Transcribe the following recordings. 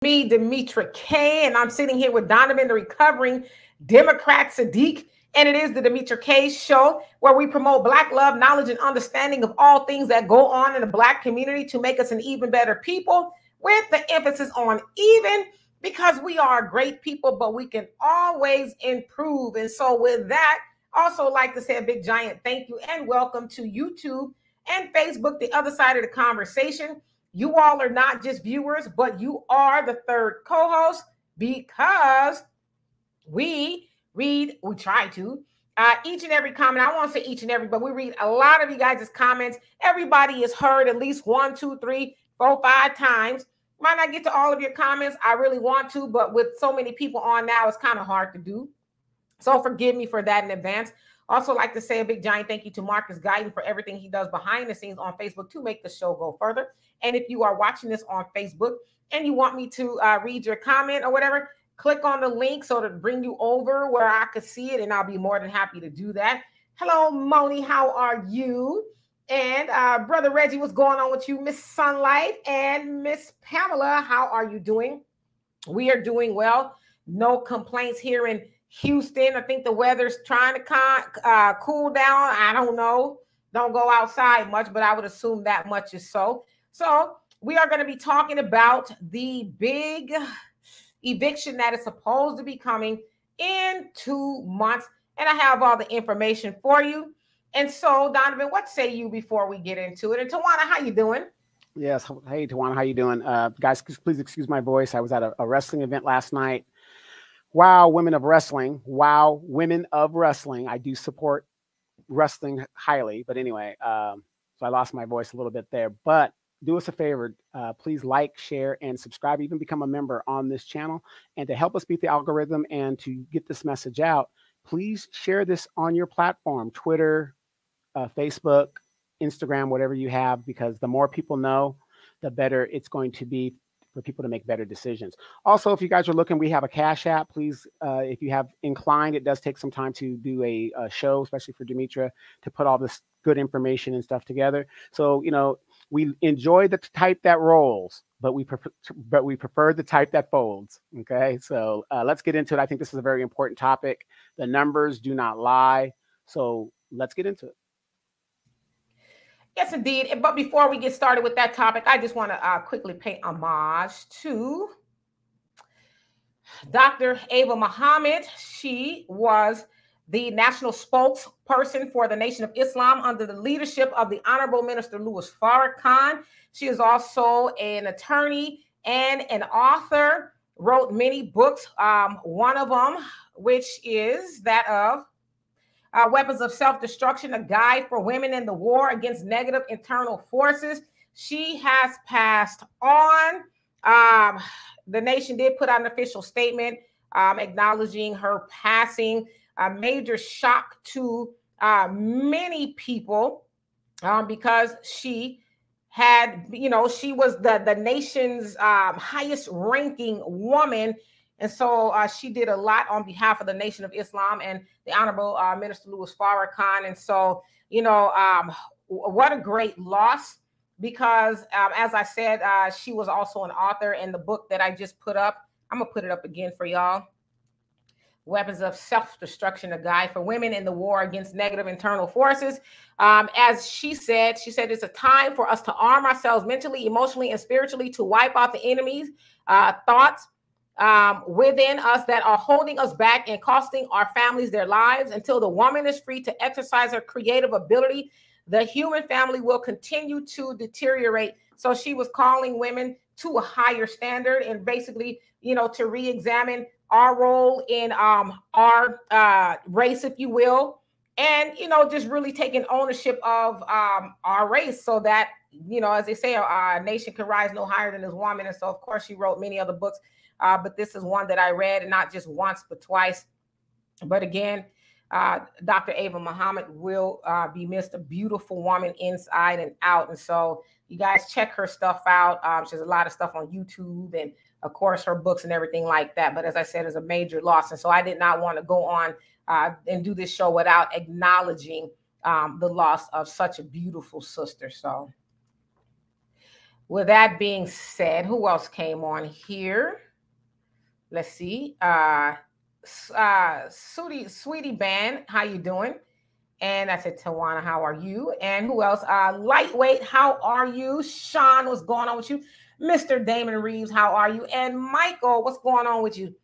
Me, Demetra K, and I'm sitting here with Donovan, the recovering Democrat Saadiq, and it is the Demetra K Show, where we promote Black love, knowledge, and understanding of all things that go on in the Black community to make us an even better people, with the emphasis on even, because we are great people, but we can always improve. And so with that, also like to say a big giant thank you and welcome to YouTube and Facebook, the other side of the conversation. You all are not just viewers, but you are the third co-host, because we try to, each and every comment. I won't say each and every, but we read a lot of you guys' comments. Everybody is heard at least 1, 2, 3, 4, 5 times. Might not get to all of your comments. I really want to, but with so many people on now, it's kind of hard to do. So forgive me for that in advance. Also like to say a big giant thank you to Marcus Guyton for everything he does behind the scenes on Facebook to make the show go further. And if you are watching this on Facebook and you want me to read your comment or whatever, click on the link so to bring you over where I could see it, and I'll be more than happy to do that. Hello, Moni, how are you? And Brother Reggie, what's going on with you? Miss Sunlight and Miss Pamela, how are you doing? We are doing well. No complaints here in Houston. I think the weather's trying to cool down. I don't know. Don't go outside much, but I would assume that much is so. So we are going to be talking about the big eviction that is supposed to be coming in 2 months. And I have all the information for you. And so, Donovan, what say you before we get into it? And Tawana, how you doing? Yes. Hey, Tawana, how you doing? Guys, please excuse my voice. I was at a wrestling event last night. Wow, women of wrestling. Wow, women of wrestling. I do support wrestling highly. But anyway, so I lost my voice a little bit there. But do us a favor. Please like, share, and subscribe. Even become a member on this channel. And to help us beat the algorithm and to get this message out, please share this on your platform, Twitter, Facebook, Instagram, whatever you have, because the more people know, the better it's going to be for people to make better decisions. Also, if you guys are looking, we have a Cash App. Please, if you have inclined, it does take some time to do a show, especially for Demetra, to put all this good information and stuff together. So, you know, we enjoy the type that rolls, but we prefer the type that folds. Okay, so let's get into it. I think this is a very important topic. The numbers do not lie. So let's get into it. Yes, indeed. But before we get started with that topic, I just want to quickly pay homage to Dr. Ava Muhammad. She was the national spokesperson for the Nation of Islam under the leadership of the Honorable Minister Louis Farrakhan. She is also an attorney and an author, wrote many books. One of them, which is that of Weapons of Self-Destruction, a guide for women in the war against negative internal forces. She has passed on. The nation did put out an official statement acknowledging her passing. A major shock to many people because she had, you know, she was the nation's highest ranking woman. And so she did a lot on behalf of the Nation of Islam and the Honorable Minister Louis Farrakhan. And so, you know, what a great loss, because as I said, she was also an author in the book that I just put up. I'm going to put it up again for y'all. Weapons of Self-Destruction, a guide for women in the war against negative internal forces. As she said it's a time for us to arm ourselves mentally, emotionally, and spiritually to wipe out the enemy's thoughts within us that are holding us back and costing our families their lives. Until the woman is free to exercise her creative ability, the human family will continue to deteriorate. So she was calling women to a higher standard and basically, you know, to re-examine our role in our race, if you will, and, you know, just really taking ownership of our race, so that, you know, as they say, our nation can rise no higher than this woman. And so, of course, she wrote many other books. But this is one that I read, and not just once, but twice. But again, Dr. Ava Muhammad will be missed. A beautiful woman inside and out. And so you guys check her stuff out. She has a lot of stuff on YouTube, and of course her books and everything like that. But as I said, it's a major loss. And so I did not want to go on and do this show without acknowledging the loss of such a beautiful sister. So with that being said, who else came on here? Let's see. Sweetie Band, how you doing? And I said, Tawana, how are you? And who else? Lightweight, how are you? Sean, what's going on with you? Mr. Damon Reeves, how are you? And Michael, what's going on with you?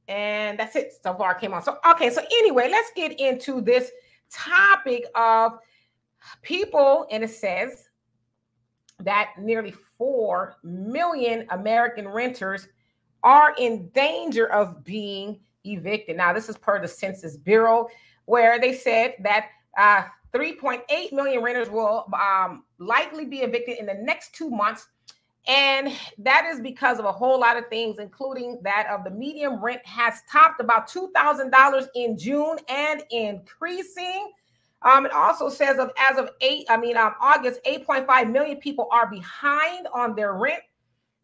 And that's it. So far came on. So, okay. So anyway, let's get into this topic of people. And it says that nearly 4 million American renters are in danger of being evicted. Now, this is per the Census Bureau, where they said that 3.8 million renters will likely be evicted in the next 2 months. And that is because of a whole lot of things, including that of the median rent has topped about $2,000 in June and increasing. It also says as of August, 8.5 million people are behind on their rent.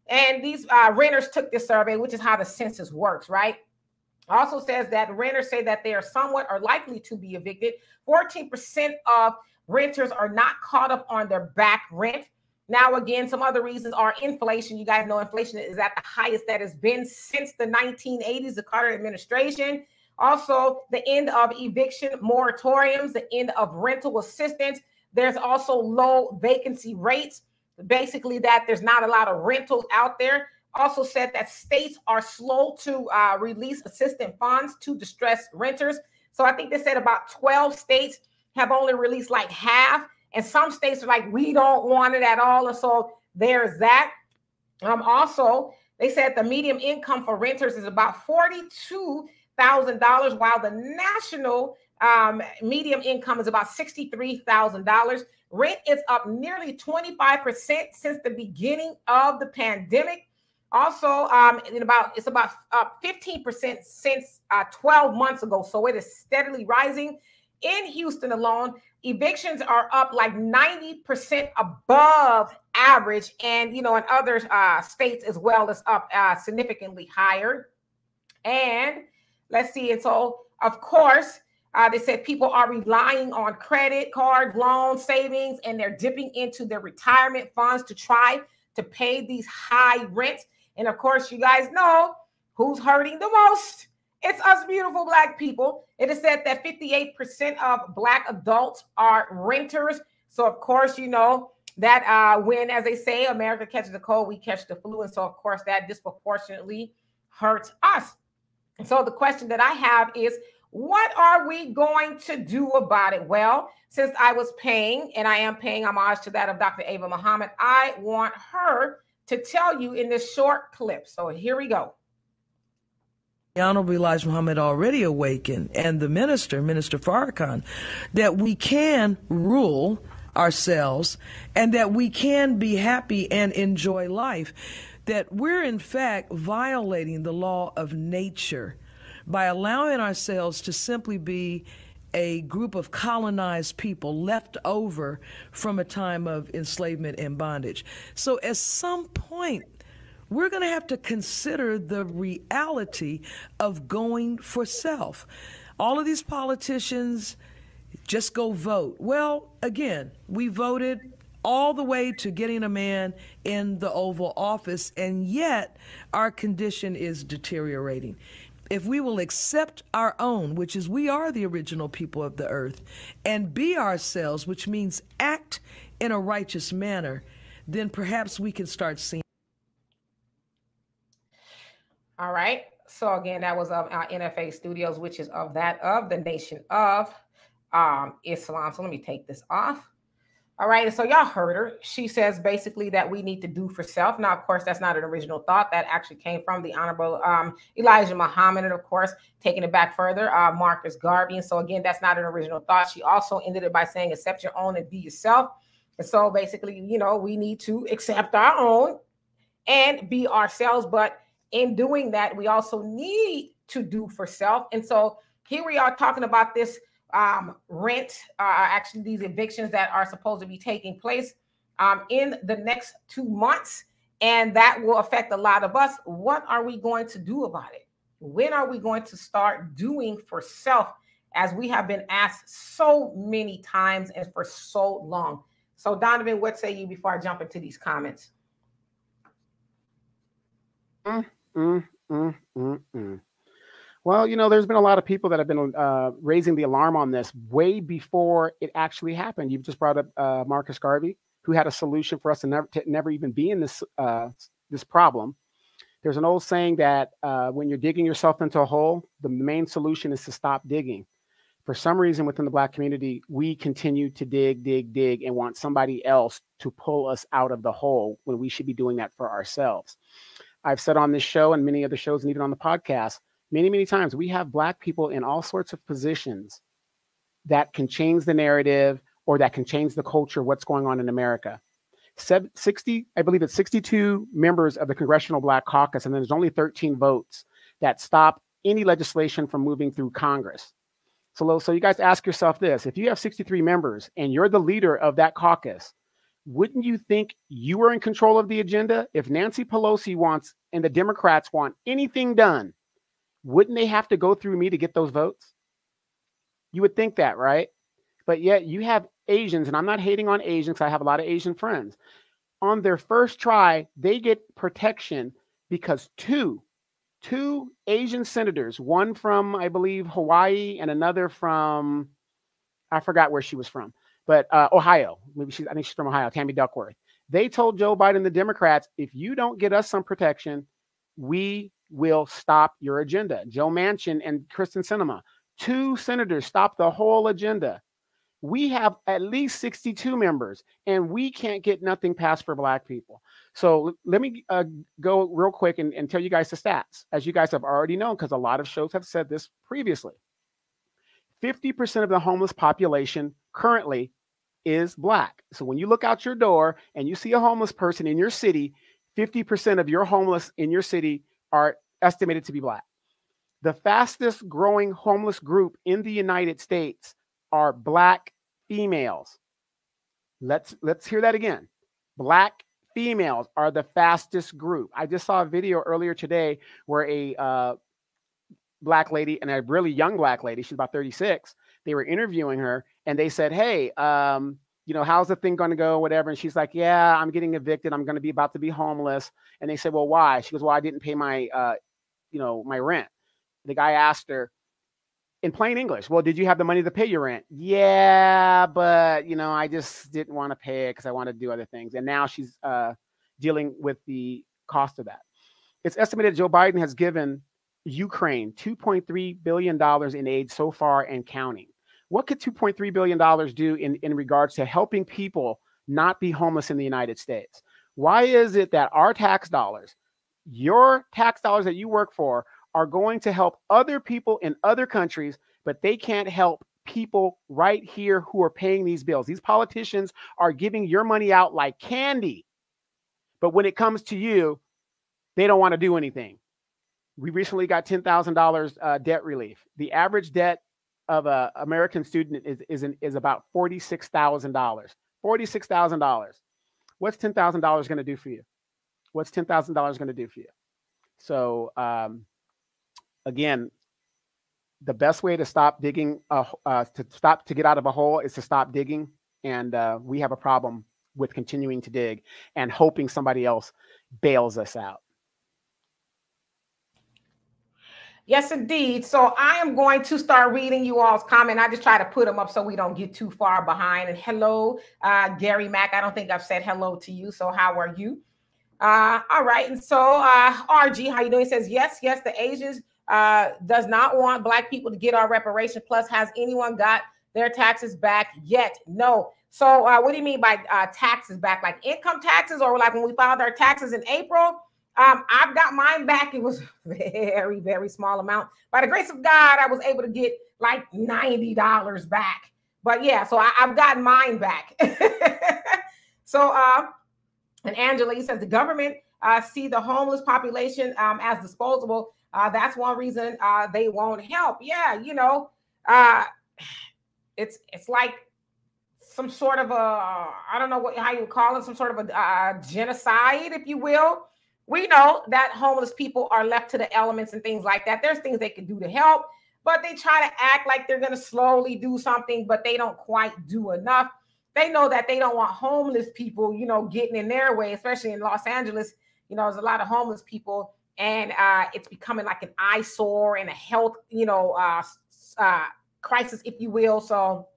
And these renters took this survey, which is how the census works, right? Also says that renters say that they are somewhat or likely to be evicted. 14% of renters are not caught up on their back rent. Now, again, some other reasons are inflation. You guys know inflation is at the highest that has been since the 1980s, the Carter administration. Also, the end of eviction moratoriums, the end of rental assistance. There's also low vacancy rates. Basically, that there's not a lot of rentals out there. Also said that states are slow to release assistance funds to distressed renters. So I think they said about 12 states have only released like half. And some states are like, we don't want it at all. And so there's that. Also, they said the median income for renters is about $42,000, while the national median income is about $63,000. Rent is up nearly 25% since the beginning of the pandemic. Also, it's about 15% since 12 months ago. So it is steadily rising. In Houston alone, evictions are up like 90% above average. And, in other states as well, it's up significantly higher. And let's see. And so, of course, they said people are relying on credit cards, loan savings, and they're dipping into their retirement funds to try to pay these high rents. And of course, you guys know who's hurting the most. It's us beautiful Black people. It is said that 58% of Black adults are renters. So, of course, you know that when, as they say, America catches the cold, we catch the flu. And so, of course, that disproportionately hurts us. And so the question that I have is, what are we going to do about it? Well, since I was paying, and I am paying homage to that of Dr. Ava Muhammad, I want her to tell you in this short clip. So here we go. The Honorable Elijah Muhammad already awakened, and the Minister Farrakhan, that we can rule ourselves and that we can be happy and enjoy life, that we're in fact violating the law of nature by allowing ourselves to simply be a group of colonized people left over from a time of enslavement and bondage. So at some point, we're going to have to consider the reality of going for self. All of these politicians just go vote. Well, again, we voted all the way to getting a man in the Oval Office, and yet our condition is deteriorating. If we will accept our own, which is we are the original people of the earth, and be ourselves, which means act in a righteous manner, then perhaps we can start seeing. All right. So again, that was of our NFA Studios, which is of the Nation of Islam. So let me take this off. All right. So y'all heard her. She says basically that we need to do for self. Now, of course, that's not an original thought. That actually came from the Honorable Elijah Muhammad. And of course, taking it back further, Marcus Garvey. And so again, that's not an original thought. She also ended it by saying, accept your own and be yourself. And so basically, you know, we need to accept our own and be ourselves. But in doing that, we also need to do for self. And so here we are talking about this rent, actually these evictions that are supposed to be taking place in the next 2 months. And that will affect a lot of us. What are we going to do about it? When are we going to start doing for self, as we have been asked so many times and for so long? So Donovan, what say you before I jump into these comments? Well, you know, there's been a lot of people that have been raising the alarm on this way before it actually happened. You've just brought up Marcus Garvey, who had a solution for us to never even be in this problem. There's an old saying that when you're digging yourself into a hole, the main solution is to stop digging. For some reason within the Black community, we continue to dig, and want somebody else to pull us out of the hole when we should be doing that for ourselves. I've said on this show and many other shows and even on the podcast, many times, we have Black people in all sorts of positions that can change the narrative or that can change the culture of what's going on in America. 60, I believe it's 62 members of the Congressional Black Caucus, and then there's only 13 votes that stop any legislation from moving through Congress. So you guys ask yourself this: if you have 63 members and you're the leader of that caucus, wouldn't you think you are in control of the agenda? If Nancy Pelosi wants and the Democrats want anything done, wouldn't they have to go through me to get those votes? You would think that, right? But yet you have Asians, and I'm not hating on Asians, I have a lot of Asian friends. On their first try, they get protection because two Asian senators, one from, I believe, Hawaii and another from, I forgot where she was from, but Ohio. I think she's from Ohio, Tammy Duckworth. They told Joe Biden, the Democrats, if you don't get us some protection, we will stop your agenda. Joe Manchin and Kristen Sinema, 2 senators stopped the whole agenda. We have at least 62 members, and we can't get nothing passed for Black people. So let me go real quick and tell you guys the stats. As you guys have already known, because a lot of shows have said this previously, 50% of the homeless population currently is Black. So when you look out your door and you see a homeless person in your city, 50% of your homeless in your city are estimated to be Black. The fastest growing homeless group in the United States are Black females. Let's hear that again. Black females are the fastest group. I just saw a video earlier today where a Black lady, and a really young Black lady, she's about 36, they were interviewing her and they said, hey, you know, how's the thing going to go, whatever. And she's like, yeah, I'm getting evicted. I'm going to be about to be homeless. And they said, well, why? She goes, well, I didn't pay my, my rent. The guy asked her in plain English, well, did you have the money to pay your rent? Yeah, but, you know, I just didn't want to pay it because I wanted to do other things. And now she's dealing with the cost of that. It's estimated Joe Biden has given Ukraine $2.3 billion in aid so far and counting. What could $2.3 billion do in regards to helping people not be homeless in the United States? Why is it that our tax dollars, your tax dollars that you work for, are going to help other people in other countries, but they can't help people right here who are paying these bills? These politicians are giving your money out like candy, but when it comes to you, they don't want to do anything. We recently got $10,000 debt relief. The average debt of an American student is about $46,000. $46,000. What's $10,000 going to do for you? What's $10,000 going to do for you? So again, the best way to stop digging, to get out of a hole, is to stop digging. And we have a problem with continuing to dig and hoping somebody else bails us out. Yes, indeed. So I am going to start reading you all's comment. I just try to put them up so we don't get too far behind. And hello, Gary Mack. I don't think I've said hello to you. So how are you? All right. And so RG, how you doing? He says, yes, the Asians does not want Black people to get our reparation. Plus, has anyone got their taxes back yet? No. So what do you mean by taxes back? Like income taxes, or like when we filed our taxes in April? I've got mine back. It was very, very small amount. By the grace of God, I was able to get like $90 back. But yeah, so I've gotten mine back. So, and Angela, he says the government see the homeless population as disposable. That's one reason they won't help. Yeah, you know, it's like some sort of a, I don't know how you would call it, some sort of a genocide, if you will. We know that homeless people are left to the elements and things like that. There's things they can do to help, but they try to act like they're going to slowly do something, but they don't quite do enough. they know that they don't want homeless people, you know, getting in their way, especially in Los Angeles. You know, there's a lot of homeless people, and it's becoming like an eyesore and a health, you know, crisis, if you will. So,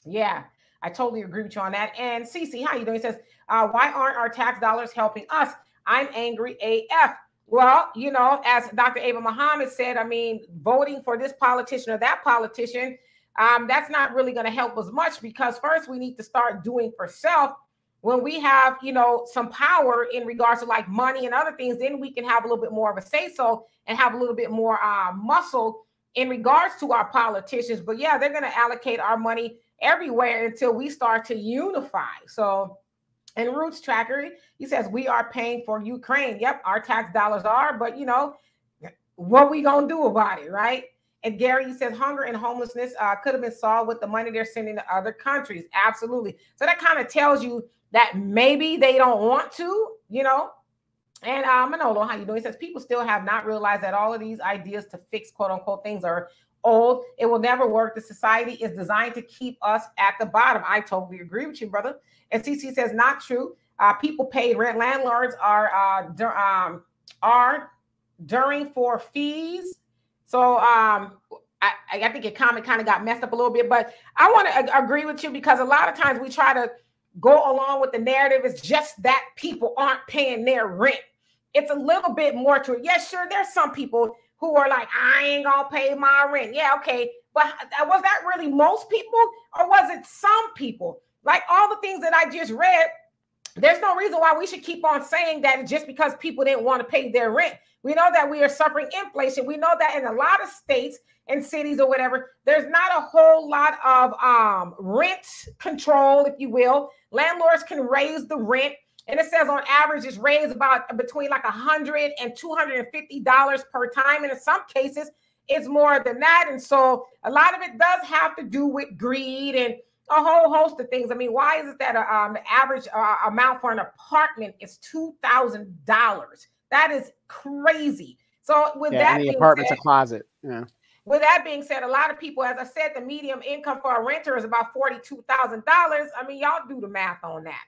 yeah, I totally agree with you on that. And Cece, how you doing? He says, why aren't our tax dollars helping us? I'm angry AF. Well, you know, as Dr. Ava Muhammad said, I mean, voting for this politician or that politician, that's not really going to help us much, because first we need to start doing for self. When we have, you know, some power in regards to like money and other things, then we can have a little bit more of a say so and have a little bit more muscle in regards to our politicians. But yeah, they're going to allocate our money everywhere until we start to unify. So, and Roots Tracker, he says, we are paying for Ukraine. Yep, our tax dollars are, but you know, what we gonna do about it, right? And Gary, he says, hunger and homelessness could have been solved with the money they're sending to other countries. Absolutely. So that kind of tells you that maybe they don't want to, you know. And Manolo, how you doing? He says, people still have not realized that all of these ideas to fix quote unquote things are old. It will never work. The society is designed to keep us at the bottom. I totally agree with you, brother. And CC says, not true. People paid rent. Landlords are during for fees. So I think your comment kind of got messed up a little bit, but I want to agree with you, because a lot of times we try to go along with the narrative. It's just that people aren't paying their rent. It's a little bit more to it. Yes, sure, there's some people who are like, I ain't gonna pay my rent. Yeah, okay. But was that really most people, or was it some people? Like all the things that I just read, there's no reason why we should keep on saying that just because people didn't want to pay their rent. We know that we are suffering inflation. We know that in a lot of states and cities or whatever, there's not a whole lot of rent control, if you will. Landlords can raise the rent. And it says on average, it's raised about between like $100 and $250 per time. And in some cases, it's more than that. And so a lot of it does have to do with greed and a whole host of things. I mean, why is it that the average amount for an apartment is $2,000? That is crazy. So with that, and the apartment's a closet. Yeah. With that being said, a lot of people, as I said, the median income for a renter is about $42,000. I mean, y'all do the math on that.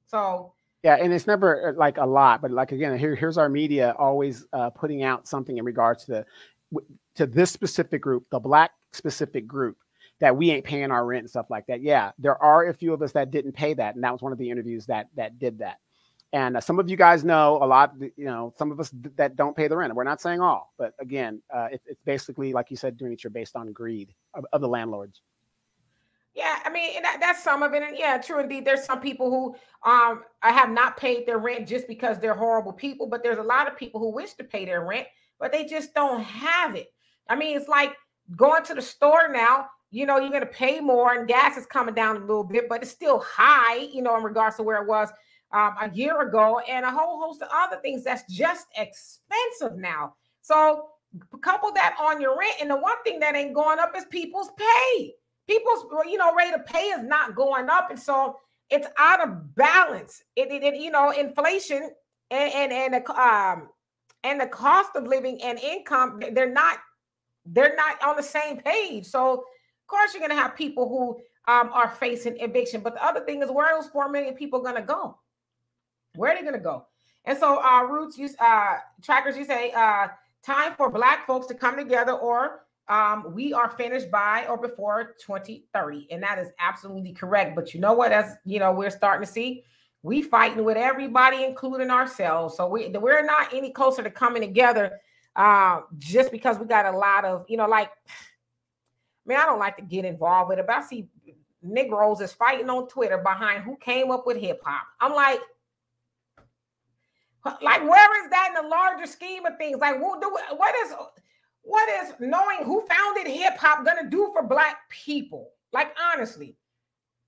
So yeah, and it's never like a lot, but like again, here's our media always putting out something in regards to this specific group, the Black specific group, that we ain't paying our rent and stuff like that. Yeah, there are a few of us that didn't pay that, and that was one of the interviews that did that. And some of you guys know a lot, you know, some of us that don't pay the rent. We're not saying all, but again, it's basically, like you said, doing it based on greed of the landlords. Yeah, I mean, that's some of it. And yeah, true indeed. There's some people who have not paid their rent just because they're horrible people, but there's a lot of people who wish to pay their rent, but they just don't have it. I mean, it's like going to the store now, you know, you're going to pay more, and gas is coming down a little bit, but it's still high, you know, in regards to where it was a year ago, and a whole host of other things that's just expensive now. So couple that on your rent, and the one thing that ain't going up is people's pay. People's, you know, rate of pay is not going up, and so it's out of balance. It you know, inflation and the cost of living and income, they're not on the same page. So of course you're going to have people who are facing eviction. But the other thing is, where are those 4 million people going to go? Where are they going to go? And so Roots, Trackers, you say time for Black folks to come together, or we are finished by or before 2030. And that is absolutely correct. But you know what? As you know, we're starting to see, we fighting with everybody, including ourselves. So we're not any closer to coming together just because we got a lot of, you know, like, man, I don't like to get involved with it, but I see Negroes is fighting on Twitter behind who came up with hip hop. I'm like, where is that in the larger scheme of things? Like, what is knowing who founded hip hop gonna do for Black people? Like, honestly.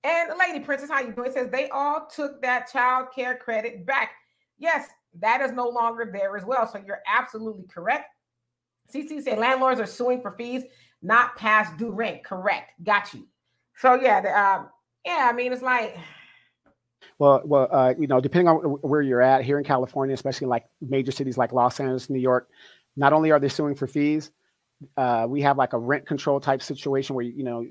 And Lady Princess, how you doing? It says they all took that child care credit back. Yes, that is no longer there as well. So you're absolutely correct. CC said landlords are suing for fees not past due rent. Correct. Got you. So yeah, I mean, it's like, well, you know, depending on where you're at here in California, especially like major cities like Los Angeles, New York, not only are they suing for fees, we have like a rent control type situation where, you know,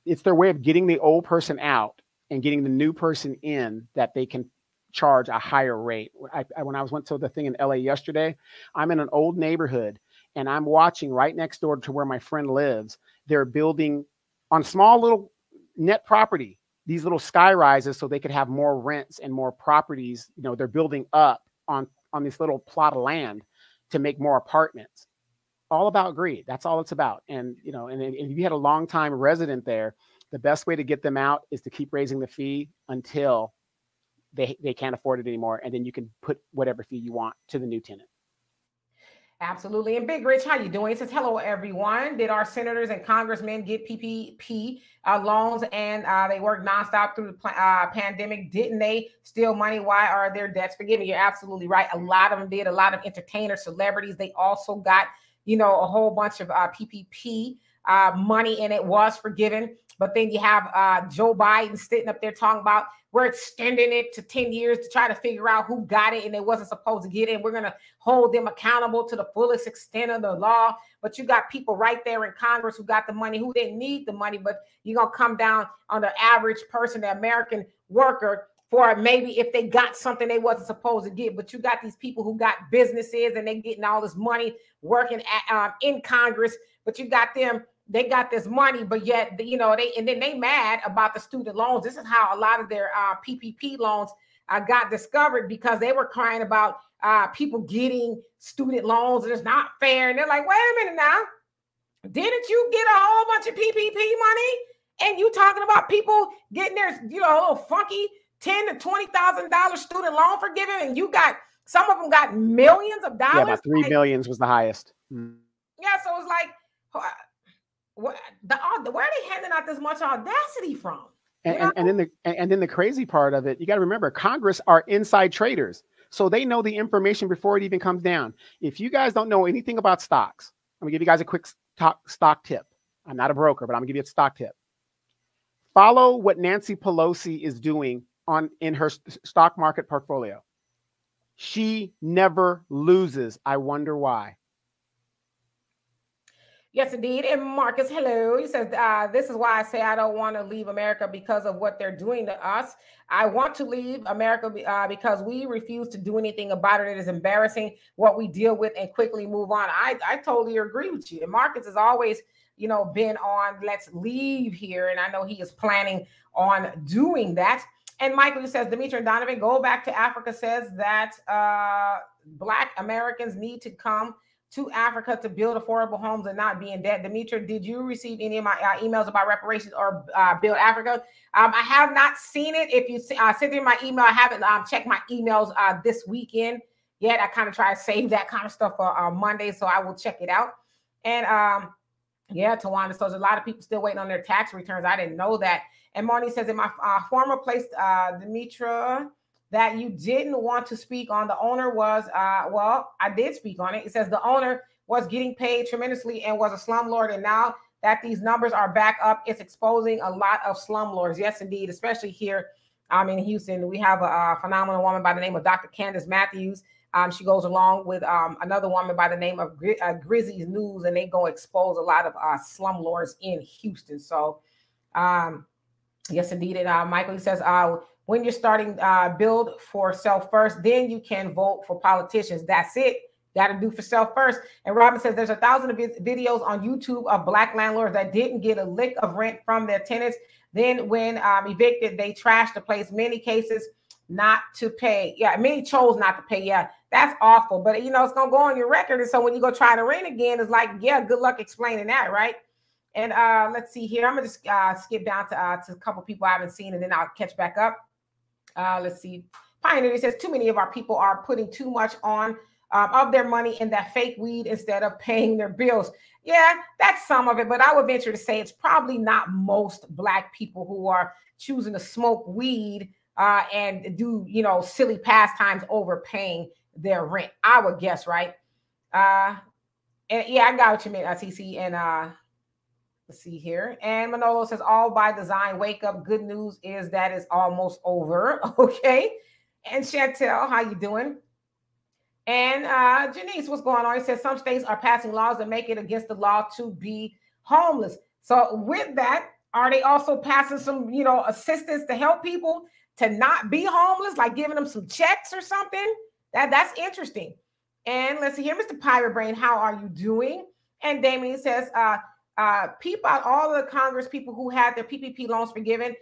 it's their way of getting the old person out and getting the new person in that they can charge a higher rate. When I went to the thing in LA yesterday, I'm in an old neighborhood and I'm watching right next door to where my friend lives. They're building on small little net property, these little sky rises so they could have more rents and more properties. You know, they're building up on this little plot of land to make more apartments. All about greed. That's all it's about. And, you know, and if you had a long time resident there, the best way to get them out is to keep raising the fee until they can't afford it anymore. And then you can put whatever fee you want to the new tenant. Absolutely. And Big Rich, how you doing? He says, hello, everyone. Did our senators and congressmen get PPP loans and they worked nonstop through the pandemic? Didn't they steal money? Why are their debts forgiven? You're absolutely right. A lot of them did. A lot of entertainers, celebrities, they also got, you know, a whole bunch of PPP money, and it was forgiven. But then you have Joe Biden sitting up there talking about we're extending it to 10 years to try to figure out who got it and they wasn't supposed to get it. We're going to hold them accountable to the fullest extent of the law. But you got people right there in Congress who got the money, who didn't need the money, but you're going to come down on the average person, the American worker, for maybe if they got something they wasn't supposed to get. But you got these people who got businesses and they getting all this money working in Congress, but you got them, they got this money, but yet, you know, they mad about the student loans. This is how a lot of their PPP loans got discovered, because they were crying about people getting student loans and it's not fair. And they're like, wait a minute now, didn't you get a whole bunch of PPP money? And you talking about people getting their, you know, a little funky $10,000 to $20,000 student loan forgiven, and you got, some of them got millions of dollars. Yeah, about 3 million was the highest. Yeah, so it's like, where are they handing out this much audacity from? And then the crazy part of it, you got to remember, Congress are inside traders, so they know the information before it even comes down. If you guys don't know anything about stocks, I'm gonna give you guys a quick stock tip. I'm not a broker, but I'm gonna give you a stock tip. Follow what Nancy Pelosi is doing in her stock market portfolio. She never loses. I wonder why. Yes, indeed. And Marcus, hello. He says, this is why I say I don't want to leave America because of what they're doing to us. I want to leave America because we refuse to do anything about it. It is embarrassing what we deal with and quickly move on. I totally agree with you. And Marcus has always, you know, been on let's leave here. And I know he is planning on doing that. And Michael says, Demetra and Donovan, go back to Africa, says that Black Americans need to come to Africa to build affordable homes and not be in debt. Demetra, did you receive any of my emails about reparations or Build Africa? I have not seen it. If you sent in my email, I haven't checked my emails this weekend yet. I kind of try to save that kind of stuff for Monday, so I will check it out. And yeah, Tawana, so there's a lot of people still waiting on their tax returns. I didn't know that. And Marnie says, in my former place, Demetra, that you didn't want to speak on. The owner was, well, I did speak on it. It says the owner was getting paid tremendously and was a slumlord. And now that these numbers are back up, it's exposing a lot of slumlords. Yes, indeed, especially here in Houston. We have a phenomenal woman by the name of Dr. Candace Matthews. She goes along with another woman by the name of Grizzy's News, and they go expose a lot of slumlords in Houston. So, yes, indeed. And Michael says, when you're starting build for self first, then you can vote for politicians. That's it. Got to do for self first. And Robin says there's 1,000 videos on YouTube of Black landlords that didn't get a lick of rent from their tenants. Then when evicted, they trashed the place. Many cases not to pay. Yeah, many chose not to pay. Yeah, that's awful. But, you know, it's going to go on your record. And so when you go try to rent again, it's like, yeah, good luck explaining that, right? And let's see here. I'm going to just skip down to a couple people I haven't seen, and then I'll catch back up. Let's see. Pioneer says too many of our people are putting too much on of their money in that fake weed instead of paying their bills. Yeah, that's some of it, but I would venture to say it's probably not most Black people who are choosing to smoke weed and do, you know, silly pastimes overpaying their rent. I would guess, right? And yeah, I got what you meant, CC. And let's see here. And Manolo says, all by design, wake up. Good news is that it's almost over. Okay. And Chantel, how you doing? And Janice, what's going on? He says some states are passing laws that make it against the law to be homeless. So with that, Are they also passing some, assistance to help people to not be homeless, like giving them some checks or something? That's interesting. And let's see here, Mr. Pirate Brain, how are you doing? And Damien says, peep out all the Congress people who had their PPP loans forgiven.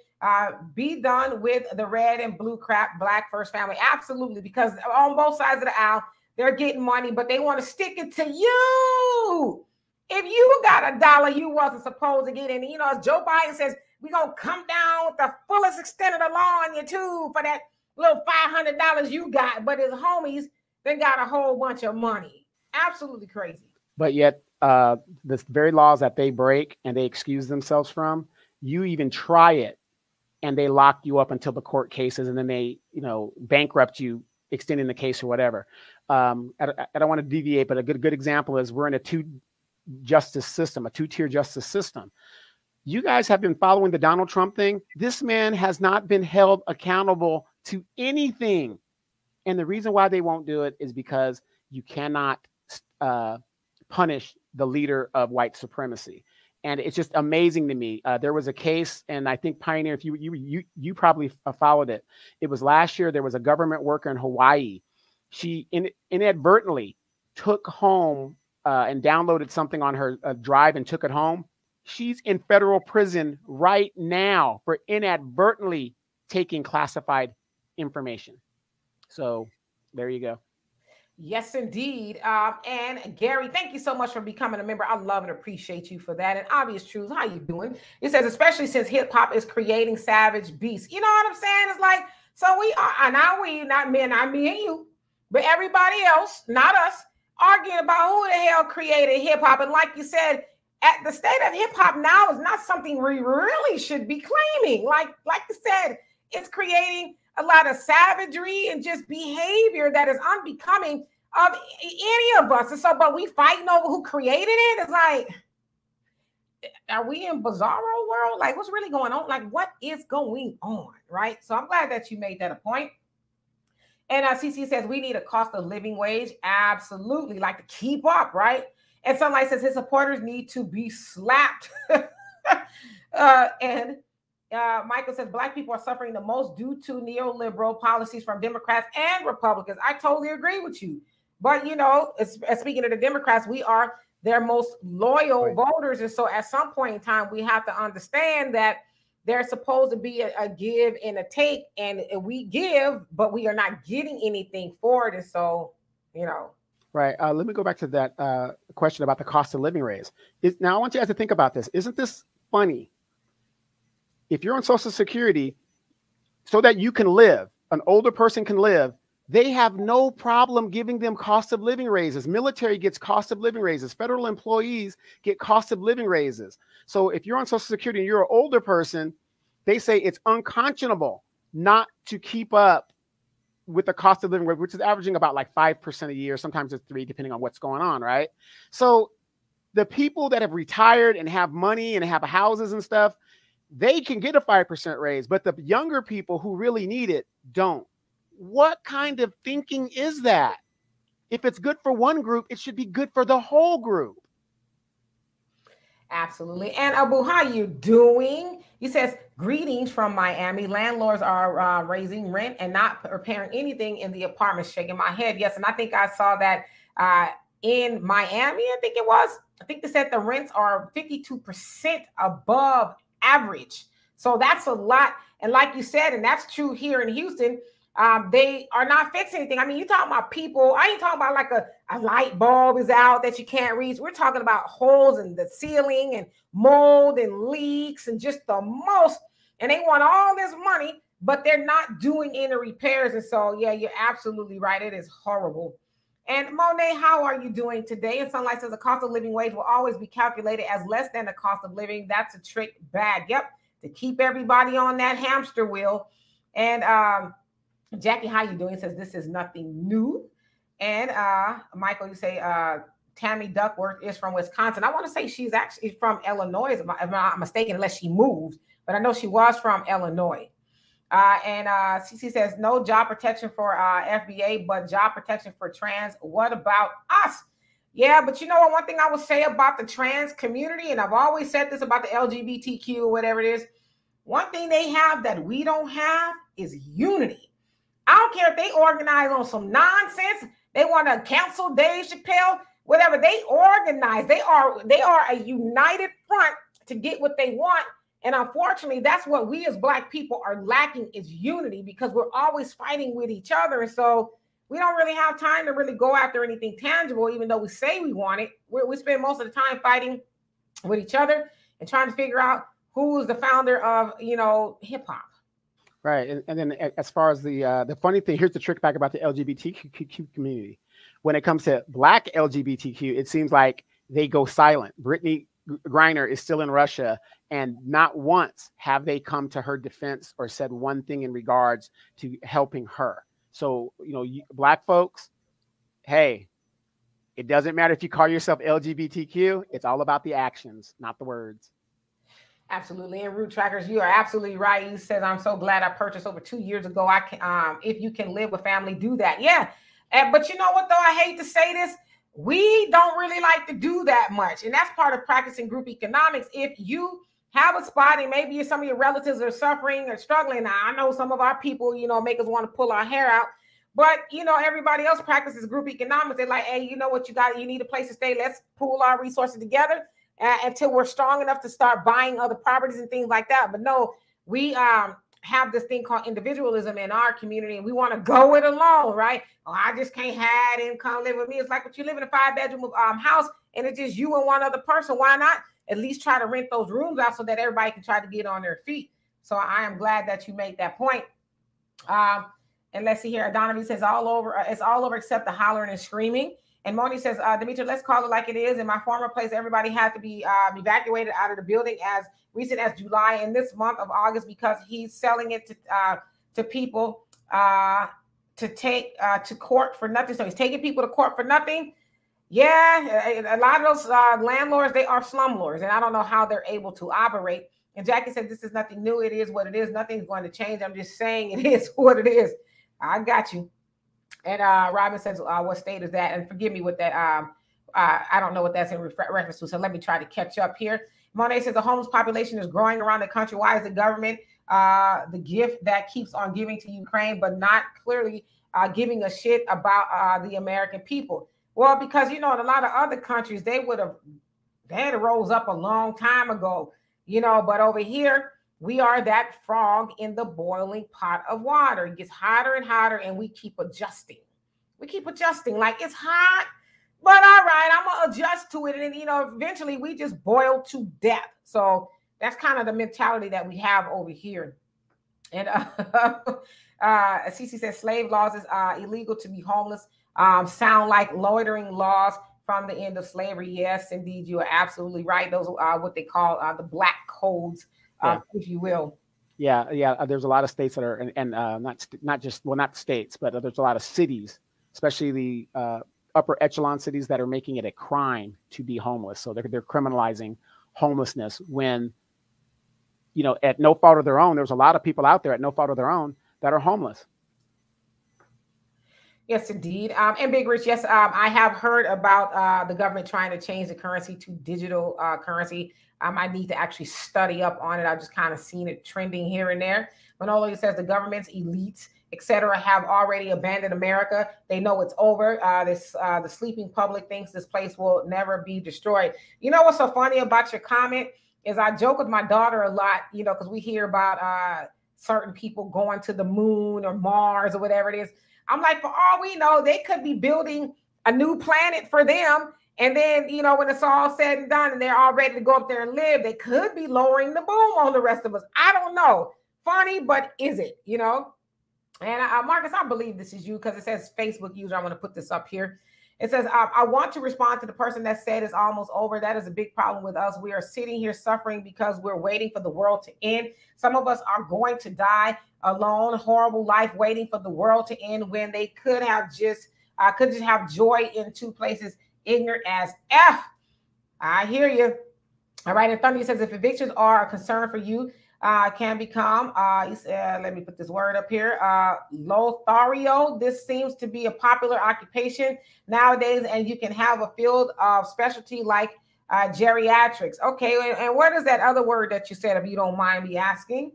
Be done with the red and blue crap, Black First Family. Absolutely, because on both sides of the aisle, they're getting money, but they want to stick it to you. If you got $1 you wasn't supposed to get, and as Joe Biden says, we're going to come down with the fullest extent of the law on you too for that little $500 you got, but his homies, they got a whole bunch of money. Absolutely crazy. But yet, the very laws that they break and they excuse themselves from, you even try it and they lock you up until the court cases, and then they, bankrupt you, extending the case or whatever. I don't want to deviate, but a good example is we're in a two-tier justice system. You guys have been following the Donald Trump thing. This man has not been held accountable to anything. And the reason why they won't do it is because you cannot punish the leader of white supremacy. And it's just amazing to me. There was a case, and I think Pioneer, if you probably followed it. It was last year. There was a government worker in Hawaii. She inadvertently took home and downloaded something on her drive and took it home. She's in federal prison right now for inadvertently taking classified information. So there you go. Yes, indeed. And Gary, thank you so much for becoming a member. I love and appreciate you for that. And Obvious Truths, how you doing? It says, especially since hip hop is creating savage beasts. You know what I'm saying? It's like, so we are, not me and you, but everybody else, not us, arguing about who the hell created hip hop. And like you said, at the state of hip hop now is not something we really should be claiming. Like you said, it's creating a lot of savagery and just behavior that is unbecoming of any of us. And so, but we fighting over who created it. It's like, are we in bizarro world? Like, what's really going on? Like, what is going on? Right. So I'm glad that you made that a point. And CC says we need a cost of living wage. Absolutely. Like to keep up. Right. And somebody says his supporters need to be slapped. Michael says Black people are suffering the most due to neoliberal policies from Democrats and Republicans. I totally agree with you. But, speaking of the Democrats, we are their most loyal voters. And so at some point in time, we have to understand that there's supposed to be a give and a take. And we give, but we are not getting anything for it. And so, Right. Let me go back to that question about the cost of living raise. Now, I want you guys to think about this. Isn't this funny? If you're on Social Security, so that you can live, an older person can live, they have no problem giving them cost of living raises. Military gets cost of living raises. Federal employees get cost of living raises. So if you're on Social Security and you're an older person, they say it's unconscionable not to keep up with the cost of living rate, which is averaging about like 5% a year. Sometimes it's 3%, depending on what's going on, right? So the people that have retired and have money and have houses and stuff, they can get a 5% raise, but the younger people who really need it don't. What kind of thinking is that? If it's good for one group, it should be good for the whole group. Absolutely. And Abu, how you doing? He says, greetings from Miami. Landlords are raising rent and not repairing anything in the apartments. Shaking my head. Yes. And I think I saw that in Miami, I think they said the rents are 52% above average. So that's a lot. And like you said, and that's true here in Houston, they are not fixing anything. I mean, you're talking about people. I ain't talking about like a light bulb is out that you can't reach. We're talking about holes in the ceiling and mold and leaks and just the most. And they want all this money, but they're not doing any repairs. And so, yeah, you're absolutely right. It is horrible. And Monet, how are you doing today? And Sunlight says the cost of living wage will always be calculated as less than the cost of living. That's a trick bag. Yep. To keep everybody on that hamster wheel. And Jackie, how you doing? Says this is nothing new. And Michael, you say Tammy Duckworth is from Wisconsin. I want to say she's actually from Illinois, if I'm not mistaken, unless she moved. But I know she was from Illinois. And CC says no job protection for FBA, but job protection for trans. What about us? Yeah, but you know what? One thing I would say about the trans community, and I've always said this about the LGBTQ or whatever it is, one thing they have that we don't have is unity. I don't care if they organize on some nonsense. They want to cancel Dave Chappelle, whatever. They organize. They are a united front to get what they want. And unfortunately, that's what we as Black people are lacking is unity, because we're always fighting with each other. And so we don't really have time to really go after anything tangible, even though we say we want it. We spend most of the time fighting with each other and trying to figure out who's the founder of, hip hop. Right. And then as far as the funny thing, here's the trick back about the LGBTQ community. When it comes to Black LGBTQ, it seems like they go silent. Brittany Griner is still in Russia, and not once have they come to her defense or said one thing in regards to helping her. So, Black folks, hey, it doesn't matter if you call yourself LGBTQ. It's all about the actions, not the words. Absolutely. And Root Trackers, you are absolutely right. He says, I'm so glad I purchased over 2 years ago. I can, if you can live with family, do that. Yeah. But you know what, though? I hate to say this. We don't really like to do that much. And that's part of practicing group economics. If you have a spot and maybe some of your relatives are suffering or struggling. Now, I know some of our people, make us want to pull our hair out. But, everybody else practices group economics. They're like, hey, you know what, you need a place to stay. Let's pool our resources together until we're strong enough to start buying other properties and things like that. But no, we have this thing called individualism in our community, and we want to go it alone, right? Oh, I just can't have it and come live with me. It's like if you live in a 5-bedroom house and it's just you and one other person. Why not at least try to rent those rooms out so that everybody can try to get on their feet? So I am glad that you made that point. And let's see here. Donovan says all over. It's all over except the hollering and screaming. And Moni says, Demetra, let's call it like it is. In my former place, everybody had to be evacuated out of the building as recent as July and this month of August, because he's selling it to people to take to court for nothing. So he's taking people to court for nothing. Yeah, a lot of those landlords, they are slumlords, and I don't know how they're able to operate. And Jackie said, this is nothing new. It is what it is. Nothing's going to change. I'm just saying it is what it is. I got you. And Robin says, what state is that? And forgive me with that. I don't know what that's in reference to. So let me try to catch up here. Monet says the homeless population is growing around the country. Why is the government the gift that keeps on giving to Ukraine, but not clearly giving a shit about the American people? Well, because, in a lot of other countries, they had rose up a long time ago, but over here, we are that frog in the boiling pot of water. It gets hotter and hotter, and we keep adjusting. Like it's hot, but all right, I'm going to adjust to it. And, eventually we just boil to death. So that's kind of the mentality that we have over here. And Cece says slave laws is illegal to be homeless. Sound like loitering laws from the end of slavery. Yes, indeed. You are absolutely right. Those are what they call the black codes. If you will. Yeah. There's a lot of states that are, and not states, but there's a lot of cities, especially the upper echelon cities, that are making it a crime to be homeless. So they're criminalizing homelessness when, at no fault of their own. There's a lot of people out there at no fault of their own that are homeless. Yes, indeed. And Big Rich, yes, I have heard about the government trying to change the currency to digital currency. I need to actually study up on it. I've just kind of seen it trending here and there. Manolo says the government's elites, etc., have already abandoned America. They know it's over. The sleeping public thinks this place will never be destroyed. You know what's so funny about your comment is I joke with my daughter a lot, because we hear about certain people going to the moon or Mars or whatever it is. I'm like, for all we know, they could be building a new planet for them. And then, when it's all said and done and they're all ready to go up there and live, they could be lowering the boom on the rest of us. I don't know. Funny, but is it, And Marcus, I believe this is you because it says Facebook user. I'm going to put this up here. It says, I want to respond to the person that said it's almost over. That is a big problem with us. We are sitting here suffering because we're waiting for the world to end. Some of us are going to die alone, horrible life, waiting for the world to end when they could just have joy in two places. Ignorant as F. I hear you. All right. And Thunder says, if evictions are a concern for you, can become, he said, let me put this word up here, Lothario. This seems to be a popular occupation nowadays, and you can have a field of specialty like geriatrics. Okay, and what is that other word that you said, if you don't mind me asking?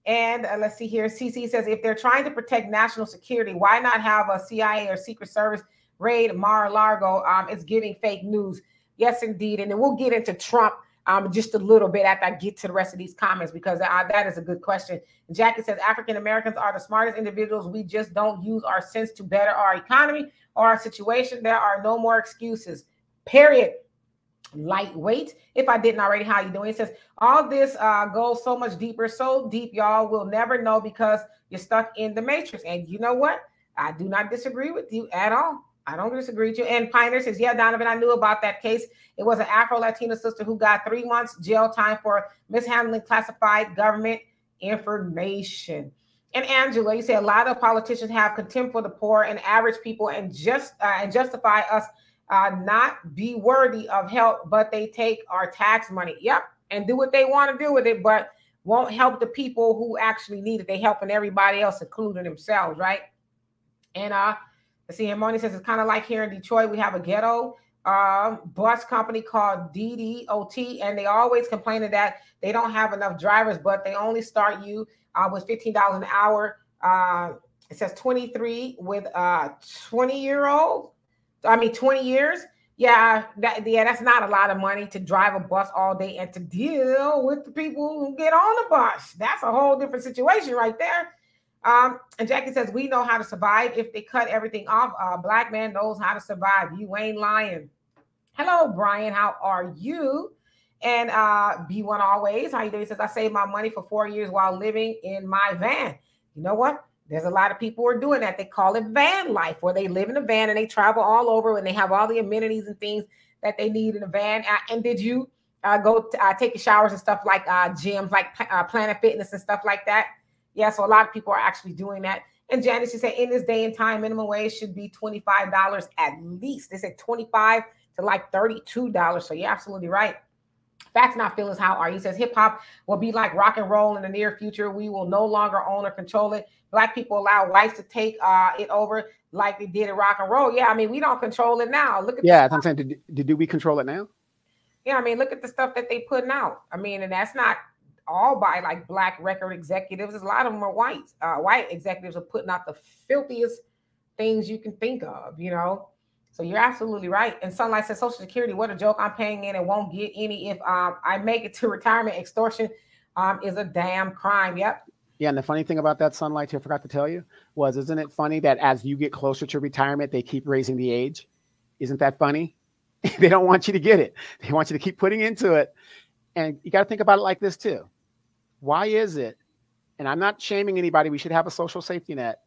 And let's see here. CC says, if they're trying to protect national security, why not have a CIA or Secret Service raid Mar-a-Lago? It's giving fake news. Yes, indeed. And then we'll get into Trump just a little bit after I get to the rest of these comments, because that is a good question. And Jackie says, African Americans are the smartest individuals. We just don't use our sense to better our economy or our situation. There are no more excuses, period. Lightweight, if I didn't already, how you doing? It says, all this goes so much deeper, so deep, y'all will never know because you're stuck in the matrix. And you know what? I do not disagree with you at all. I don't disagree with you. And Pioneer says, yeah, Donovan, I knew about that case. It was an Afro-Latina sister who got 3 months jail time for mishandling classified government information. And Angela, you say a lot of politicians have contempt for the poor and average people and justify us not be worthy of help, but they take our tax money. Yep. And do what they want to do with it, but won't help the people who actually need it. They helping everybody else, including themselves, right? And let's see, Harmony says it's kind of like here in Detroit, we have a ghetto bus company called DDOT, and they always complaining that they don't have enough drivers, but they only start you with $15 an hour. It says 23 with 20-year-old. 20 years. Yeah, that's not a lot of money to drive a bus all day and to deal with the people who get on the bus. That's a whole different situation right there. And Jackie says, we know how to survive if they cut everything off. A black man knows how to survive. You ain't lying. Hello, Brian. How are you? And B1 Always, how you doing? He says, I saved my money for 4 years while living in my van. You know what? There's a lot of people who are doing that. They call it van life, where they live in a van and they travel all over and they have all the amenities and things that they need in a van. And did you go take your showers and stuff like gyms, like Planet Fitness and stuff like that? Yeah, so a lot of people are actually doing that. And Janice, she said, in this day and time, minimum wage should be $25 at least. They said $25 to like $32. So you're absolutely right. Facts, not feelings. How are you? Says hip hop will be like rock and roll in the near future. We will no longer own or control it. Black people allow whites to take it over like they did in rock and roll. Yeah, I mean, we don't control it now. Look at I'm saying, do we control it now? Yeah, I mean, look at the stuff that they putting out. I mean, and that's not all by like black record executives. There's a lot of them are whites. White executives are putting out the filthiest things you can think of, you know. So you're absolutely right. And Sunlight says, Social Security, what a joke. I'm paying in and won't get any if I make it to retirement. Extortion is a damn crime. Yep. Yeah, and the funny thing about that, Sunlight, I forgot to tell you, was isn't it funny that as you get closer to retirement, they keep raising the age? Isn't that funny? They don't want you to get it. They want you to keep putting into it. And you got to think about it like this too. Why is it, and I'm not shaming anybody, we should have a social safety net.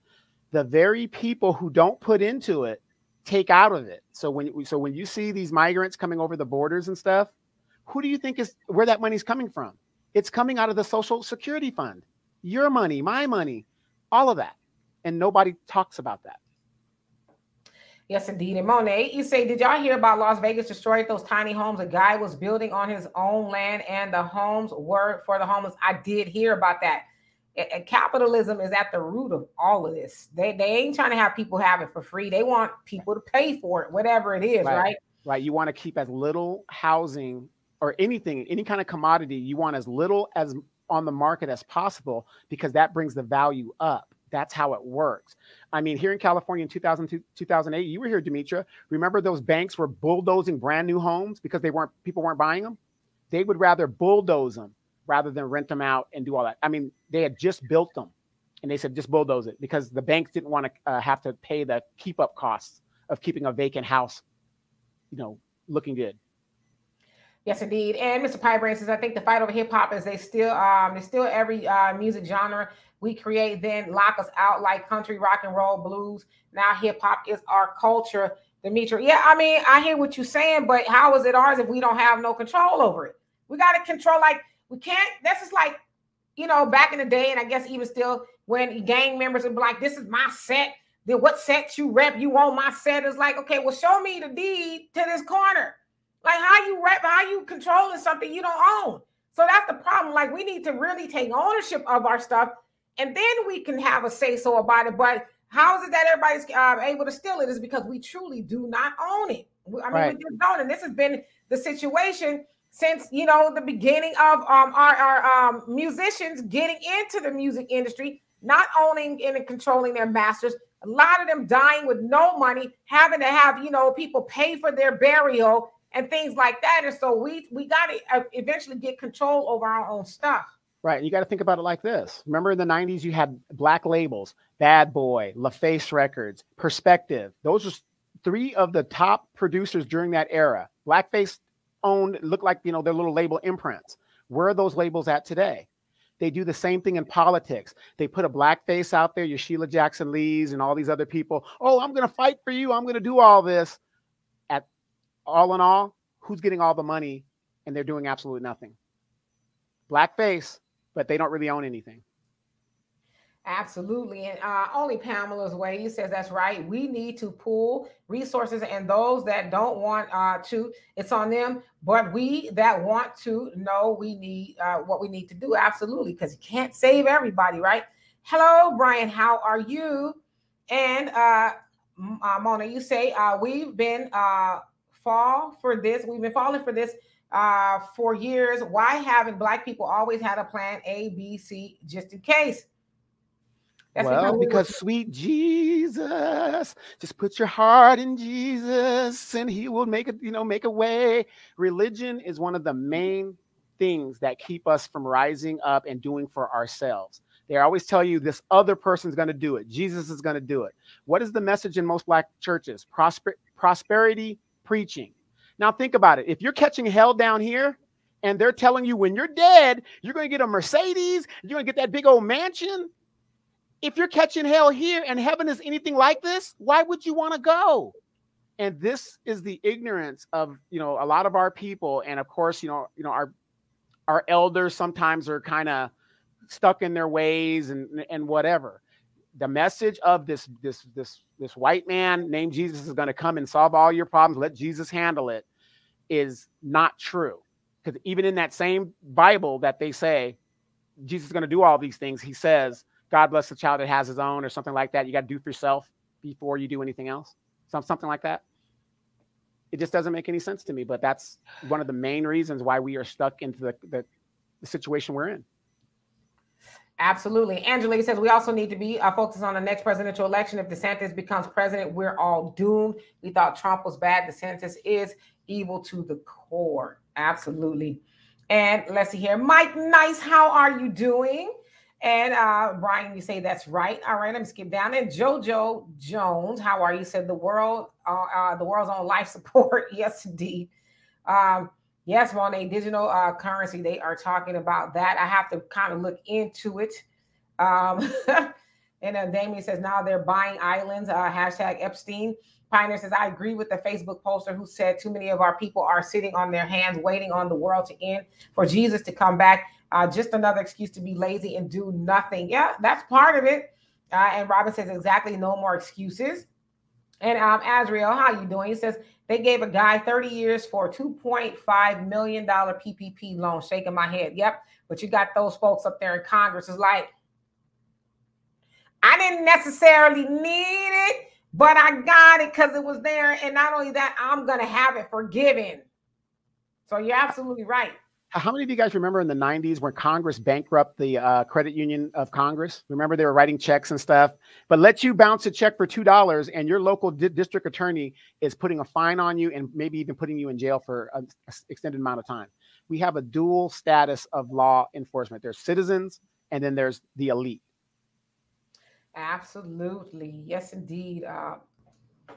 The very people who don't put into it take out of it. So when you see these migrants coming over the borders and stuff, who do you think is where that money's coming from? It's coming out of the Social Security Fund. Your money, my money, all of that. And nobody talks about that. Yes, indeed. And Monet, you say, did y'all hear about Las Vegas destroyed those tiny homes a guy was building on his own land and the homes were for the homeless? I did hear about that. Capitalism is at the root of all of this. They ain't trying to have people have it for free. They want people to pay for it, whatever it is, right? Right. You want to keep as little housing or anything, any kind of commodity, you want as little as on the market as possible because that brings the value up. That's how it works. I mean, here in California in 2002, 2008, you were here, Demetra. Remember those banks were bulldozing brand new homes because people weren't buying them? They would rather bulldoze them rather than rent them out and do all that. I mean, they had just built them and they said, just bulldoze it because the banks didn't want to have to pay the keep up costs of keeping a vacant house, looking good. Yes, indeed. And Mr. Piebrain says, I think the fight over hip hop is they still every music genre we create, then lock us out like country, rock and roll, blues. Now hip hop is our culture. Demetra, yeah, I mean, I hear what you're saying, but how is it ours if we don't have no control over it? We got to control, like, we can't, this is like, back in the day, and I guess even still, when gang members would be like, this is my set, then what set you rep, you own my set, is like, okay, well, show me the deed to this corner. Like, how you controlling something you don't own? So that's the problem. Like, we need to really take ownership of our stuff, and then we can have a say-so about it. But how is it that everybody's able to steal it? Is because we truly do not own it. I mean, we just don't. And this has been the situation since, you know, the beginning of our musicians getting into the music industry, not owning and controlling their masters. A lot of them dying with no money, having to have, you know, people pay for their burial and things like that. And so we got to eventually get control over our own stuff. Right. You got to think about it like this. Remember in the 90s, you had black labels, Bad Boy, LaFace Records, Perspective. Those are three of the top producers during that era. Blackface owned, looked like, you know, their little label imprints. Where are those labels at today? They do the same thing in politics. They put a black face out there, your Sheila Jackson Lees and all these other people. Oh, I'm going to fight for you. I'm going to do all this. At all in all, who's getting all the money and they're doing absolutely nothing? Blackface, but they don't really own anything. Absolutely. And only Pamela's way. He says that's right. We need to pool resources, and those that don't want to, it's on them. But we that want to know we need what we need to do. Absolutely. Because you can't save everybody, right? Hello, Brian. How are you? And Mona, you say we've been falling for this for years. Why haven't Black people always had a plan A, B, C, just in case? That's because sweet Jesus, just put your heart in Jesus and he will make it, you know, make a way. Religion is one of the main things that keep us from rising up and doing for ourselves. They always tell you this other person's going to do it. Jesus is going to do it. What is the message in most Black churches? Prosperity preaching. Now think about it. If you're catching hell down here and they're telling you when you're dead, you're going to get a Mercedes, you're going to get that big old mansion. If you're catching hell here and heaven is anything like this, why would you want to go? And this is the ignorance of, you know, a lot of our people. And of course, you know, our elders sometimes are kind of stuck in their ways and whatever. The message of this white man named Jesus is going to come and solve all your problems. Let Jesus handle it is not true. Because even in that same Bible that they say Jesus is going to do all these things, he says, God bless the child that has his own, or something like that. You got to do for yourself before you do anything else. Something like that. It just doesn't make any sense to me, but that's one of the main reasons why we are stuck into the situation we're in. Absolutely. Angela says we also need to be focused on the next presidential election. If DeSantis becomes president, we're all doomed. We thought Trump was bad. DeSantis is evil to the core. Absolutely. And let's see here. Mike Nice, how are you doing? And Brian, you say that's right. All right, let me skip down. And JoJo Jones, how are you? Said the world's on life support. Yes, indeed. Yes, Monet, digital currency. They are talking about that. I have to kind of look into it. And then Damien says now they're buying islands. Hashtag Epstein. Pioneer says I agree with the Facebook poster who said too many of our people are sitting on their hands waiting on the world to end for Jesus to come back. Just another excuse to be lazy and do nothing. Yeah, that's part of it. And Robin says exactly, no more excuses. And Azriel, how you doing? He says they gave a guy 30 years for a $2.5 million PPP loan. Shaking my head. Yep. But you got those folks up there in Congress. It's like, I didn't necessarily need it, but I got it because it was there. And not only that, I'm going to have it forgiven. So you're absolutely right. How many of you guys remember in the 90s when Congress bankrupted the credit union of Congress? Remember they were writing checks and stuff, but let you bounce a check for $2 and your local district attorney is putting a fine on you and maybe even putting you in jail for an extended amount of time. We have a dual status of law enforcement. There's citizens and then there's the elite. Absolutely. Yes, indeed.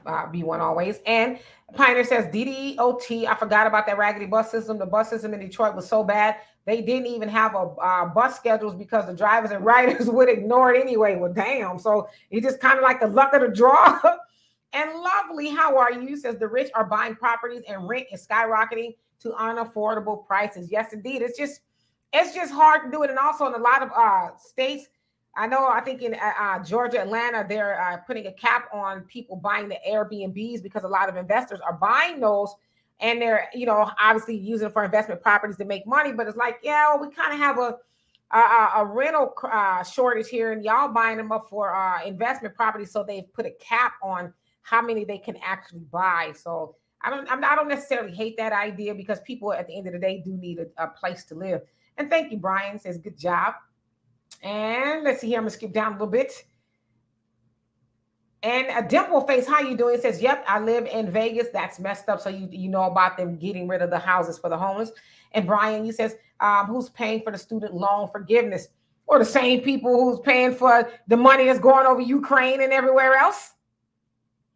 B1 always. And Pioneer says DDOT. I forgot about that raggedy bus system. The bus system in Detroit was so bad they didn't even have a bus schedules because the drivers and riders would ignore it anyway. Well, damn. So it's just kind of like the luck of the draw. And Lovely, how are you? Says the rich are buying properties and rent is skyrocketing to unaffordable prices. Yes, indeed. It's just hard to do it. And also in a lot of states, I think in Georgia, Atlanta, they're putting a cap on people buying the Airbnbs because a lot of investors are buying those and they're, you know, obviously using it for investment properties to make money. But it's like, yeah, well, we kind of have a rental shortage here, and y'all buying them up for investment properties. So they've put a cap on how many they can actually buy. So I don't necessarily hate that idea, because people at the end of the day do need a place to live. And thank you, Brian, says good job. And let's see here, I'm gonna skip down a little bit. And a Dimple Face, how you doing? It says, yep, I live in Vegas. That's messed up. So you know about them getting rid of the houses for the homeless. And Brian, you says, who's paying for the student loan forgiveness? Or the same people who's paying for the money that's going over Ukraine and everywhere else?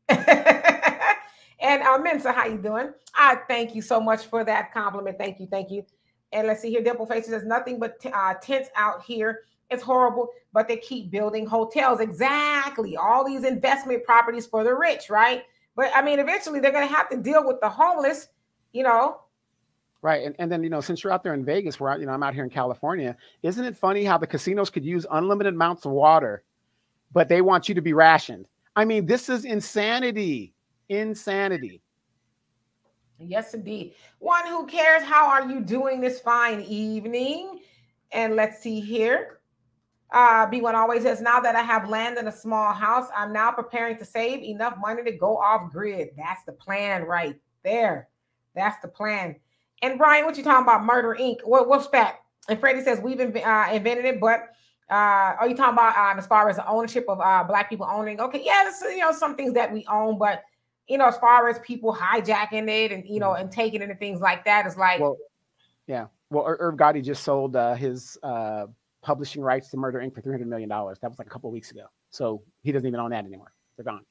And Mensa, how you doing? I thank you so much for that compliment. Thank you, thank you. And let's see here, Dimple Face says, nothing but tents out here. It's horrible, but they keep building hotels. Exactly. All these investment properties for the rich, right? But I mean, eventually they're going to have to deal with the homeless, you know. Right. And then, you know, since you're out there in Vegas, where, you know, I'm out here in California, isn't it funny how the casinos could use unlimited amounts of water, but they want you to be rationed? I mean, this is insanity. Insanity. Yes, indeed. One who cares. How are you doing this fine evening? And let's see here. B1 always says, now that I have land in a small house, I'm now preparing to save enough money to go off grid. That's the plan right there. That's the plan. And Brian, what you talking about? Murder Inc. What's that? And Freddie says, we've invented it, but are you talking about as far as the ownership of Black people owning? Okay, yeah, this is, you know, some things that we own, but you know, as far as people hijacking it and, you know, and taking it and things like that, it's like, well, yeah. Well, Irv Gotti just sold his publishing rights to Murder Inc. for $300 million. That was like a couple of weeks ago. So he doesn't even own that anymore. They're gone.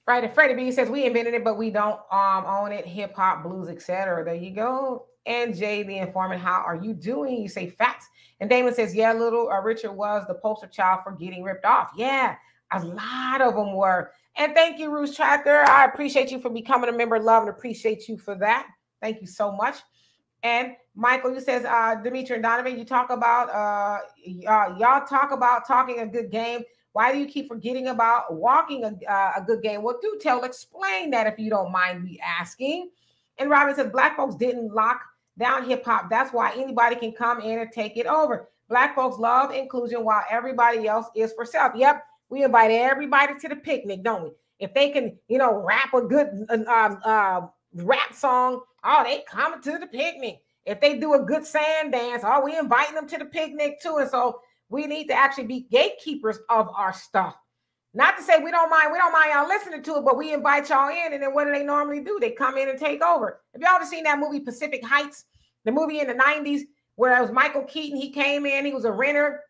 Right. And Freddie B says, we invented it, but we don't own it. Hip hop, blues, etc. There you go. And Jay, the informant, how are you doing? You say facts. And Damon says, yeah, little Richard was the poster child for getting ripped off. Yeah, a lot of them were. And thank you, Ruth Tracker. I appreciate you for becoming a member. Love and appreciate you for that. Thank you so much. And Michael, you says, Dimitri and Donovan, you talk about, y'all talk about talking a good game. Why do you keep forgetting about walking a good game? Well, do explain that if you don't mind me asking. And Robin says, Black folks didn't lock down hip hop. That's why anybody can come in and take it over. Black folks love inclusion while everybody else is for self. Yep. We invite everybody to the picnic, don't we? If they can, you know, rap a good rap song, oh, they come to the picnic. If they do a good sand dance, oh, we invite them to the picnic too. And so we need to actually be gatekeepers of our stuff. Not to say we don't mind y'all listening to it, but we invite y'all in. And then what do they normally do? They come in and take over. Have y'all ever seen that movie Pacific Heights? The movie in the 90s where it was Michael Keaton. He came in, he was a renter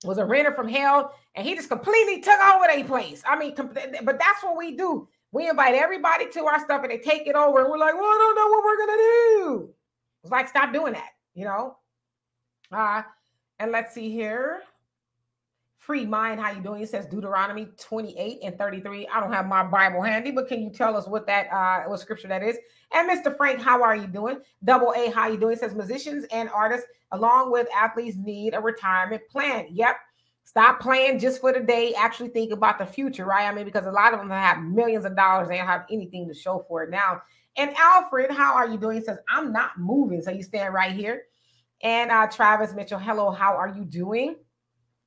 from hell, and he just completely took over their place. I mean, but that's what we do. We invite everybody to our stuff and they take it over, and we're like, well, I don't know what we're gonna do. It's like, stop doing that, you know. And let's see here. Free Mind, how you doing? It says Deuteronomy 28:33. I don't have my Bible handy, but can you tell us what that what scripture that is? And Mr. Frank, how are you doing? Double A, how you doing? It says musicians and artists, along with athletes, need a retirement plan. Yep. Stop playing just for the day. Actually think about the future, right? I mean, because a lot of them have millions of dollars. They don't have anything to show for it now. And Alfred, how are you doing? He says, I'm not moving. So you stand right here. And Travis Mitchell, hello, how are you doing?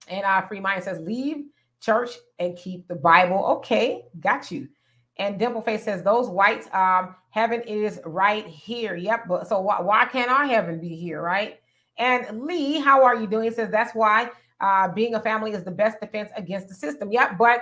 And Free Mind says, leave church and keep the Bible. Okay, got you. And Dimpleface says, those whites, heaven is right here. Yep. But so why can't our heaven be here, right? And Lee, how are you doing? He says, that's why being a family is the best defense against the system. Yep. But,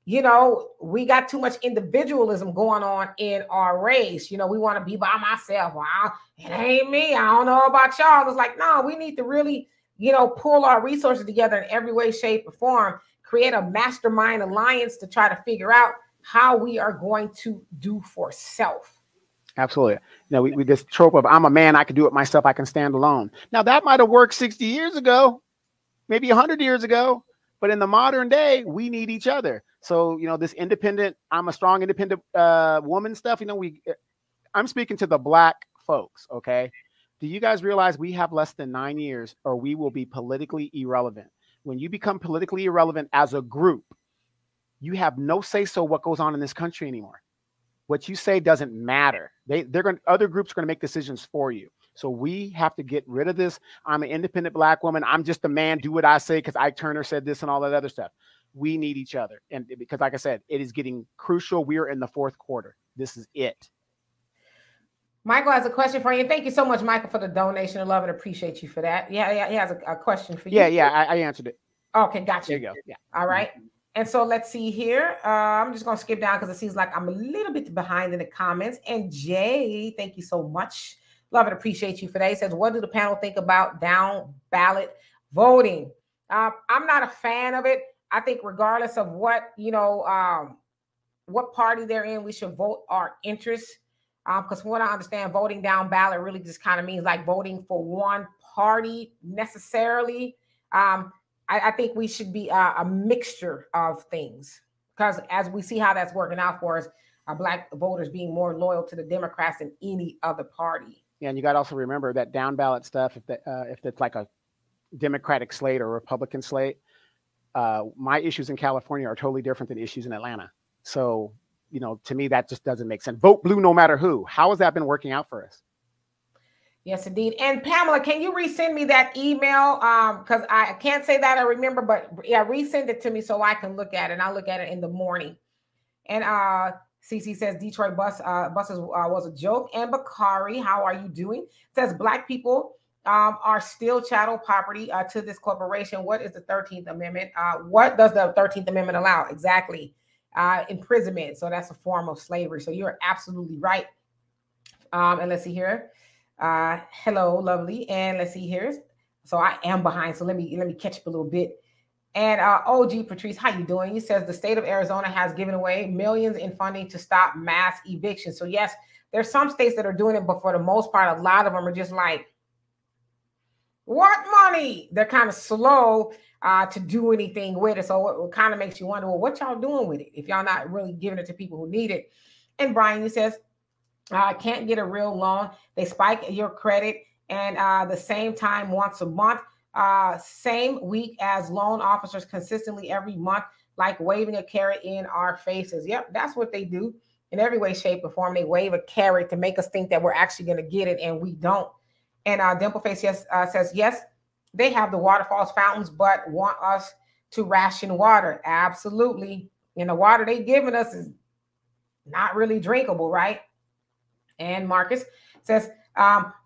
you know, we got too much individualism going on in our race. You know, we want to be by myself. Wow, it ain't me. I don't know about y'all. It's like, no, we need to really, you know, pull our resources together in every way, shape, or form, create a mastermind alliance to try to figure out how we are going to do for self. Absolutely. You know, we this trope of I'm a man, I can do it myself, I can stand alone. Now that might have worked 60 years ago, maybe 100 years ago, but in the modern day, we need each other. So, you know, this independent, I'm a strong independent woman stuff, you know, I'm speaking to the Black folks, okay? Do you guys realize we have less than 9 years or we will be politically irrelevant? When you become politically irrelevant as a group, you have no say-so what goes on in this country anymore. What you say doesn't matter. Other groups are going to make decisions for you. So we have to get rid of this. I'm an independent Black woman. I'm just a man. Do what I say because Ike Turner said this and all that other stuff. We need each other. And because, like I said, it is getting crucial. We are in the fourth quarter. This is it. Michael has a question for you. Thank you so much, Michael, for the donation. I love and appreciate you for that. Yeah, he has a question for you. Yeah, I answered it. Okay, got you. There you go. Yeah. All right. And so let's see here. I'm just going to skip down because it seems like I'm a little bit behind in the comments. And Jay, thank you so much. Love and appreciate you for that. He says, what do the panel think about down ballot voting? I'm not a fan of it. I think regardless of what party they're in, we should vote our interests. Because from what I understand, voting down ballot really just kind of means like voting for one party necessarily. I think we should be a mixture of things, because as we see how that's working out for us, Black voters being more loyal to the Democrats than any other party. Yeah, and you got to also remember that down ballot stuff, if it's like a Democratic slate or a Republican slate, my issues in California are totally different than issues in Atlanta. So, to me, that just doesn't make sense. Vote blue no matter who. How has that been working out for us? Yes, indeed. And Pamela, can you resend me that email? Because I can't say that I remember, but yeah, resend it to me so I can look at it. And I'll look at it in the morning. And CC says Detroit buses was a joke. And Bakari, how are you doing? Says Black people are still chattel property to this corporation. What is the 13th Amendment? What does the 13th Amendment allow? Exactly. Imprisonment. So that's a form of slavery. So you're absolutely right. And let's see here. Hello, lovely. And let's see here. So I am behind. So let me catch up a little bit. And OG Patrice, how you doing? He says the state of Arizona has given away millions in funding to stop mass eviction. So yes, there's some states that are doing it, but for the most part, a lot of them are just like, what money? They're kind of slow to do anything with it. So it kind of makes you wonder, well, what y'all doing with it if y'all not really giving it to people who need it? And Brian, he says, can't get a real loan. They spike your credit and the same time once a month, same week as loan officers consistently every month, like waving a carrot in our faces. Yep, that's what they do in every way, shape, or form. They wave a carrot to make us think that we're actually going to get it, and we don't. And Dimpleface says, yes, they have the waterfalls, fountains, but want us to ration water. Absolutely. And the water they giving us is not really drinkable, right? And Marcus says,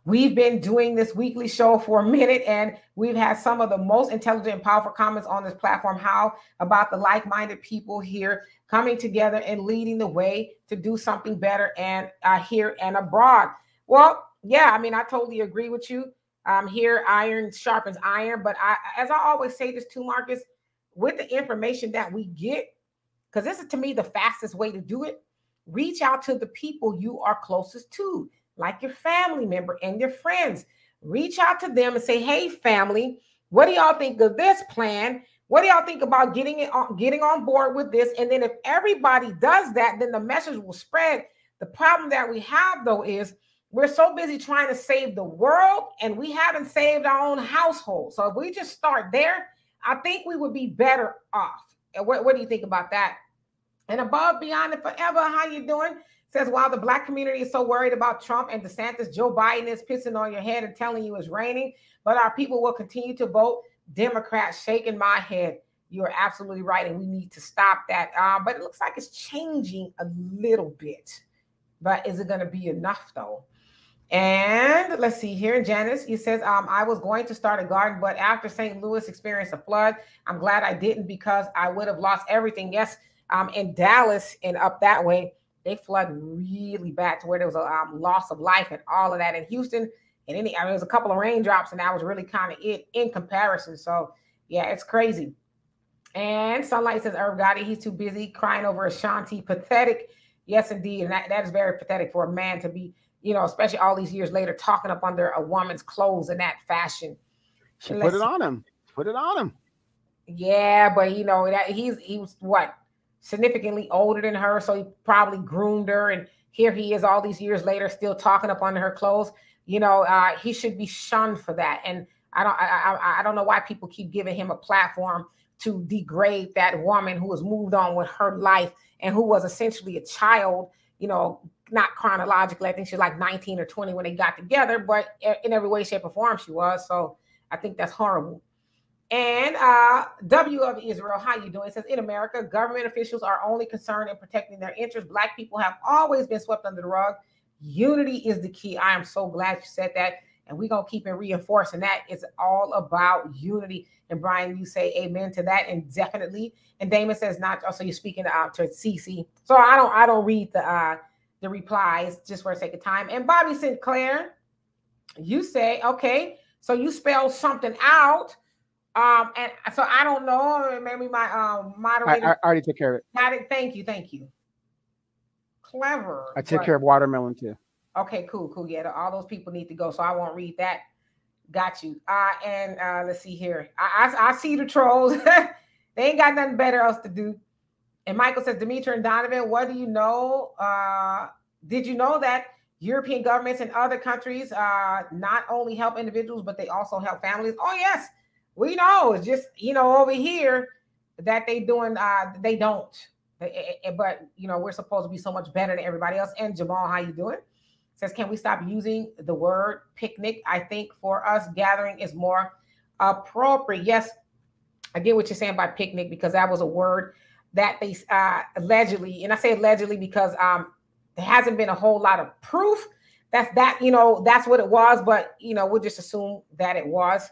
we've been doing this weekly show for a minute, and we've had some of the most intelligent and powerful comments on this platform. How about the like-minded people here coming together and leading the way to do something better and here and abroad? Well, yeah, I mean, I totally agree with you. Here, iron sharpens iron. But as I always say this too, Marcus, with the information that we get, because this is to me the fastest way to do it, reach out to the people you are closest to, like your family member and your friends. Reach out to them and say, hey, family, what do y'all think of this plan? What do y'all think about getting on board with this? And then if everybody does that, then the message will spread. The problem that we have, though, is we're so busy trying to save the world, and we haven't saved our own household. So if we just start there, I think we would be better off. And what do you think about that? And above, beyond, and forever, how you doing? Says, while the Black community is so worried about Trump and DeSantis, Joe Biden is pissing on your head and telling you it's raining, but our people will continue to vote Democrat. Shaking my head. You are absolutely right, and we need to stop that. But it looks like it's changing a little bit. But is it going to be enough, though? And let's see here. Janice, he says, I was going to start a garden, but after St. Louis experienced a flood, I'm glad I didn't because I would have lost everything. Yes, in Dallas and up that way, they flood really bad to where there was a loss of life and all of that. In Houston, and there was a couple of raindrops, and that was really kind of it in comparison. So, yeah, it's crazy. And Sunlight says, Irv Gotti, he's too busy crying over Ashanti. Pathetic. Yes, indeed. And that is very pathetic for a man to be, especially all these years later, talking up under a woman's clothes in that fashion. She put it on him. Put it on him. Yeah, but that he was what? Significantly older than her, so he probably groomed her, and here he is all these years later still talking up under her clothes. He should be shunned for that. And I don't know why people keep giving him a platform to degrade that woman who has moved on with her life and who was essentially a child, not chronologically. I think she's like 19 or 20 when they got together, but in every way, shape, or form she was. So I think that's horrible. And W of Israel, how you doing? It says, in America, government officials are only concerned in protecting their interests. Black people have always been swept under the rug. Unity is the key. I am so glad you said that. And we're going to keep reinforcing that. It's all about unity. And Brian, you say amen to that. And definitely. And Damon says not. Also, you're speaking to Cece. So I don't read the replies just for the sake of time. And Bobby Sinclair, you say, okay, so you spell something out. And so I don't know. Maybe my moderator. I already took care of it. Got it. Thank you. Clever. I took care of watermelon too. Okay, cool. Yeah, all those people need to go, so I won't read that. Got you. And let's see here. I see the trolls. They ain't got nothing better else to do. And Michael says, Demetra and Donovan, what do you know? Did you know that European governments and other countries not only help individuals, but they also help families? Oh, yes. We know. It's just, over here that they doing, they don't. But, we're supposed to be so much better than everybody else. And Jamal, how you doing? Says, can we stop using the word picnic? I think for us, gathering is more appropriate. Yes, I get what you're saying by picnic, because that was a word that they allegedly, and I say allegedly because there hasn't been a whole lot of proof that's what it was. But, we'll just assume that it was.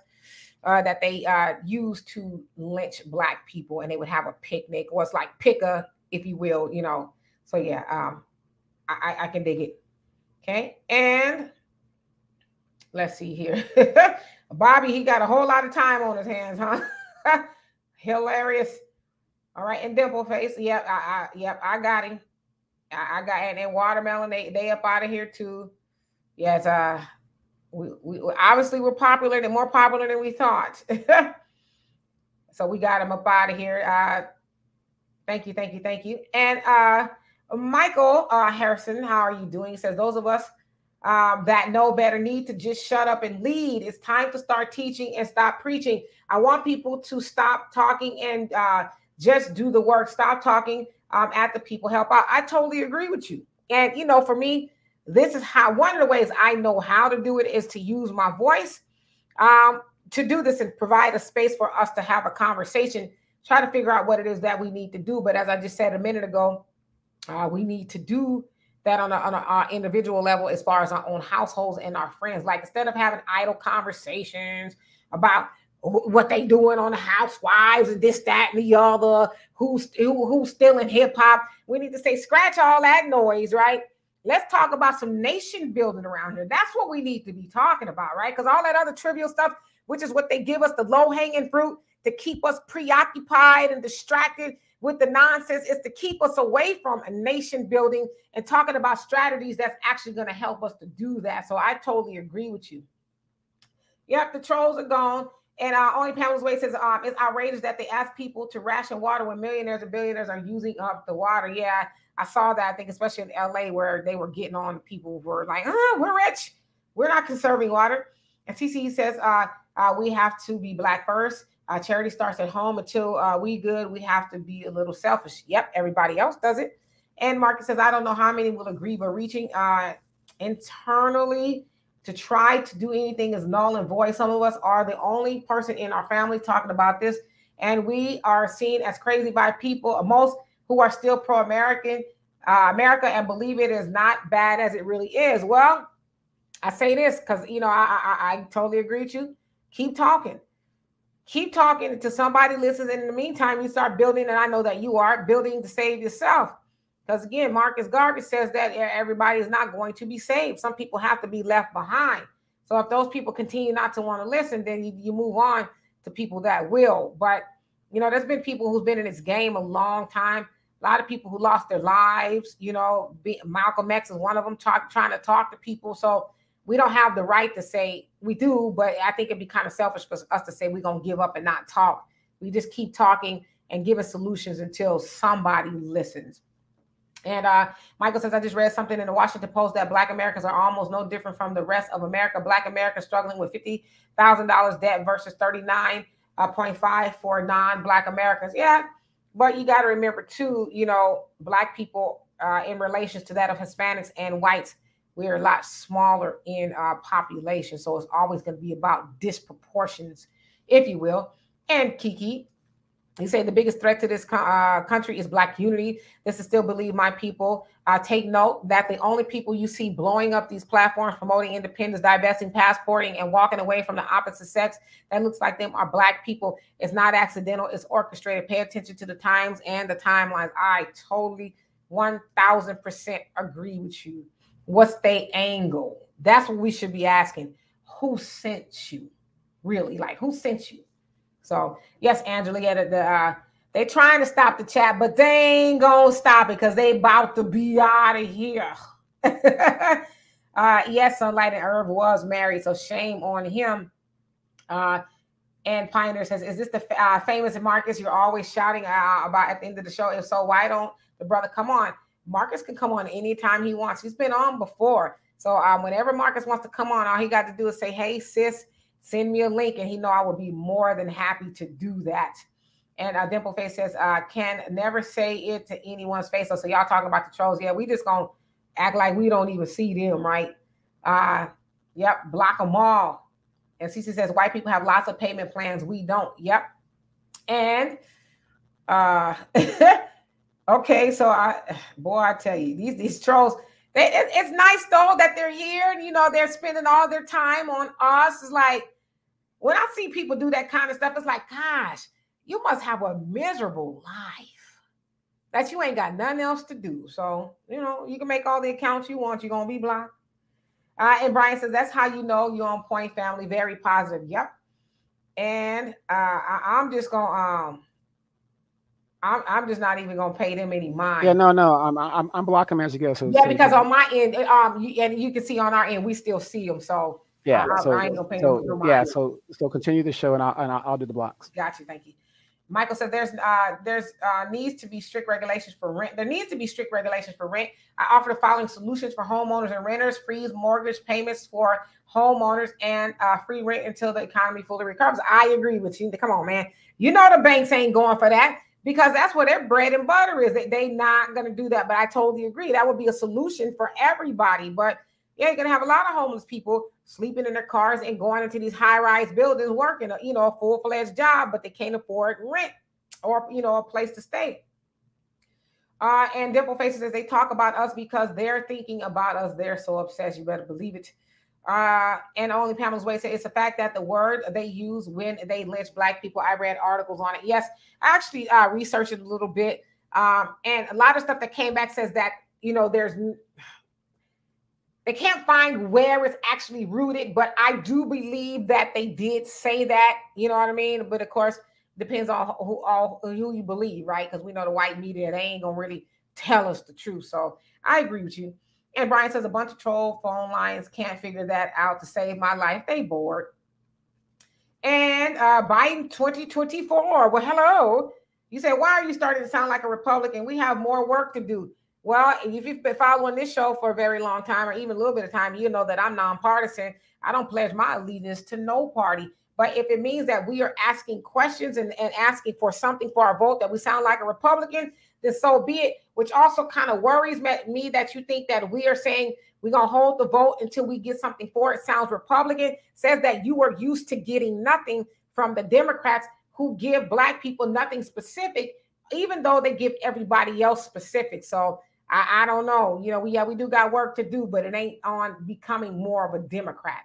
That they used to lynch Black people, and they would have a picnic, or it's like pick-a, if you will, So yeah, I can dig it. Okay, and let's see here. Bobby, he got a whole lot of time on his hands, huh? Hilarious. All right, and Dimple Face, yep, I got him. I got, and Watermelon, they up out of here too. Yes, we obviously we're popular, and more popular than we thought. So we got him up out of here. Thank you. And Michael Harrison, how are you doing? He says, those of us that know better need to just shut up and lead. It's time to start teaching and stop preaching. I want people to stop talking and just do the work. Stop talking at the people, help out. I totally agree with you. And, for me, this is how, one of the ways I know how to do it is to use my voice to do this and provide a space for us to have a conversation, try to figure out what it is that we need to do. But as I just said a minute ago, we need to do that on a individual level, as far as our own households and our friends. Like, instead of having idle conversations about what they doing on the housewives and this, that, and the other, who's still in hip hop, we need to say, scratch all that noise, right? Let's talk about some nation building around here. That's what we need to be talking about, right? Because all that other trivial stuff, which is what they give us, the low-hanging fruit to keep us preoccupied and distracted with the nonsense, is to keep us away from a nation building and talking about strategies that's actually going to help us to do that. So I totally agree with you. Yep, the trolls are gone. And only Pamela's Way says, it's outrageous that they ask people to ration water when millionaires and billionaires are using up the water. Yeah, I saw that. I think especially in LA, where they were getting on people who were like, we're rich. We're not conserving water. And CC says, we have to be Black first. Charity starts at home. Until we good, we have to be a little selfish. Yep, everybody else does it. And Marcus says, I don't know how many will agree, but reaching internally to try to do anything is null and void. Some of us are the only person in our family talking about this, and we are seen as crazy by people, most who are still pro-American, America, and believe it is not bad as it really is. Well, I say this because, I totally agree with you. Keep talking. Keep talking until somebody listens. And in the meantime, you start building, and I know that you are building to save yourself. Because again, Marcus Garvey says that everybody is not going to be saved. Some people have to be left behind. So if those people continue not to want to listen, then you move on to people that will. But, there's been people who's been in this game a long time. A lot of people who lost their lives, Malcolm X is one of them, trying to talk to people. So we don't have the right to say we do, but I think it'd be kind of selfish for us to say we're going to give up and not talk. We just keep talking and giving solutions until somebody listens. And Michael says, I just read something in the Washington Post that Black Americans are almost no different from the rest of America. Black Americans struggling with $50,000 debt versus 39.5 for non-Black Americans. Yeah, but you got to remember too, Black people in relation to that of Hispanics and whites, we're a lot smaller in population. So it's always going to be about disproportions, if you will. And Kiki, you say the biggest threat to this country is Black unity. This is still believe my people. Take note that the only people you see blowing up these platforms, promoting independence, divesting, passporting, and walking away from the opposite sex that looks like them are Black people. It's not accidental. It's orchestrated. Pay attention to the times and the timelines. I totally 1000% agree with you. What's the angle? That's what we should be asking. Who sent you? Really, like who sent you? So yes, Angela, they're trying to stop the chat, but they ain't gonna stop it because they about to be out of here. Yes, Sunlight and Herb was married, so shame on him. And Pioneer says, is this the famous Marcus you're always shouting about at the end of the show? If so, why don't the brother come on? Marcus can come on anytime he wants. He's been on before. So whenever Marcus wants to come on, all he got to do is say, hey, sis, send me a link, and he know I would be more than happy to do that. And Dimple Face says, can never say it to anyone's face. So y'all talking about the trolls. Yeah, we just going to act like we don't even see them, right? Yep, block them all. And Cece says, white people have lots of payment plans. We don't. Yep. And okay, so I tell you, these trolls, it's nice though that they're here. You know, they're spending all their time on us. It's like, when I see people do that kind of stuff, it's like, gosh, you must have a miserable life that you ain't got nothing else to do. So, you know, you can make all the accounts you want. You're going to be blocked. And Brian says, that's how you know you're on point, family. Very positive. Yep. And I'm just going to, I'm just not even going to pay them any mind. Yeah, no, I'm blocking them as you go. So, yeah, because on my end, and you can see on our end, we still see them. So, yeah, I ain't gonna pay no mind. Yeah, so continue the show, and I'll do the blocks. Got you, thank you. Michael said there's needs to be strict regulations for rent. There needs to be strict regulations for rent. I offer the following solutions for homeowners and renters: freeze mortgage payments for homeowners and free rent until the economy fully recovers. I agree with you. Come on, man. You know the banks ain't going for that because that's where their bread and butter is. They not gonna do that. But I totally agree. That would be a solution for everybody. But yeah, you're gonna have a lot of homeless people sleeping in their cars and going into these high-rise buildings, working, a full-fledged job, but they can't afford rent or, a place to stay. And Dimple Faces says they talk about us because they're thinking about us. They're so obsessed. You better believe it. And Only Pamela's Way said it's a fact that the word they use when they lynch Black people. I read articles on it. Yes, I actually researched it a little bit. And a lot of stuff that came back says that, they can't find where it's actually rooted, but I do believe that they did say that, you know what I mean? But of course, depends on who you believe, right? Because we know the white media, they ain't gonna really tell us the truth. So I agree with you. And Brian says a bunch of troll phone lines can't figure that out to save my life. They bored. And Biden 2024. Well, hello. You say, why are you starting to sound like a Republican? We have more work to do. Well, if you've been following this show for a very long time, or even a little bit of time, you know that I'm nonpartisan. I don't pledge my allegiance to no party. But if it means that we are asking questions and asking for something for our vote that we sound like a Republican, then so be it, which also kind of worries me that you think that we are saying we're going to hold the vote until we get something for it. Sounds Republican. Says that you are used to getting nothing from the Democrats who give Black people nothing specific, even though they give everybody else specific. So I don't know. We do got work to do, but it ain't on becoming more of a Democrat.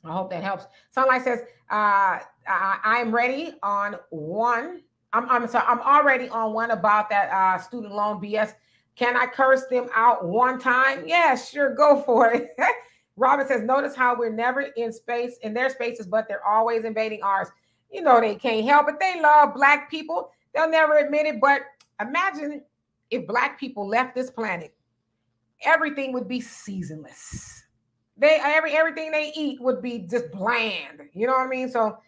I hope that helps. Sunlight says, I'm ready on one. I'm sorry, I'm already on one about that student loan BS. Can I curse them out one time? Yeah, sure, go for it. Robin says, notice how we're never in their spaces, but they're always invading ours. They can't help it. They love Black people. They'll never admit it, but imagine if Black people left this planet, everything would be seasonless. Everything they eat would be just bland. You know what I mean? So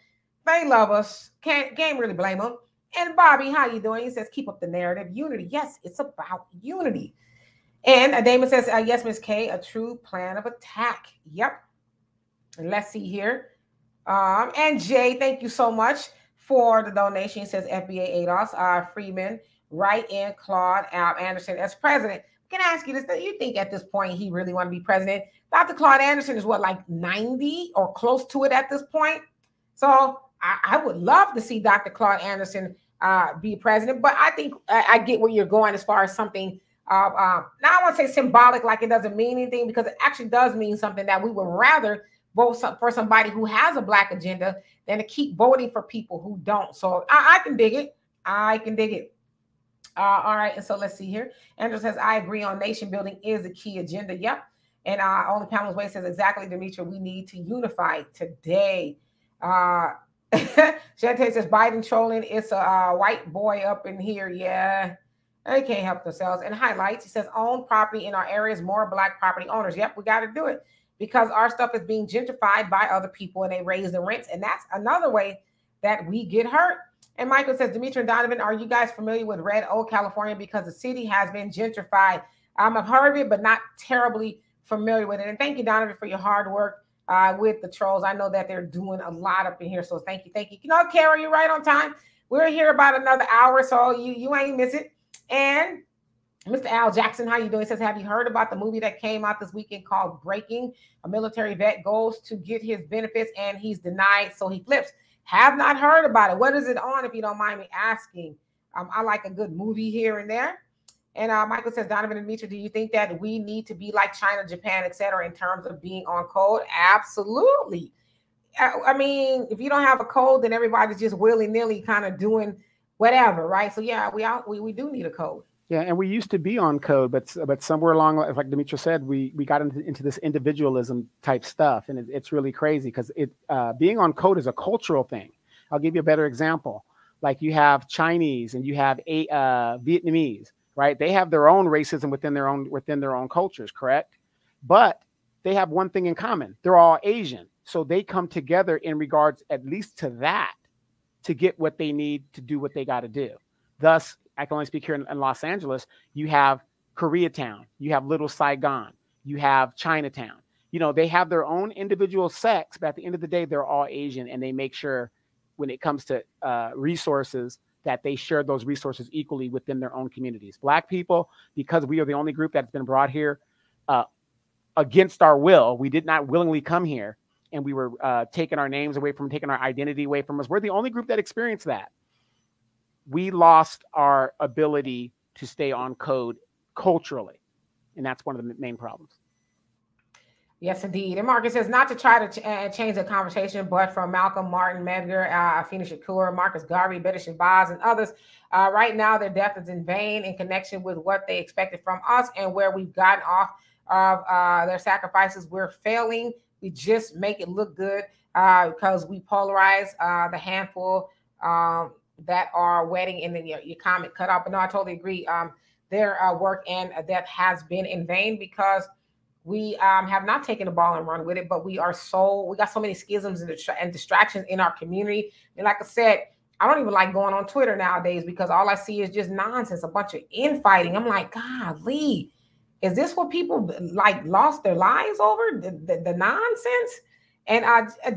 they love us. Can't really blame them. And Bobby, how you doing? He says, keep up the narrative. Unity. Yes, it's about unity. And Damon says, yes, Ms. K, a true plan of attack. Yep. And let's see here. And Jay, thank you so much for the donation. He says FBA ADOS, Freeman write in Claude Anderson as president. I can ask you this: do you think at this point he really want to be president? Dr. Claude Anderson is what, like 90 or close to it at this point? So I would love to see Dr. Claude Anderson be president, but I think I get where you're going as far as something. Now I want to say symbolic, like it doesn't mean anything, because it actually does mean something, that we would rather vote for somebody who has a Black agenda than to keep voting for people who don't. So I can dig it. I can dig it. All right. And so let's see here. Andrew says, I agree on nation building is a key agenda. Yep. And Only Pamela's Way says, exactly, Demetra, we need to unify today. Shante says, Biden trolling. It's a white boy up in here. Yeah. They can't help themselves. And highlights, he says, own property in our areas, more Black property owners. Yep, we got to do it, because our stuff is being gentrified by other people and they raise the rents. And that's another way that we get hurt. And Michael says, Demetra and Donovan, are you guys familiar with Red Oak, California? Because the city has been gentrified. I've heard of it, but not terribly familiar with it. And thank you, Donovan, for your hard work with the trolls. I know that they're doing a lot up in here. So thank you. Thank you. You know, Carol, you're right on time. We're here about another hour, so you ain't miss it. And Mr. Al Jackson, how you doing? He says, have you heard about the movie that came out this weekend called Breaking? A military vet goes to get his benefits and he's denied, so he flips. Have not heard about it. What is it on, if you don't mind me asking? I like a good movie here and there. And Michael says, Donovan and Demetra, do you think that we need to be like China, Japan, etc., in terms of being on code? Absolutely. I mean, if you don't have a code, then everybody's just willy-nilly kind of doing whatever, right? So yeah, we do need a code. Yeah, and we used to be on code, but somewhere along, like Demetra said, we got into this individualism type stuff, and it's really crazy, because being on code is a cultural thing. I'll give you a better example. Like, you have Chinese and you have Vietnamese, right? They have their own racism within their own cultures, correct? But they have one thing in common: they're all Asian, so they come together in regards, at least to that, to get what they need to do what they got to do. Thus, I can only speak here in Los Angeles. You have Koreatown, you have Little Saigon, you have Chinatown. You know, they have their own individual sects, but at the end of the day, they're all Asian, and they make sure when it comes to resources that they share those resources equally within their own communities. Black people, because we are the only group that's been brought here against our will, we did not willingly come here, and we were taking our names away from, taking our identity away from us. We're the only group that experienced that. We lost our ability to stay on code culturally. And that's one of the main problems. Yes, indeed. And Marcus says, not to try to change the conversation, but from Malcolm, Martin, Medgar, Afeni Shakur, Marcus Garvey, Betty Shabazz, and others, right now their death is in vain in connection with what they expected from us and where we've gotten off of their sacrifices. We're failing. We just make it look good because we polarize the handful that are waiting, and then your comment cut off. But no, I totally agree. Their work and death has been in vain, because we have not taken the ball and run with it, but we got so many schisms and distractions in our community. And like I said, I don't even like going on Twitter nowadays, because all I see is just nonsense, a bunch of infighting. I'm like, golly, is this what people like lost their lives over? The nonsense? And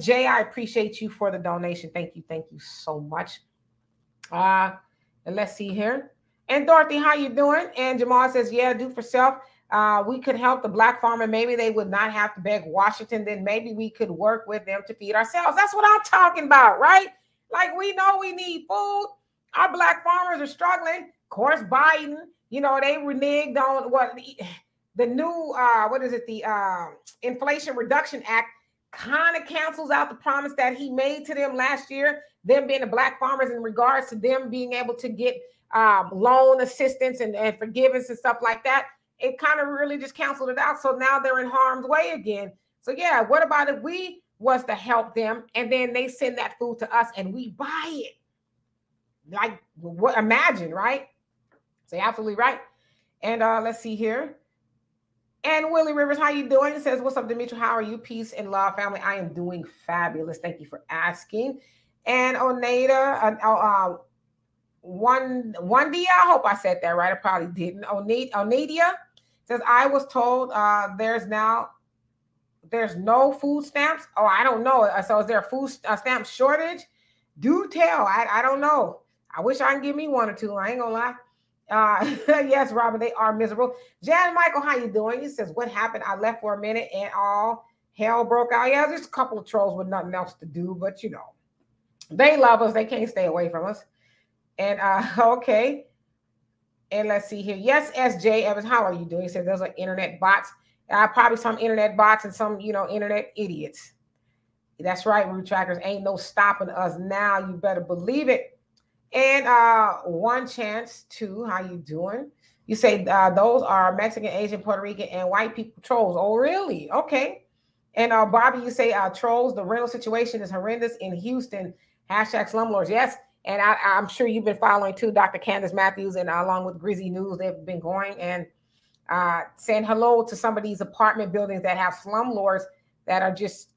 Jay, I appreciate you for the donation. Thank you so much. And let's see here. And Dorothy, how you doing? And Jamal says, yeah, do for self. We could help the Black farmer. Maybe they would not have to beg Washington. Then maybe we could work with them to feed ourselves. That's what I'm talking about, right? Like, we know we need food. Our Black farmers are struggling. Of course, Biden, you know, they reneged on the new, the Inflation Reduction Act kind of cancels out the promise that he made to them last year, them being the Black farmers, in regards to them being able to get loan assistance and forgiveness and stuff like that. It kind of really just canceled it out. So now they're in harm's way again. So yeah, what about if we was to help them and then they send that food to us and we buy it? Like, what? Imagine, right? So you're absolutely right. And let's see here. And Willie Rivers, how you doing? He says, what's up, Demetra? How are you? Peace and love, family. I am doing fabulous. Thank you for asking. And Oneida, One-Dia, I hope I said that right. I probably didn't. Oneida says, I was told there's no food stamps. Oh, I don't know. So is there a food stamp shortage? Do tell. I don't know. I wish I can give me one or two. I ain't gonna lie. Yes, Robin, they are miserable. Jan Michael, how you doing? He says, what happened? I left for a minute and all hell broke out. Yeah, there's a couple of trolls with nothing else to do, but you know, they love us. They can't stay away from us. And okay. And let's see here. Yes, SJ Evans, how are you doing? He says those are internet bots. Probably some internet bots and some, you know, internet idiots. That's right, root trackers. Ain't no stopping us now. You better believe it. And one chance two, how you doing? You say those are Mexican, Asian, Puerto Rican, and white people trolls. Oh, really? Okay. And Bobby, you say trolls, the rental situation is horrendous in Houston. Hashtag slumlords. Yes. And I'm sure you've been following too, Dr. Candace Matthews, and along with Grizzy News, they've been going and saying hello to some of these apartment buildings that have slumlords that are just,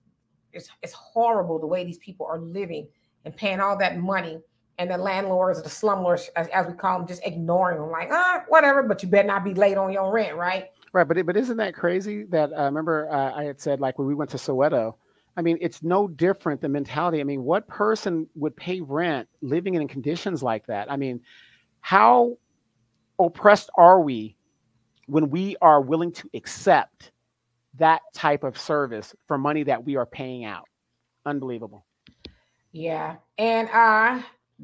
it's horrible the way these people are living and paying all that money. And the landlords, the slumlords, as we call them, just ignoring them like, whatever, but you better not be late on your rent, right? Right, but isn't that crazy that, remember I had said, like when we went to Soweto, I mean, it's no different, the mentality. I mean, what person would pay rent living in conditions like that? I mean, how oppressed are we when we are willing to accept that type of service for money that we are paying out? Unbelievable. Yeah. And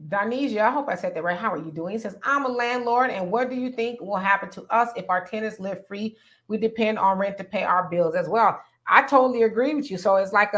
Donesia, I hope I said that right. How are you doing? He says, I'm a landlord, and what do you think will happen to us if our tenants live free? We depend on rent to pay our bills as well. I totally agree with you. So it's like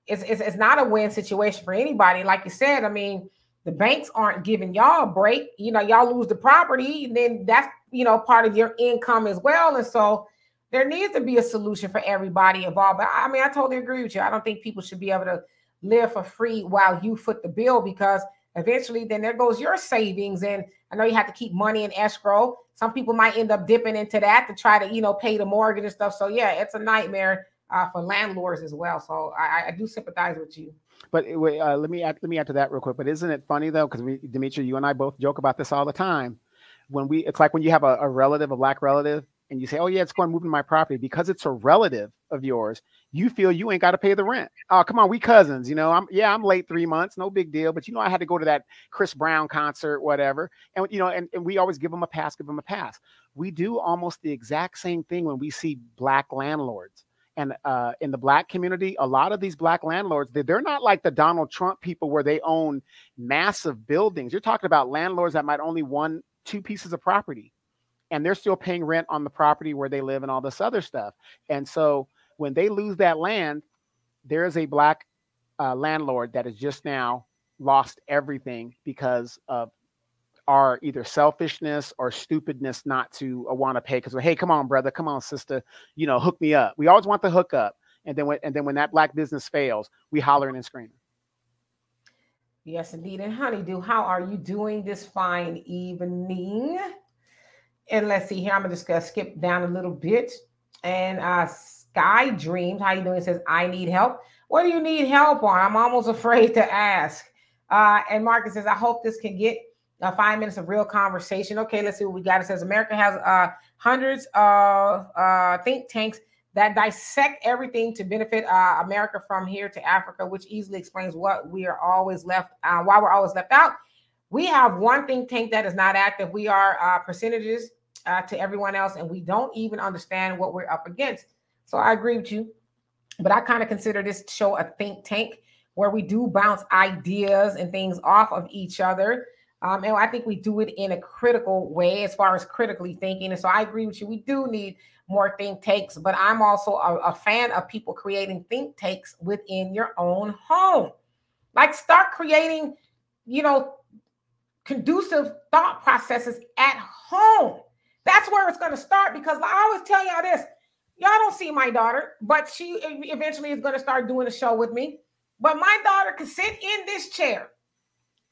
it's not a win situation for anybody. Like you said, I mean, the banks aren't giving y'all a break. You know, y'all lose the property, and then that's, you know, part of your income as well. And so there needs to be a solution for everybody involved. But I mean, I totally agree with you. I don't think people should be able to live for free while you foot the bill, because eventually then there goes your savings. And I know you have to keep money in escrow. Some people might end up dipping into that to try to, you know, pay the mortgage and stuff. So yeah, it's a nightmare for landlords as well. So I do sympathize with you. But let me add to that real quick. But isn't it funny though? Because Demetria, you and I both joke about this all the time. It's like when you have a relative, a black relative, and you say, oh yeah, it's going to move in my property, because it's a relative of yours. You feel you ain't got to pay the rent. Oh, come on, we cousins, you know. I'm late 3 months, no big deal. But you know, I had to go to that Chris Brown concert, whatever. And you know, and we always give them a pass. We do almost the exact same thing when we see black landlords. And in the black community, a lot of these black landlords, they're not like the Donald Trump people where they own massive buildings. You're talking about landlords that might only own 2 pieces of property, and they're still paying rent on the property where they live and all this other stuff. And so when they lose that land, there is a black landlord that has just now lost everything because of our either selfishness or stupidness not to want to pay. Because, hey, come on, brother, come on, sister, you know, hook me up. We always want the hook up. And then when that black business fails, we hollering and screaming. Yes, indeed. And Honeydew, how are you doing this fine evening? And let's see here. I'm just going to skip down a little bit. And Sky Dreams, how you doing? It says, I need help. What do you need help on? I'm almost afraid to ask. And Marcus says, I hope this can get 5 minutes of real conversation. Okay, let's see what we got. It says, America has hundreds of think tanks that dissect everything to benefit America from here to Africa, which easily explains what we are always left, why we're always left out. We have one think tank that is not active. We are percentages to everyone else, and we don't even understand what we're up against. So I agree with you, but I kind of consider this show a think tank where we do bounce ideas and things off of each other. And I think we do it in a critical way as far as critically thinking. And so I agree with you. We do need more think tanks, but I'm also a fan of people creating think tanks within your own home. Like start creating, you know, conducive thought processes at home. That's where it's going to start, because I always tell y'all this. Y'all don't see my daughter, but she eventually is going to start doing a show with me. But my daughter can sit in this chair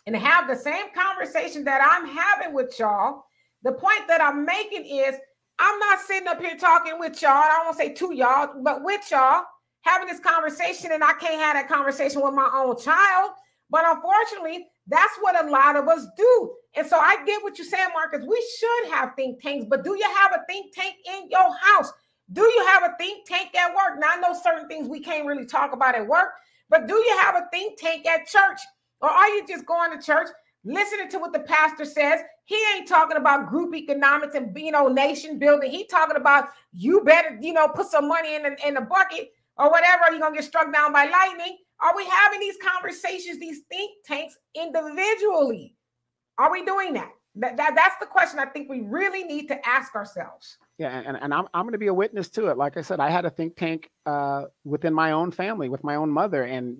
and have the same conversation that I'm having with y'all. The point that I'm making is I'm not sitting up here talking with y'all. I don't want to say to y'all, but with y'all having this conversation, and I can't have that conversation with my own child. But unfortunately, that's what a lot of us do. And so I get what you're saying, Marcus. We should have think tanks, but do you have a think tank in your house? Do you have a think tank at work? Now, I know certain things we can't really talk about at work, but do you have a think tank at church? Or are you just going to church, listening to what the pastor says. He ain't talking about group economics and, nation building. He talking about you better, put some money in the bucket or whatever. You're going to get struck down by lightning. Are we having these conversations, these think tanks individually? Are we doing that? That's the question I think we really need to ask ourselves. Yeah, and I'm going to be a witness to it. Like I said, I had a think tank within my own family with my own mother, and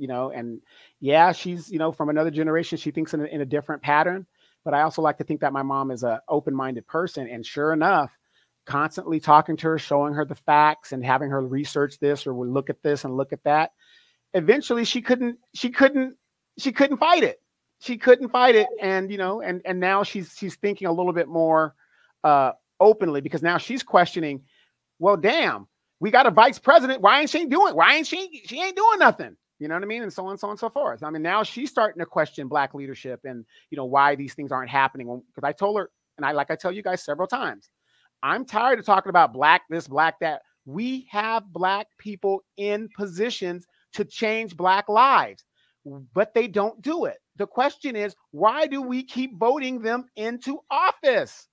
yeah, she's from another generation. She thinks in a different pattern, but I also like to think that my mom is an open-minded person, and sure enough, constantly talking to her, showing her the facts, and having her research this or look at this and look at that. Eventually, she couldn't fight it. She couldn't fight it, and and now she's thinking a little bit more openly, because now she's questioning, well, damn, we got a vice president. Why ain't she ain't doing nothing? You know what I mean? And so on and so forth. I mean, now she's starting to question Black leadership and, why these things aren't happening. Because I told her, and I tell you guys several times, I'm tired of talking about Black this, Black that. We have Black people in positions to change Black lives, but they don't do it. The question is, why do we keep voting them into office?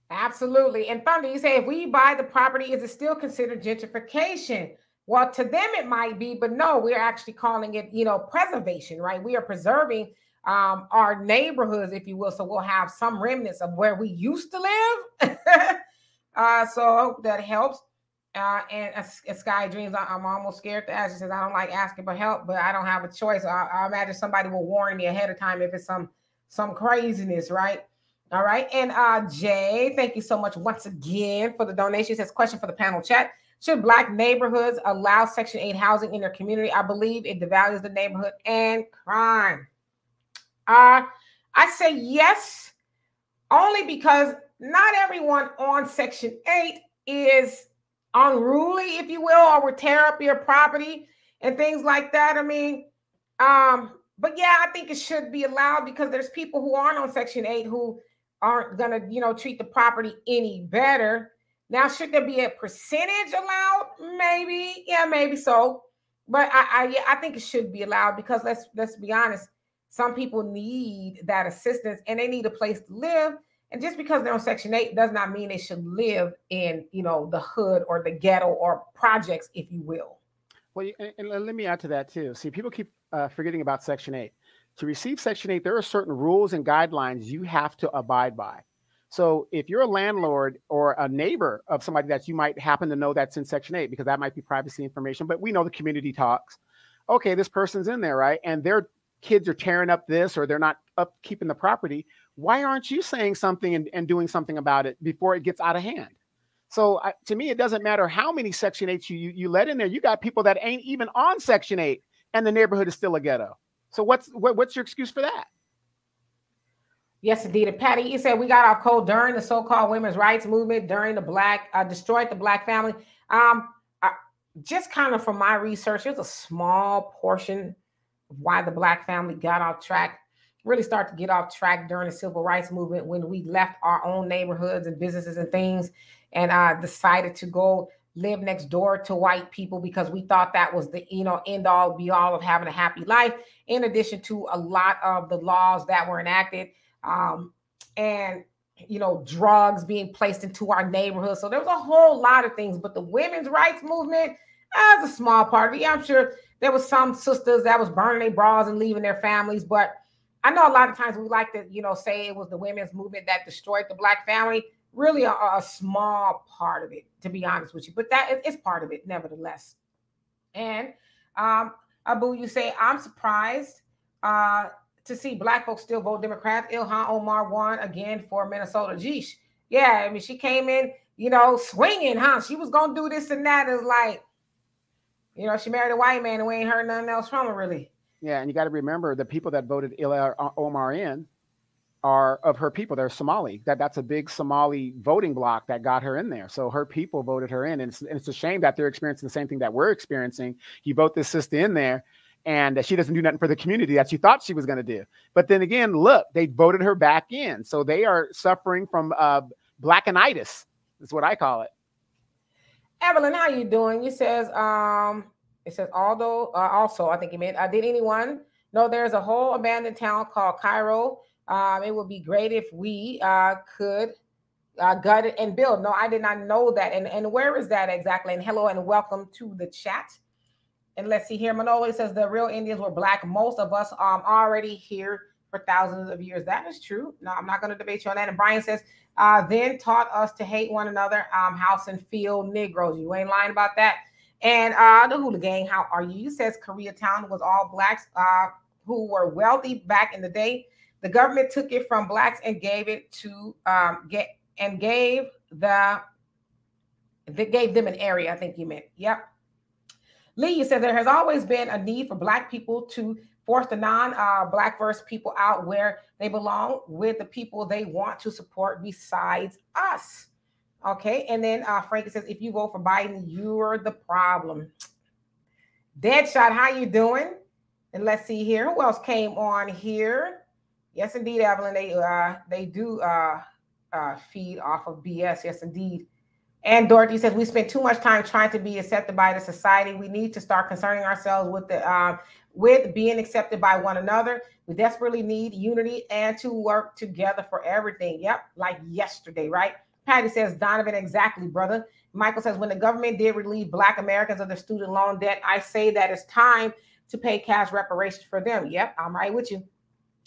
Absolutely. And Thunder, you say, if we buy the property, is it still considered gentrification? Well, to them it might be, but no, we're actually calling it, preservation, right? We are preserving our neighborhoods, if you will. So we'll have some remnants of where we used to live. So that helps. And Sky Dreams, I'm almost scared to ask. She says, I don't like asking for help, but I don't have a choice. I imagine somebody will warn me ahead of time if it's some craziness, right? All right. And Jay, thank you so much once again for the donation. It says, question for the panel chat. Should Black neighborhoods allow Section 8 housing in their community? I believe it devalues the neighborhood and crime. I say yes, only because not everyone on Section 8 is unruly, if you will, or would tear up your property and things like that. I mean, but yeah, I think it should be allowed, because there's people who aren't on Section 8 who aren't gonna, treat the property any better. Now, should there be a percentage allowed? Maybe, yeah, maybe so. But I think it should be allowed, because let's be honest, some people need that assistance and they need a place to live. And just because they're on Section 8 does not mean they should live in, the hood or the ghetto or projects, if you will. Well, and let me add to that too. See, people keep forgetting about Section 8. To receive Section 8, there are certain rules and guidelines you have to abide by. So if you're a landlord or a neighbor of somebody that you might happen to know that's in Section 8, because that might be privacy information, but we know the community talks. Okay, this person's in there, right? And their kids are tearing up this, or they're not upkeeping the property. Why aren't you saying something and doing something about it before it gets out of hand? So to me, it doesn't matter how many Section 8s you let in there. You got people that ain't even on Section 8 and the neighborhood is still a ghetto. So what's your excuse for that? Yes, indeed. And Patty, you said we got off cold during the so-called women's rights movement, during the destroyed the Black family. Just kind of from my research, there's a small portion of why the Black family got off track, really start to get off track during the civil rights movement, when we left our own neighborhoods and businesses and things, and decided to go live next door to white people, because we thought that was the end all be all of having a happy life, in addition to a lot of the laws that were enacted, and drugs being placed into our neighborhood. So there was a whole lot of things, but the women's rights movement is a small part of it. Yeah, I'm sure there was some sisters that was burning their bras and leaving their families, but I know a lot of times we like to say it was the women's movement that destroyed the Black family. Really a small part of it, to be honest with you, but that is part of it nevertheless. And Abu, you say, I'm surprised to see Black folks still vote Democrat. Ilhan Omar won again for Minnesota. Geesh. Yeah, I mean, she came in, swinging, huh? She was going to do this and that. It's like, she married a white man and we ain't heard nothing else from her, really. Yeah, and you got to remember, the people that voted Ilhan Omar in are of her people. They're Somali. That's a big Somali voting bloc that got her in there. So her people voted her in. And it's a shame that they're experiencing the same thing that we're experiencing. You vote this sister in there, and she doesn't do nothing for the community that you thought she was going to do. But then again, look, they voted her back in. So they are suffering from Blackinitis, is what I call it. Evelyn, how you doing? It says, also, I think you meant, did anyone No, there's a whole abandoned town called Cairo. It would be great if we could gut it and build. No, I did not know that. And where is that exactly? And hello and welcome to the chat. And let's see here. Manolo says the real Indians were black. Most of us already here for thousands of years. That is true. No, I'm not going to debate you on that. And Brian says, then taught us to hate one another, house and field Negroes. You ain't lying about that. And the Hula Gang, how are you? Says Koreatown was all blacks who were wealthy back in the day. The government took it from blacks and gave it to gave them an area. I think you meant. Yep. Lee says there has always been a need for black people to force the non-black verse people out where they belong with the people they want to support besides us. Okay, and then Frankie says if you vote for Biden, you're the problem. Deadshot, how you doing? And let's see here. Who else came on here? Yes, indeed, Evelyn. They do feed off of BS. Yes, indeed. And Dorothy says we spend too much time trying to be accepted by the society. We need to start concerning ourselves with being accepted by one another. We desperately need unity and to work together for everything. Yep, like yesterday, right? Patty says, Donovan, exactly, brother. Michael says, when the government did relieve Black Americans of their student loan debt, I say that it's time to pay cash reparations for them. Yep, I'm right with you.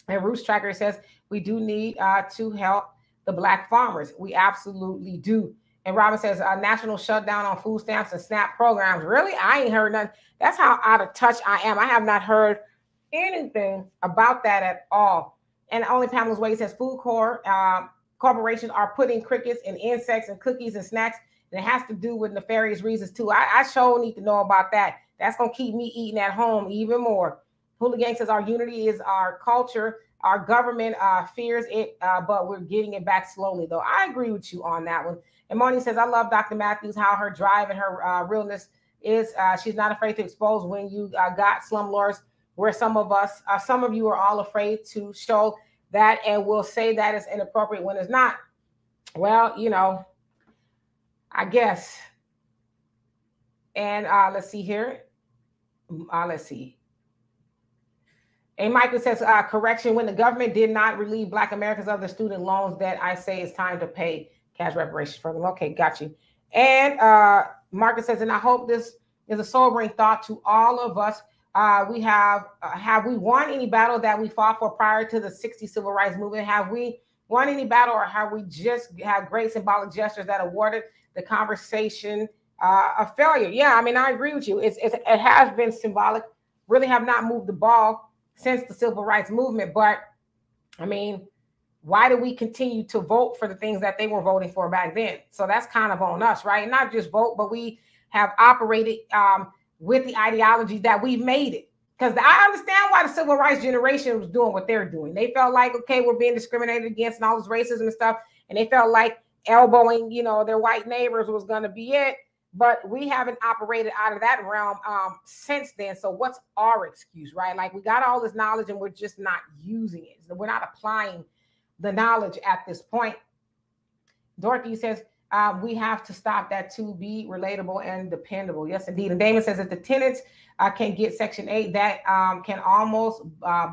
And Roots Tracker says, we do need to help the Black farmers. We absolutely do. And Robin says, national shutdown on food stamps and SNAP programs. Really? I ain't heard nothing. That's how out of touch I am. I have not heard anything about that at all. And only Pamela's Way says food corporations are putting crickets and insects and cookies and snacks. And it has to do with nefarious reasons too. I sure need to know about that. That's going to keep me eating at home even more. Hula Gang says our unity is our culture. Our government fears it, but we're getting it back slowly, though. I agree with you on that one. And Moni says, I love Dr. Matthews, how her drive and her realness is. She's not afraid to expose when you got slumlords, where some of you are all afraid to show that and will say that it's inappropriate when it's not. Well, you know, I guess. And let's see here. Let's see. And Michael says, correction, when the government did not relieve Black Americans of the student loans that I say it's time to pay cash reparations for them. Okay, got you. And Marcus says, and I hope this is a sobering thought to all of us. Have we won any battle that we fought for prior to the 60s civil rights movement? Have we won any battle, or have we just had great symbolic gestures that awarded the conversation a failure? Yeah, I mean, I agree with you. It has been symbolic, really have not moved the ball since the civil rights movement. But I mean, why do we continue to vote for the things that they were voting for back then? So that's kind of on us, right? Not just vote, but we have operated with the ideology that we've made it. Because I understand why the civil rights generation was doing what they're doing. They felt like, okay, we're being discriminated against and all this racism and stuff. And they felt like elbowing, you know, their white neighbors was going to be it. But we haven't operated out of that realm since then. So what's our excuse, right? Like, we got all this knowledge and we're just not using it. So we're not applying the knowledge at this point. Dorothy says, we have to stop that to be relatable and dependable. Yes, indeed. And Damon says that the tenants can get Section 8, that can almost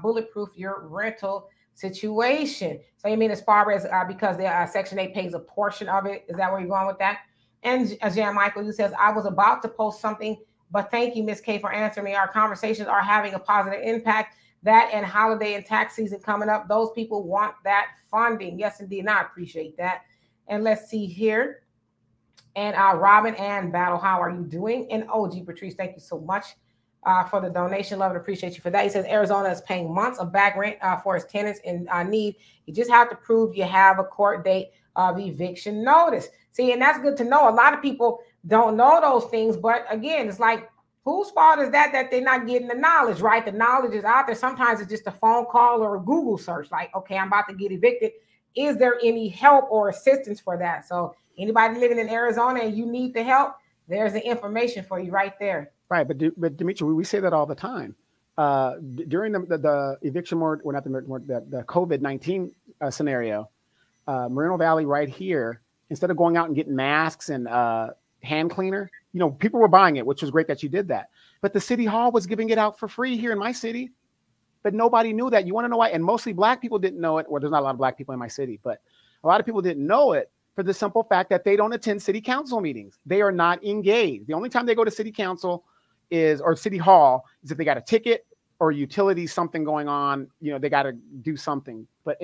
bulletproof your rental situation. So you mean as far as because the Section 8 pays a portion of it? Is that where you're going with that? And Jan Michael, who says, I was about to post something, but thank you, Ms. K, for answering me. Our conversations are having a positive impact. That and holiday and tax season coming up, those people want that funding. Yes, indeed. And I appreciate that. And let's see here. And Robin and Battle, how are you doing? And OG Patrice, thank you so much for the donation. Love and appreciate you for that. He says Arizona is paying months of back rent for its tenants in need. You just have to prove you have a court date of eviction notice. See, and that's good to know. A lot of people don't know those things. But again, it's like, whose fault is that they're not getting the knowledge, right? The knowledge is out there. Sometimes it's just a phone call or a Google search. Like, okay, I'm about to get evicted. Is there any help or assistance for that? So anybody living in Arizona and you need the help, there's the information for you right there. Right, but Dimitri, we say that all the time. During the eviction the COVID-19 scenario, Moreno Valley right here, instead of going out and getting masks and hand cleaner, you know, people were buying it, which was great that you did that. But the city hall was giving it out for free here in my city. But nobody knew that. You want to know why? And mostly black people didn't know it. Well, there's not a lot of black people in my city, but a lot of people didn't know it for the simple fact that they don't attend city council meetings. They are not engaged. The only time they go to city council or city hall is if they got a ticket or utility, something going on, you know, they got to do something. But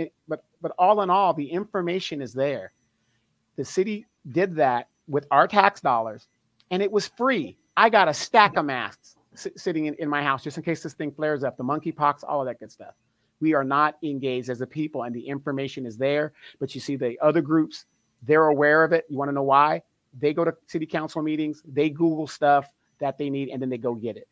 all in all, the information is there. The city did that with our tax dollars, and it was free. I got a stack of masks sitting in my house just in case this thing flares up, the monkeypox, all of that good stuff. We are not engaged as a people, and the information is there. But you see the other groups, they're aware of it. You want to know why? They go to city council meetings, they Google stuff that they need, and then they go get it.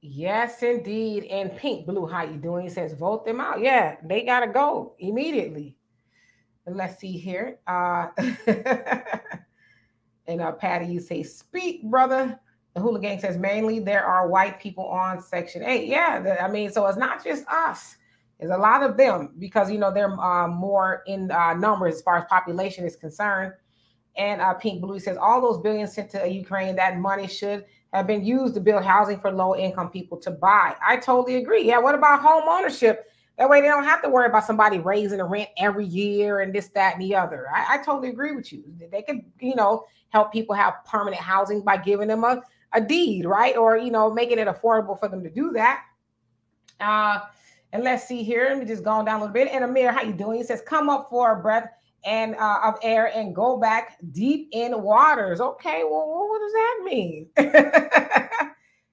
Yes, indeed. And Pink Blue, how you doing? He says, vote them out. Yeah, they got to go immediately. And let's see here. And Patty, you say, speak, brother. The Hula Gang says, mainly there are white people on Section 8. Yeah, I mean, so it's not just us. There's a lot of them because, you know, they're more in numbers as far as population is concerned. And Pink Blue says, all those billions sent to Ukraine, that money should have been used to build housing for low-income people to buy. I totally agree. Yeah, what about home ownership? That way they don't have to worry about somebody raising the rent every year and this, that, and the other. I totally agree with you. They could, you know, help people have permanent housing by giving them a deed, right? Or, you know, making it affordable for them to do that. And let's see here. Let me just go down a little bit. And Amir, how you doing? He says, come up for a breath and of air and go back deep in waters. Okay, well, what does that mean?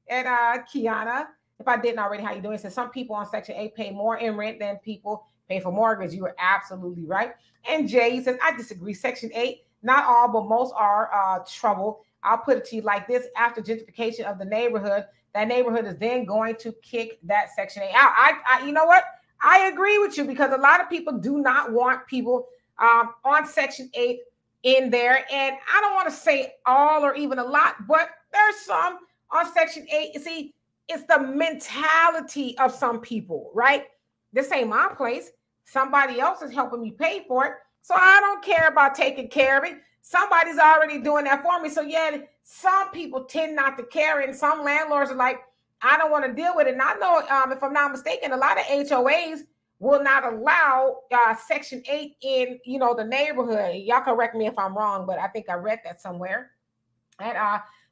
And Kiana, if I didn't already, how you doing? He says, some people on Section 8 pay more in rent than people pay for mortgage. You are absolutely right. And Jay says, I disagree. Section 8, not all, but most are trouble. I'll put it to you like this. After gentrification of the neighborhood, that neighborhood is then going to kick that Section 8 out. I you know what? I agree with you because a lot of people do not want people on Section 8 in there. And I don't want to say all or even a lot, but there's some on Section 8. You see, it's the mentality of some people, right? This ain't my place. Somebody else is helping me pay for it. So I don't care about taking care of it. Somebody's already doing that for me. So yeah, some people tend not to care. And some landlords are like, I don't want to deal with it. And I know, if I'm not mistaken, a lot of HOAs will not allow Section 8 in, you know, the neighborhood. Y'all correct me if I'm wrong, but I think I read that somewhere. And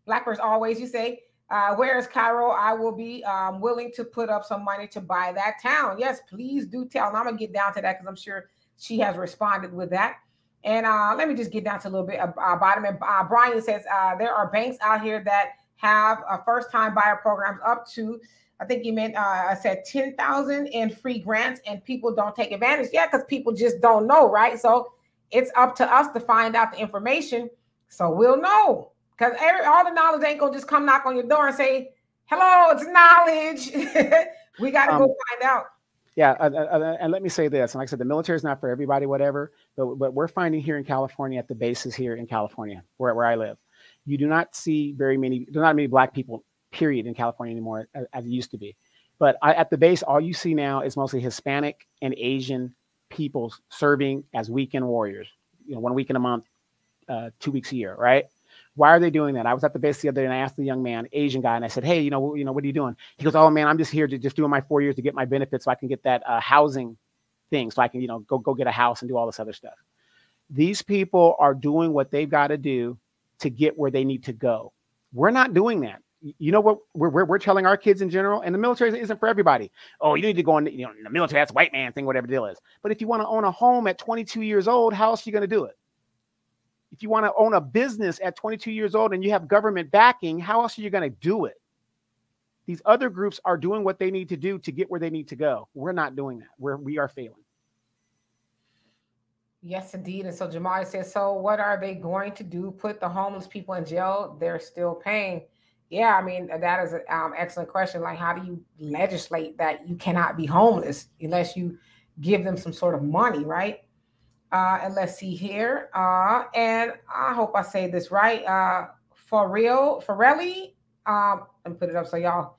Blackbird's always, you say, where is Cairo? I will be willing to put up some money to buy that town. Yes, please do tell. And I'm going to get down to that because I'm sure she has responded with that. And let me just get down to a little bit bottom. And Brian says there are banks out here that have a first-time buyer programs up to, I think you meant, I said 10,000 in free grants, and people don't take advantage. Yeah, because people just don't know, right? So it's up to us to find out the information so we'll know. Because all the knowledge ain't going to just come knock on your door and say, hello, it's knowledge. We got to go find out. Yeah, and let me say this. And like I said, the military is not for everybody, whatever. But we're finding here in California, at the bases here in California, where I live, you do not see there's not many black people, period, in California anymore as it used to be. But at the base, all you see now is mostly Hispanic and Asian people serving as weekend warriors. You know, 1 week in a month, 2 weeks a year, right? Why are they doing that? I was at the base the other day and I asked the young man, Asian guy, and I said, hey, you know, what are you doing? He goes, oh man, I'm just here to just doing my 4 years to get my benefits so I can get that housing thing, so I can, you know, go get a house and do all this other stuff. These people are doing what they've got to do to get where they need to go. We're not doing that. You know what we're telling our kids in general, and the military isn't for everybody. Oh, you need to go in, you know, in the military, that's a white man thing, whatever the deal is. But if you want to own a home at 22 years old, how else are you going to do it? If you want to own a business at 22 years old and you have government backing, how else are you going to do it? These other groups are doing what they need to do to get where they need to go. We're not doing that. We are failing. Yes, indeed. And so Jamari says, so what are they going to do? Put the homeless people in jail? They're still paying. Yeah, I mean, that is an excellent question. Like, how do you legislate that you cannot be homeless unless you give them some sort of money, right? And let's see here. And I hope I say this right. Farelli, and put it up so y'all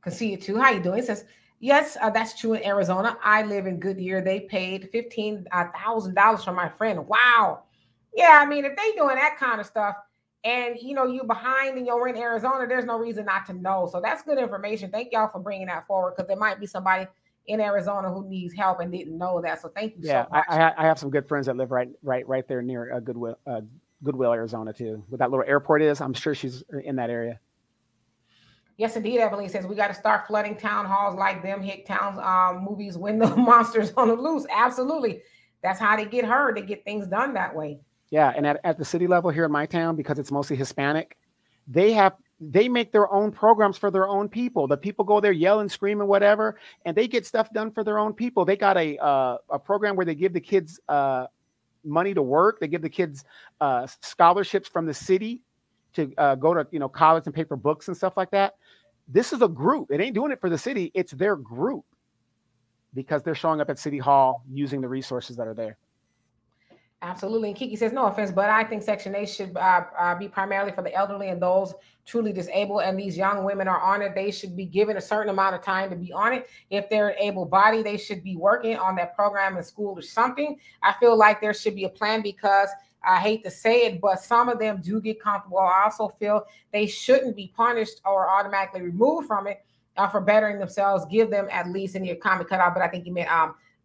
can see it too. How you doing? It says, yes, that's true in Arizona. I live in Goodyear. They paid $15,000 for my friend. Wow. Yeah, I mean, if they doing that kind of stuff, and you know you're behind and you're in Arizona, there's no reason not to know. So that's good information. Thank y'all for bringing that forward, because there might be somebody in Arizona who needs help and didn't know that. So thank you so much. I have some good friends that live right there near Goodwill, Arizona too. Where that little airport is, I'm sure she's in that area. Yes, indeed. Evelyn says we got to start flooding town halls like them Hick Towns movies when the monsters on the loose. Absolutely. That's how they get heard. They get things done that way. Yeah, and at the city level here in my town, because it's mostly Hispanic, they make their own programs for their own people. The people go there, yell and scream and whatever, and they get stuff done for their own people. They got a program where they give the kids money to work. They give the kids scholarships from the city to go to college and pay for books and stuff like that. This is a group. It ain't doing it for the city. It's their group, because they're showing up at City Hall using the resources that are there. Absolutely. And Kiki says, no offense, but I think Section 8 should be primarily for the elderly and those truly disabled. And these young women are on it. They should be given a certain amount of time to be on it. If they're able-bodied, they should be working on that program in school or something. I feel like there should be a plan, because I hate to say it, but some of them do get comfortable. I also feel they shouldn't be punished or automatically removed from it for bettering themselves. Give them at least, in your comment cutout, but I think you meant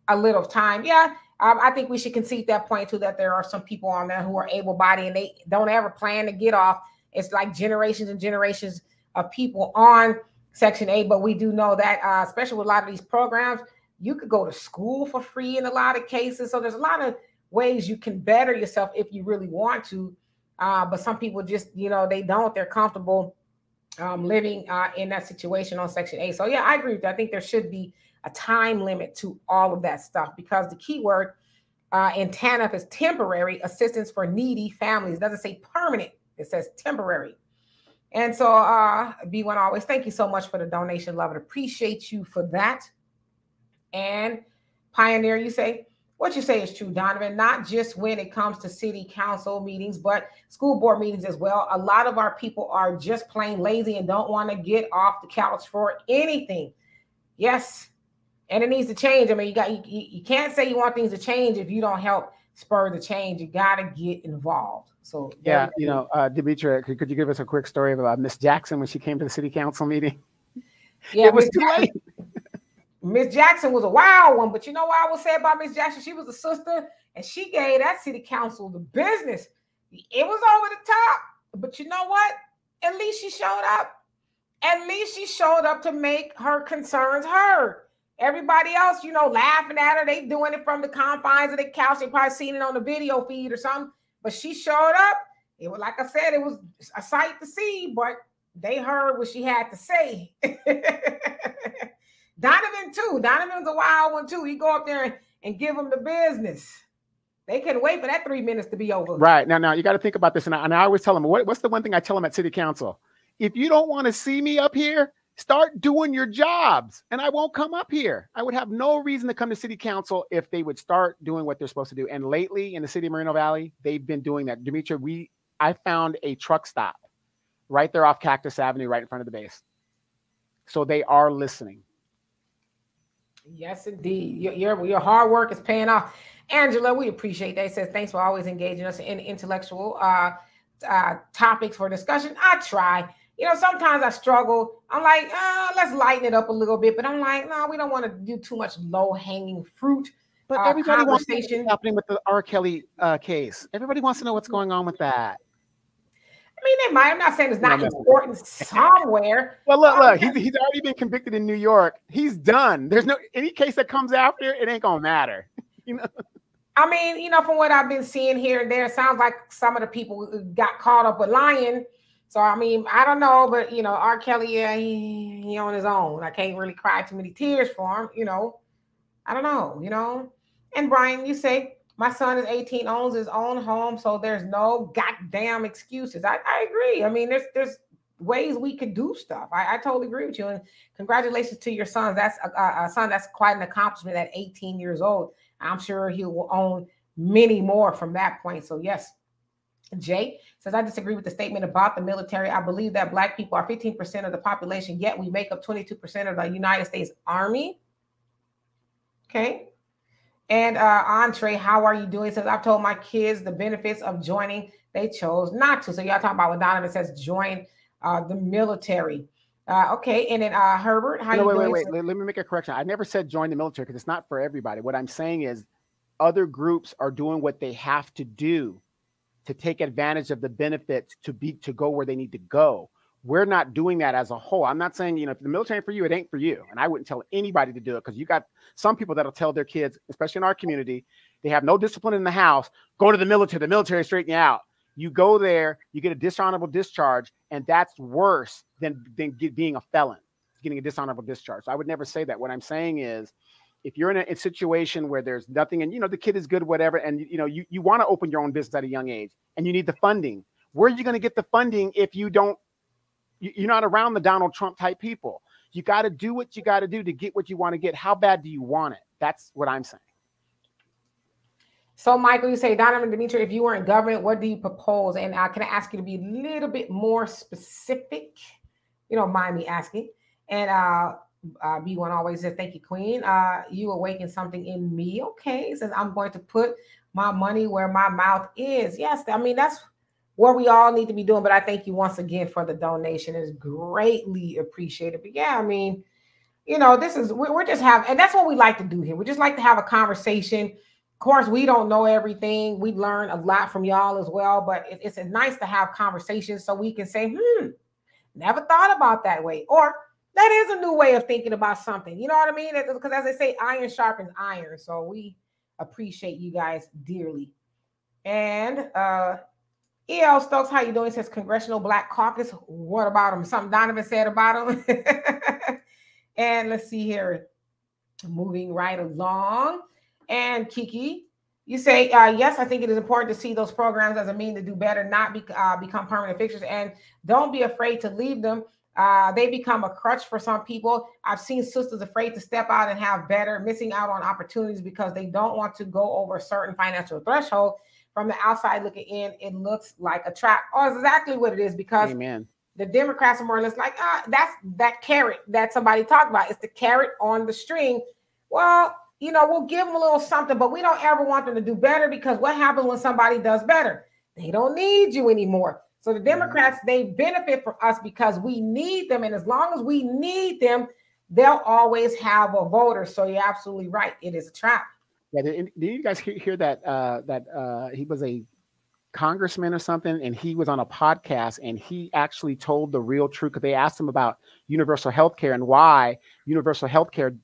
a little time. Yeah. I think we should concede that point too, that there are some people on there who are able-bodied and they don't ever plan to get off. It's like generations and generations of people on Section 8. But we do know that, especially with a lot of these programs, you could go to school for free in a lot of cases. So there's a lot of ways you can better yourself if you really want to. But some people just, they don't. They're comfortable living in that situation on Section 8. So yeah, I agree with that. I think there should be a time limit to all of that stuff, because the key word in TANF is temporary assistance for needy families. It doesn't say permanent. It says temporary. And so B1 always, thank you so much for the donation. Love it. Appreciate you for that. And Pioneer, you say, what you say is true, Donovan, not just when it comes to city council meetings, but school board meetings as well. A lot of our people are just plain lazy and don't want to get off the couch for anything. Yes. And it needs to change. I mean, you can't say you want things to change if you don't help spur the change. You got to get involved. So yeah, Demetra, could you give us a quick story about Miss Jackson when she came to the city council meeting? Yeah, it was too late. Miss Jackson was a wild one, but you know what I will say about Miss Jackson? She was a sister, and she gave that city council the business. It was over the top, but you know what? At least she showed up. At least she showed up to make her concerns heard. Everybody else, laughing at her. They doing it from the confines of the couch. They probably seen it on the video feed or something. But she showed up. It was, like I said, it was a sight to see, but they heard what she had to say. Donovan, too. Donovan's a wild one, too. He go up there and give them the business. They couldn't wait for that 3 minutes to be over. Right. Now you got to think about this. And I always tell them, what's the one thing I tell them at city council? If you don't want to see me up here, start doing your jobs, and I won't come up here. I would have no reason to come to city council if they would start doing what they're supposed to do. And lately in the city of Moreno Valley, they've been doing that. Demetra, I found a truck stop right there off Cactus Avenue, right in front of the base. So they are listening. Yes, indeed. Your hard work is paying off. Angela, we appreciate that. It says, thanks for always engaging us in intellectual topics for discussion. I try. Sometimes I struggle. I'm like, let's lighten it up a little bit. But I'm like, no, we don't want to do too much low-hanging fruit. But everybody wants to know what's happening with the R. Kelly case. Everybody wants to know what's going on with that. I mean, they might. I'm not saying it's not important somewhere. Well, look, he's already been convicted in New York. He's done. There's any case that comes after, it ain't gonna matter. I mean, from what I've been seeing here and there, it sounds like some of the people got caught up with lying. So, I mean, I don't know, but, R. Kelly, yeah, he on his own. I can't really cry too many tears for him, I don't know, And Brian, you say, my son is 18, owns his own home, so there's no goddamn excuses. I agree. I mean, there's ways we could do stuff. I totally agree with you. And congratulations to your son. That's a son that's quite an accomplishment at 18 years old. I'm sure he will own many more from that point. So, yes. Jay says, I disagree with the statement about the military. I believe that Black people are 15% of the population, yet we make up 22% of the United States Army. Okay. And Entree, how are you doing? Says, I've told my kids the benefits of joining. They chose not to. So y'all talking about what Donovan says, join the military. Okay. And then Herbert, how you doing? Wait. Let me make a correction. I never said join the military because it's not for everybody. What I'm saying is other groups are doing what they have to do to take advantage of the benefits to go where they need to go. We're not doing that as a whole. I'm not saying, if the military ain't for you, it ain't for you. And I wouldn't tell anybody to do it, because you got some people that'll tell their kids, especially in our community, they have no discipline in the house, go to the military straighten you out. You go there, you get a dishonorable discharge, and that's worse than being a felon, getting a dishonorable discharge. So I would never say that. What I'm saying is, if you're in a situation where there's nothing, and the kid is good, whatever, and you want to open your own business at a young age, and you need the funding, where are you going to get the funding if you're not around the Donald Trump type people? You got to do what you got to do to get what you want to get. How bad do you want it? That's what I'm saying. So, Michael, you say, Donovan, Demetri, if you were in government, what do you propose? And can I ask you to be a little bit more specific? You don't mind me asking. And B1 always says, thank you, Queen. You awaken something in me. Okay. It says, I'm going to put my money where my mouth is. Yes. I mean, that's what we all need to be doing. But I thank you once again for the donation. It's greatly appreciated. But yeah, I mean, we're just having, and that's what we like to do here. We just like to have a conversation. Of course, we don't know everything. We learn a lot from y'all as well, but it's nice to have conversations so we can say, never thought about that way. Or that is a new way of thinking about something. You know what I mean? Because as they say, iron sharpens iron. So we appreciate you guys dearly. And E.L. Stokes, how you doing? Says Congressional Black Caucus. What about him? Something Donovan said about him. And let's see here. Moving right along. And Kiki, you say, yes, I think it is important to see those programs as a means to do better, not become permanent fixtures. And don't be afraid to leave them. They become a crutch for some people. I've seen sisters afraid to step out and have better, missing out on opportunities because they don't want to go over a certain financial threshold. From the outside looking in, it looks like a trap. Oh, it's exactly what it is, because Amen. The Democrats are more or less like, that's that carrot that somebody talked about. It's the carrot on the string. Well, we'll give them a little something, but we don't ever want them to do better, because what happens when somebody does better? They don't need you anymore. So the Democrats, they benefit from us because we need them. And as long as we need them, they'll always have a voter. So you're absolutely right. It is a trap. Yeah. Did you guys hear that he was a congressman or something, and he was on a podcast, and he actually told the real truth, because they asked him about universal health care and why universal health care,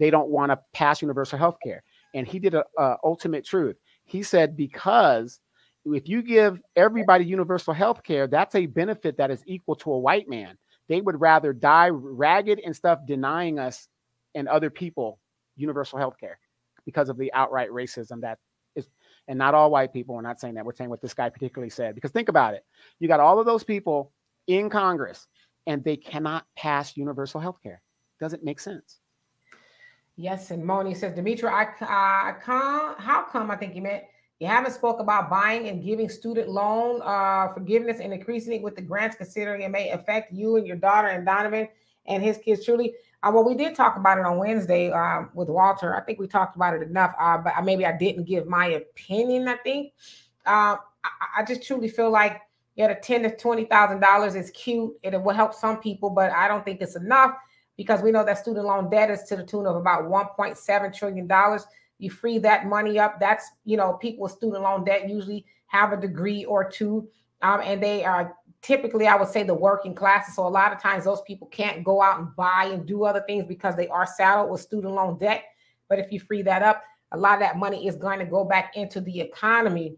they don't want to pass universal health care. And he did a ultimate truth. He said, because if you give everybody universal health care, that's a benefit that is equal to a white man. They would rather die ragged and stuff denying us and other people universal health care because of the outright racism that is, and not all white people. We're not saying that. We're saying what this guy particularly said. Because think about it. You got all of those people in Congress, and they cannot pass universal health care. Doesn't make sense. Yes, and Moni says, Demetri, how come, I think you meant, you haven't spoke about buying and giving student loan forgiveness and increasing it with the grants, considering it may affect you and your daughter and Donovan and his kids truly. Well, we did talk about it on Wednesday with Walter. I think we talked about it enough, but maybe I didn't give my opinion, I think. I just truly feel like the $10,000 to $20,000 is cute. It will help some people, but I don't think it's enough, because we know that student loan debt is to the tune of about $1.7 trillion. You free that money up. That's, people with student loan debt usually have a degree or two, and they are typically, I would say, the working classes. So a lot of times those people can't go out and buy and do other things because they are saddled with student loan debt. But if you free that up, a lot of that money is going to go back into the economy.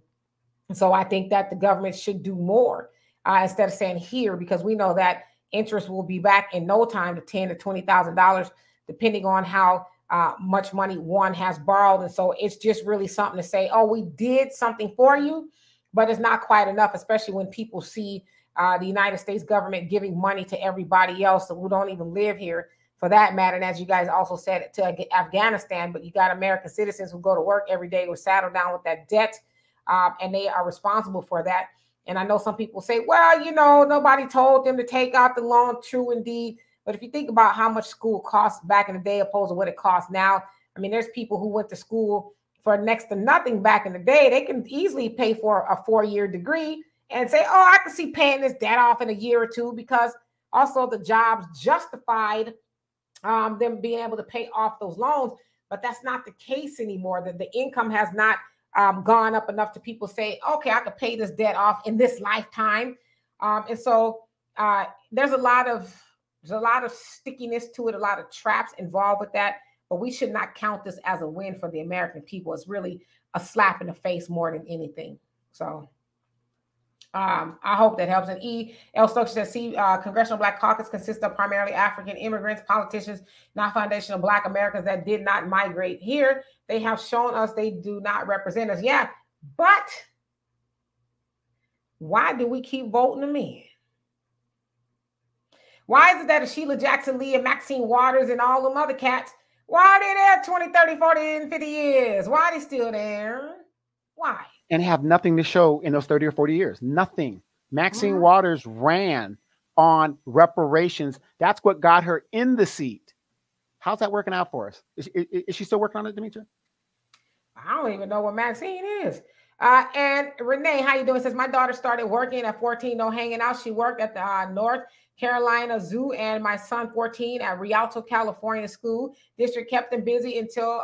And so I think that the government should do more instead of saying here, because we know that interest will be back in no time to $10,000 to $20,000, depending on how much money one has borrowed. And so it's just really something to say, oh, we did something for you, but it's not quite enough, especially when people see the United States government giving money to everybody else who don't even live here, for that matter. And as you guys also said, to Afghanistan, but you got American citizens who go to work every day, who saddle down with that debt, and they are responsible for that. And I know some people say, well, nobody told them to take out the loan. True indeed. But if you think about how much school costs back in the day opposed to what it costs now, I mean, there's people who went to school for next to nothing back in the day. They can easily pay for a 4-year degree and say, oh, I can see paying this debt off in a year or two, because also the jobs justified them being able to pay off those loans. But that's not the case anymore. That the income has not gone up enough to people say, okay, I could pay this debt off in this lifetime. And so there's a lot of stickiness to it, a lot of traps involved with that. But we should not count this as a win for the American people. It's really a slap in the face more than anything. So I hope that helps. And E.L. Stokes says, Congressional Black Caucus consists of primarily African immigrants, politicians, not foundational Black Americans that did not migrate here. They have shown us they do not represent us. Yeah, but why do we keep voting them in? Why is it that Sheila Jackson Lee and Maxine Waters and all them other cats, why are they there 20, 30, 40, and 50 years? Why are they still there? Why? And have nothing to show in those 30 or 40 years. Nothing. Maxine Waters ran on reparations. That's what got her in the seat. How's that working out for us? Is she still working on it, Demetra? I don't even know what Maxine is. And Renee, how you doing? Says, my daughter started working at 14, no hanging out. She worked at the North Carolina Zoo, and my son 14 at Rialto, California school district kept them busy until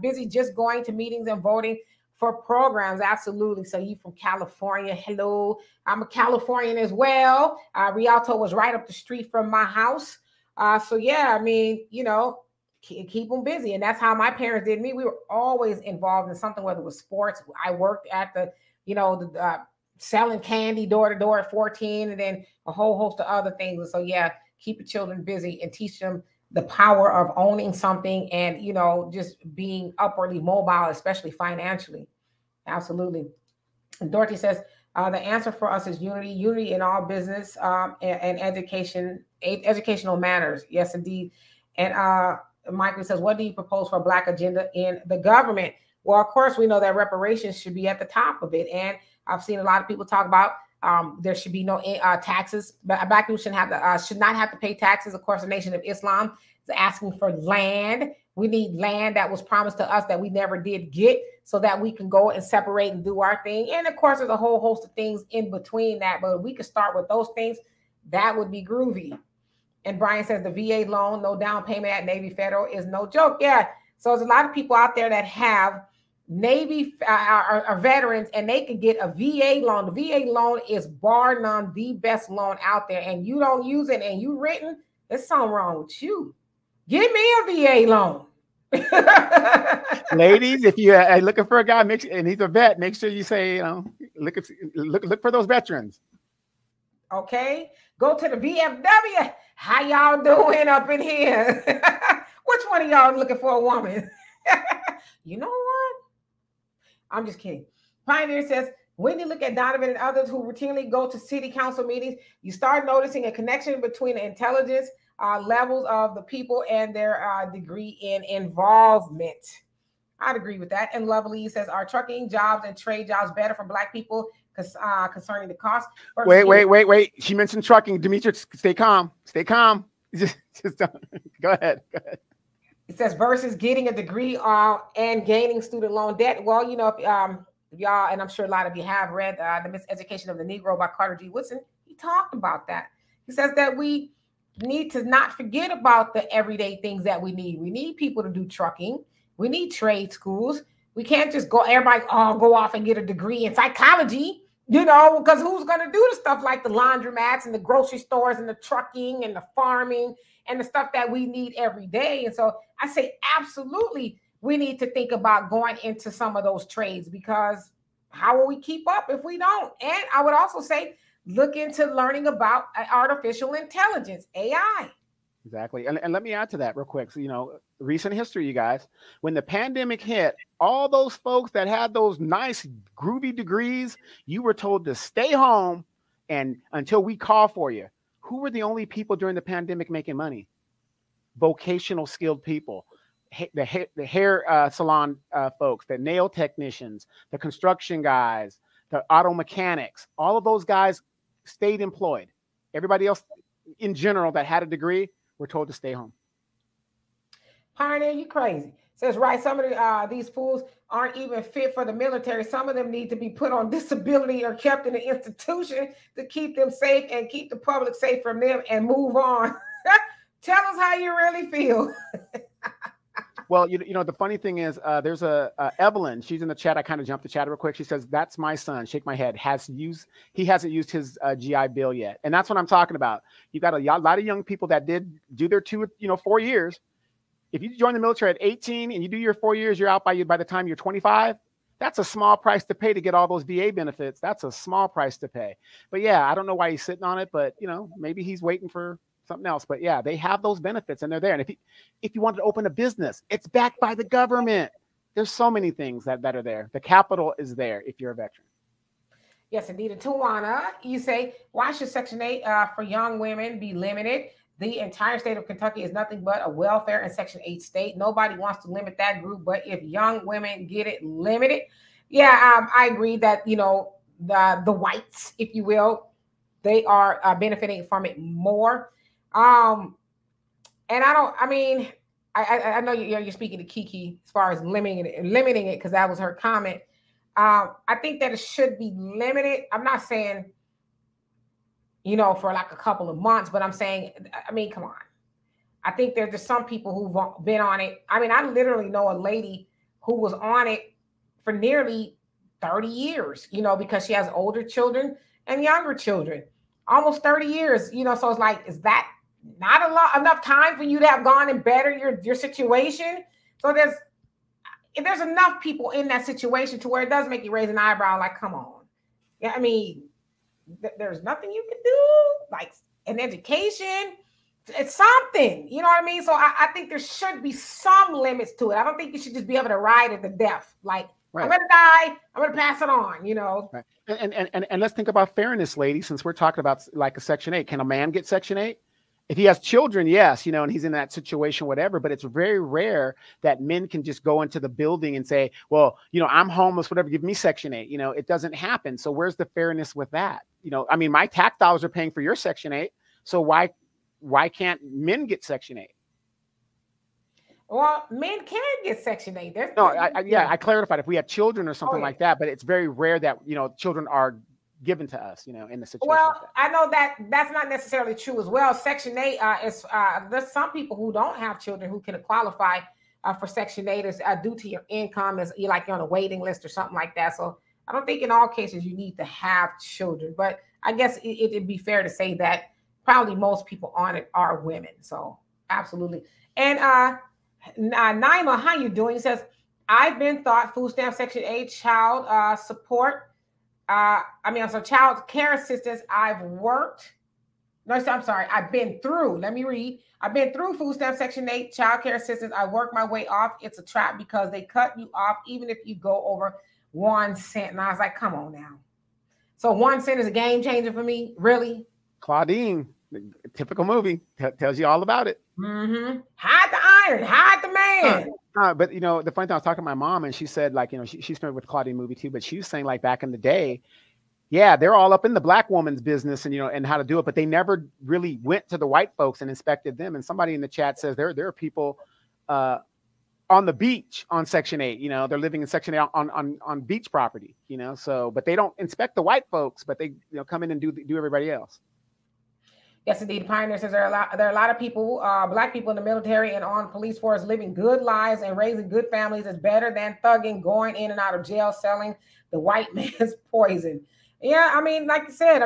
busy just going to meetings and voting for programs. Absolutely. So you from California. Hello. I'm a Californian as well. Rialto was right up the street from my house. So yeah, I mean, you know, keep them busy. And that's how my parents did me. We were always involved in something, whether it was sports. I worked at the, you know, the selling candy door to door at 14, and then a whole host of other things. And so yeah, keep your children busy and teach them the power of owning something and, you know, just being upwardly mobile, especially financially. Absolutely. And Dorothy says, the answer for us is unity in all business and educational matters. Yes, indeed. And Michael says, what do you propose for a Black agenda in the government? Well, of course, we know that reparations should be at the top of it. And I've seen a lot of people talk about there should be no taxes. Black people should not have to pay taxes. Of course, the Nation of Islam is asking for land. We need land that was promised to us that we never did get, so that we can go and separate and do our thing. And of course, there's a whole host of things in between that. But if we could start with those things, that would be groovy. And Brian says the VA loan, no down payment at Navy Federal is no joke. Yeah. So there's a lot of people out there that have Navy are veterans, and they can get a VA loan. The VA loan is bar none the best loan out there, and you don't use it and you written, there's something wrong with you. Give me a VA loan. Ladies, if you're looking for a guy, and he's a vet, make sure you say, you know, look for those veterans. Okay, go to the VFW. How y'all doing up in here? Which one of y'all looking for a woman? You know what? I'm just kidding. Pioneer says, when you look at Donovan and others who routinely go to city council meetings, you start noticing a connection between the intelligence levels of the people and their degree in involvement. I'd agree with that. And Lovely says, are trucking jobs and trade jobs better for Black people concerning the cost? Wait. She mentioned trucking. Demetra, stay calm. Stay calm. Just don't. Go ahead. It says versus getting a degree and gaining student loan debt. Well, you know, if y'all, and I'm sure a lot of you have read The Miseducation of the Negro by Carter G. Woodson, he talked about that. He says that we need to not forget about the everyday things that we need. We need people to do trucking. We need trade schools. We can't just go off and get a degree in psychology, you know, because who's going to do the stuff like the laundromats and the grocery stores and the trucking and the farming and the stuff that we need every day. And so I say, absolutely, we need to think about going into some of those trades, because how will we keep up if we don't? And I would also say, look into learning about artificial intelligence, AI. Exactly. And let me add to that real quick. So, you know, recent history, you guys, when the pandemic hit, all those folks that had those nice groovy degrees, you were told to stay home and until we call for you. Who were the only people during the pandemic making money? Vocational skilled people, the hair salon folks, the nail technicians, the construction guys, the auto mechanics, all of those guys stayed employed. Everybody else in general that had a degree were told to stay home. Pioneer, you crazy. Says, right, some of these fools aren't even fit for the military. Some of them need to be put on disability or kept in an institution to keep them safe and keep the public safe from them and move on. Tell us how you really feel. Well, you know, the funny thing is, there's a Evelyn. She's in the chat. I kind of jumped the chat real quick. She says, "That's my son." Shake my head. He hasn't used his GI Bill yet, and that's what I'm talking about. You got a lot of young people that did do their 4 years. If you join the military at 18 and you do your 4 years, you're out by the time you're 25. That's a small price to pay to get all those VA benefits. That's a small price to pay. But yeah, I don't know why he's sitting on it, but maybe he's waiting for something else. But yeah, they have those benefits and they're there. And if you wanted to open a business, it's backed by the government. There's so many things that are there. The capital is there if you're a veteran. Yes, indeed. And Tawana, you say, why should Section 8 for young women be limited? The entire state of Kentucky is nothing but a welfare and Section 8 state. Nobody wants to limit that group, but if young women get it limited, yeah, I agree that, the whites, if you will, they are benefiting from it more. And I know you're speaking to Kiki as far as limiting it because that was her comment. I think that it should be limited. I'm not saying, for like a couple of months, but I'm saying, come on. I think there's just some people who've been on it. I literally know a lady who was on it for nearly 30 years, because she has older children and younger children, almost 30 years, so it's like, is that not enough time for you to have gone and better your situation? So there's enough people in that situation to where it does make you raise an eyebrow, like, come on. Yeah, there's nothing you can do, like an education. It's something, you know what I mean? So I think there should be some limits to it. I don't think you should just be able to ride it to death. Like, right. I'm going to die, I'm going to pass it on, Right. And let's think about fairness, ladies, since we're talking about like a Section 8. Can a man get Section 8? If he has children, yes, and he's in that situation, whatever, but it's very rare that men can just go into the building and say, well, I'm homeless, whatever, give me Section 8. It doesn't happen. So where's the fairness with that? My tax dollars are paying for your Section 8. So why can't men get Section 8? Well, men can get Section 8. I clarified if we had children or something like that, but it's very rare that, children are given to us, in the situation. Well, like that. I know that's not necessarily true as well. Section 8 is there's some people who don't have children who can qualify for Section 8 is due to your income, as you're on a waiting list or something like that. So I don't think in all cases you need to have children, but I guess it'd be fair to say that probably most people on it are women. So absolutely. And Naima, how you doing? It says, I've been thought food stamp Section 8 child support. Child care assistance. I've been through. Let me read. I've been through food stamp Section 8 child care assistance. I worked my way off. It's a trap because they cut you off even if you go over 1 cent. And I was like, come on now. So 1 cent is a game changer for me, really? Claudine, typical movie, tells you all about it. Mm-hmm. Hide the iron, hide the man. But the funny thing, I was talking to my mom, and she said, like, she's familiar with Claudine movie too, but she was saying, like, back in the day, yeah, they're all up in the black woman's business and and how to do it, but they never really went to the white folks and inspected them. And somebody in the chat says there are people on the beach on Section 8, they're living in Section 8 on beach property, so, but they don't inspect the white folks, but they come in and do everybody else. Yes, indeed. Pioneer says there are a lot of people, black people in the military and on police force living good lives and raising good families is better than thugging, going in and out of jail, selling the white man's poison. Yeah, like you said,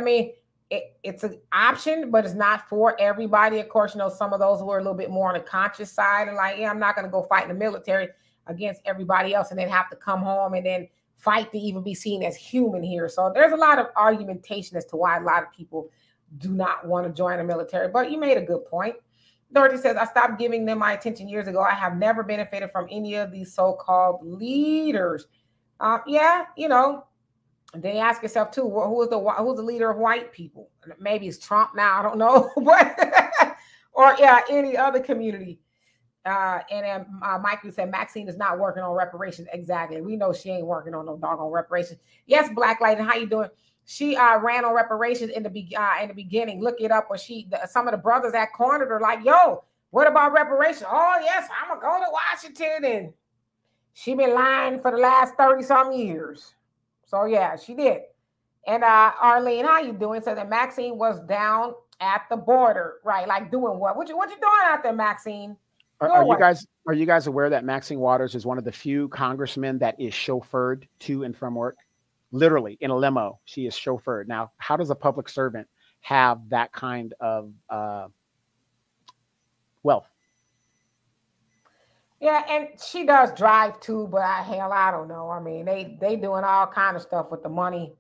it's an option, but it's not for everybody. Of course, some of those who are a little bit more on the conscious side and like, yeah, I'm not going to go fight in the military against everybody else and then have to come home and then fight to even be seen as human here. So there's a lot of argumentation as to why a lot of people do not want to join the military, but you made a good point. Dorothy says, I stopped giving them my attention years ago. I have never benefited from any of these so-called leaders. Then you ask yourself too, who's the leader of white people? Maybe it's Trump now, I don't know, but or any other community. And then Michael said Maxine is not working on reparations. Exactly. We know she ain't working on no doggone reparations. Yes, Black Lady, how you doing? She ran on reparations in the beginning. Look it up. When some of the brothers that cornered her like, yo, what about reparations? Oh yes, I'm gonna go to Washington and She been lying for the last 30-some years. So yeah, she did. And Arlene, how you doing? Said that Maxine was down at the border, right? Like doing what? What you doing out there, Maxine? Are you guys aware that Maxine Waters is one of the few congressmen that is chauffeured to and from work? Literally in a limo, she is chauffeured. Now, how does a public servant have that kind of wealth? Yeah, and she does drive too, but I don't know. I mean, they doing all kind of stuff with the money.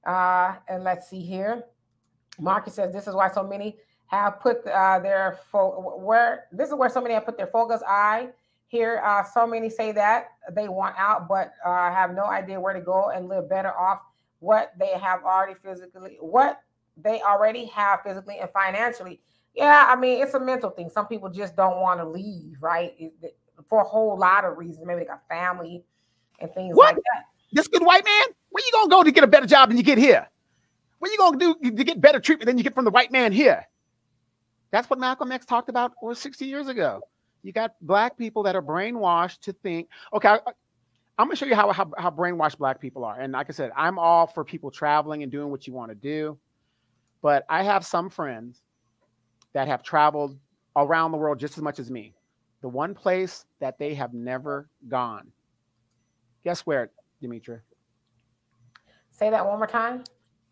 And let's see here. Marcus says this is why so many have put this is where so many have put their focus eye here. So many say that they want out, but have no idea where to go and live better off what they already have physically and financially. Yeah, I mean, it's a mental thing. Some people just don't want to leave, right? For a whole lot of reasons. Maybe they got family and things like that. This good white man? Where you gonna go to get a better job than you get here? What you gonna do to get better treatment than you get from the white man here? That's what Malcolm X talked about 60 years ago. You got black people that are brainwashed to think, okay, I'm gonna show you how brainwashed black people are. And like I said, I'm all for people traveling and doing what you want to do. But I have some friends that have traveled around the world just as much as me. The one place that they have never gone. Guess where, Demetra? Say that one more time.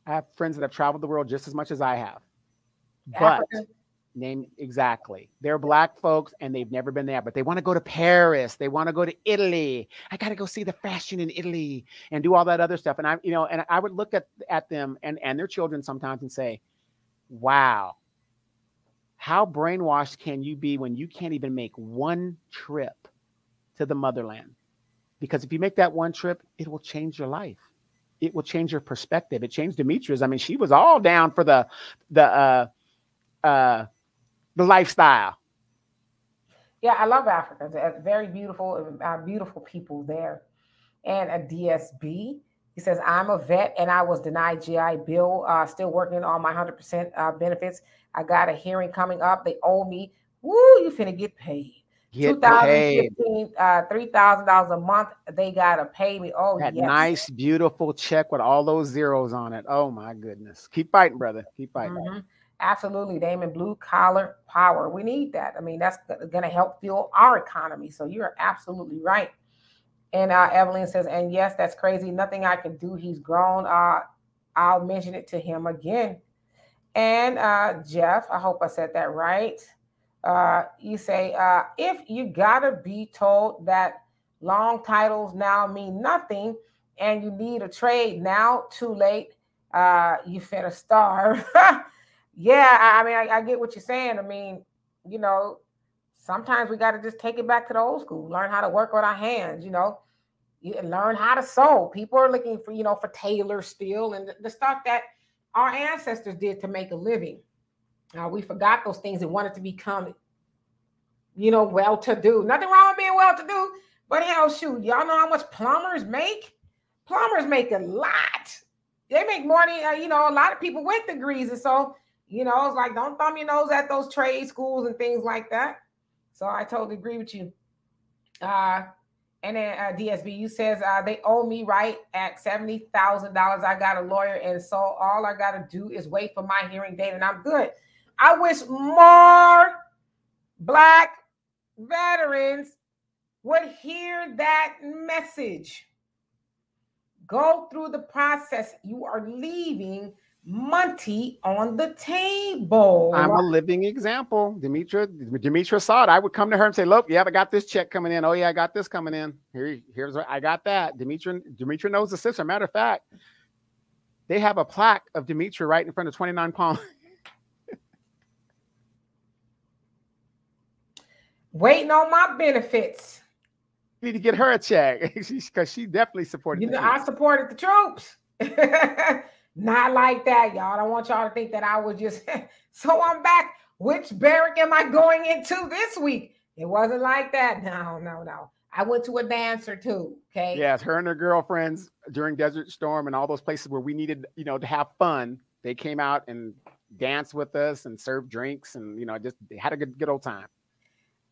I have friends that have traveled the world just as much as I have. Africa. But exactly. They're black folks and they've never been there, but they want to go to Paris. They want to go to Italy. I got to go see the fashion in Italy and do all that other stuff. And I would look at them and their children sometimes and say, wow, how brainwashed can you be when you can't even make one trip to the motherland? Because if you make that one trip, it will change your life. It will change your perspective. It changed Demetra's. I mean, she was all down for the lifestyle. Yeah, I love Africa. It's very beautiful, beautiful people there. And a DSB, he says, I'm a vet and I was denied GI Bill, still working on my 100% benefits. I got a hearing coming up. They owe me. Woo, you finna get paid. 2015, $3,000 a month. They gotta pay me. Oh, that yes. Nice, beautiful check with all those zeros on it. Oh my goodness. Keep fighting, brother. Keep fighting. Mm-hmm. Absolutely, Damon. Blue collar power. We need that. I mean, that's gonna help fuel our economy. So you're absolutely right. And Evelyn says, and yes, that's crazy. Nothing I can do. He's grown. I'll mention it to him again. And Jeff, I hope I said that right. You say, if you gotta be told that long titles now mean nothing and you need a trade now, too late, you finna starve. Yeah, I mean, I get what you're saying. I mean, sometimes we got to just take it back to the old school, learn how to work with our hands, you learn how to sew. People are looking for, for tailors still and the stuff that our ancestors did to make a living. We forgot those things and wanted to become, well-to-do. Nothing wrong with being well-to-do, but hell, shoot, y'all know how much plumbers make? Plumbers make a lot. They make more than, a lot of people with degrees. And so, it's like, don't thumb your nose at those trade schools and things like that. So I totally agree with you. And then DSBU says, they owe me right at $70,000. I got a lawyer. And so all I got to do is wait for my hearing date and I'm good. I wish more Black veterans would hear that message. Go through the process. You are leaving money on the table. I'm a living example. Demetra saw it. I would come to her and say, look, yeah, I got this check coming in. Oh, yeah, I got this coming in. Here's what I got that. Demetra knows the system. Matter of fact, they have a plaque of Demetra right in front of 29 Palm. Waiting on my benefits. Need to get her a check because she definitely supported. I supported the troops. Not like that, y'all. I don't want y'all to think that I was just. So I'm back. Which barrack am I going into this week? It wasn't like that. No. I went to a dancer too. Okay. Yes, her and her girlfriends during Desert Storm and all those places where we needed, to have fun. They came out and danced with us and served drinks and just they had a good old time.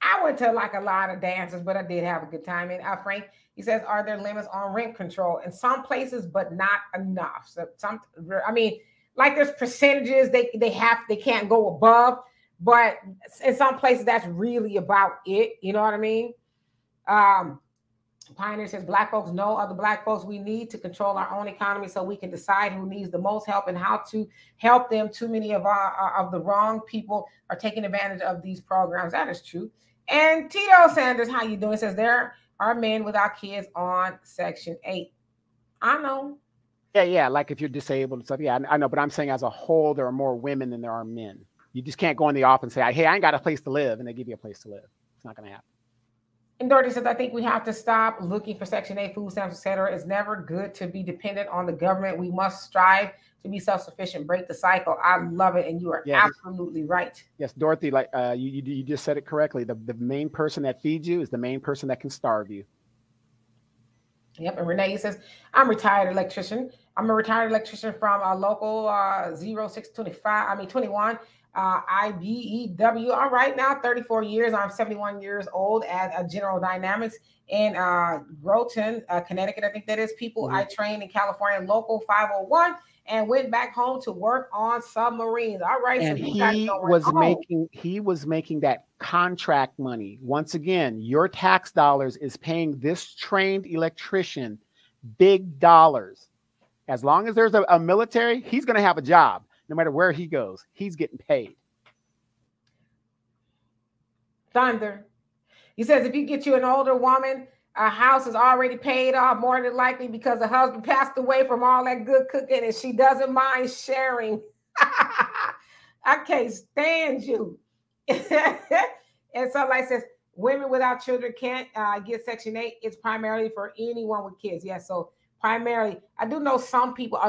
I I went to like a lot of dances, but I did have a good time. And Frank, he says, are there limits on rent control in some places, but not enough? So I mean, like there's percentages they can't go above, but in some places that's really about it. You know what I mean? Pioneer says, Black folks know other Black folks. We need to control our own economy so we can decide who needs the most help and how to help them. Too many of the wrong people are taking advantage of these programs. That is true. And Tito Sanders, how you doing? Says there are men without kids on Section 8. I know. Yeah. Like if you're disabled and stuff. Yeah, I know. But I'm saying as a whole, there are more women than there are men. You just can't go in the office and say, hey, I ain't got a place to live. And they give you a place to live. It's not going to happen. And Dorothy says, I think we have to stop looking for Section 8 food stamps, etc. It's never good to be dependent on the government. We must strive to be self-sufficient, break the cycle. I love it. And you are absolutely right. Yes, Dorothy, like you just said it correctly. The main person that feeds you is the main person that can starve you. Yep. And Renee says, I'm a retired electrician. I'm a retired electrician from a local 21. IBEW. All right, now 34 years. I'm 71 years old at General Dynamics in Groton, Connecticut. I think that is. People I trained in California, local 501, and went back home to work on submarines. All right, and so he was making that contract money. Once again, your tax dollars is paying this trained electrician big dollars. As long as there's a military, he's going to have a job. No matter where he goes, he's getting paid. Thunder. He says, if you get you an older woman, a house is already paid off, more than likely because the husband passed away from all that good cooking and she doesn't mind sharing. I can't stand you. And so like says, women without children can't get Section 8. It's primarily for anyone with kids. Yeah, so primarily, I do know some people,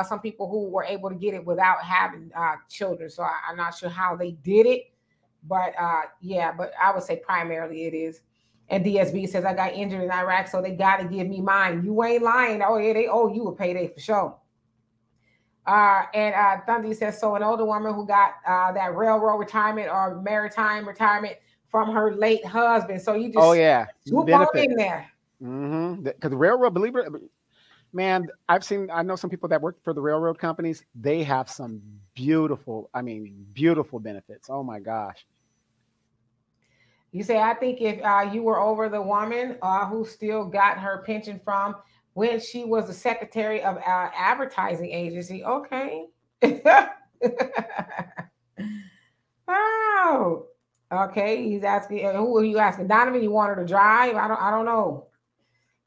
some people who were able to get it without having children. So I'm not sure how they did it, but but I would say primarily it is. And DSB says, I got injured in Iraq, so they got to give me mine. You ain't lying. Oh, yeah, they owe you a payday for sure. And Thundy says, so an older woman who got that railroad retirement or maritime retirement from her late husband. So you just swoop on in there. Because the railroad, believe it, man, I know some people that work for the railroad companies. They have some beautiful benefits. Oh my gosh. You say, I think if you were over the woman who still got her pension from when she was the secretary of our advertising agency. Okay. Oh, okay. He's asking, who are you asking? Donovan, you want her to drive? I don't know.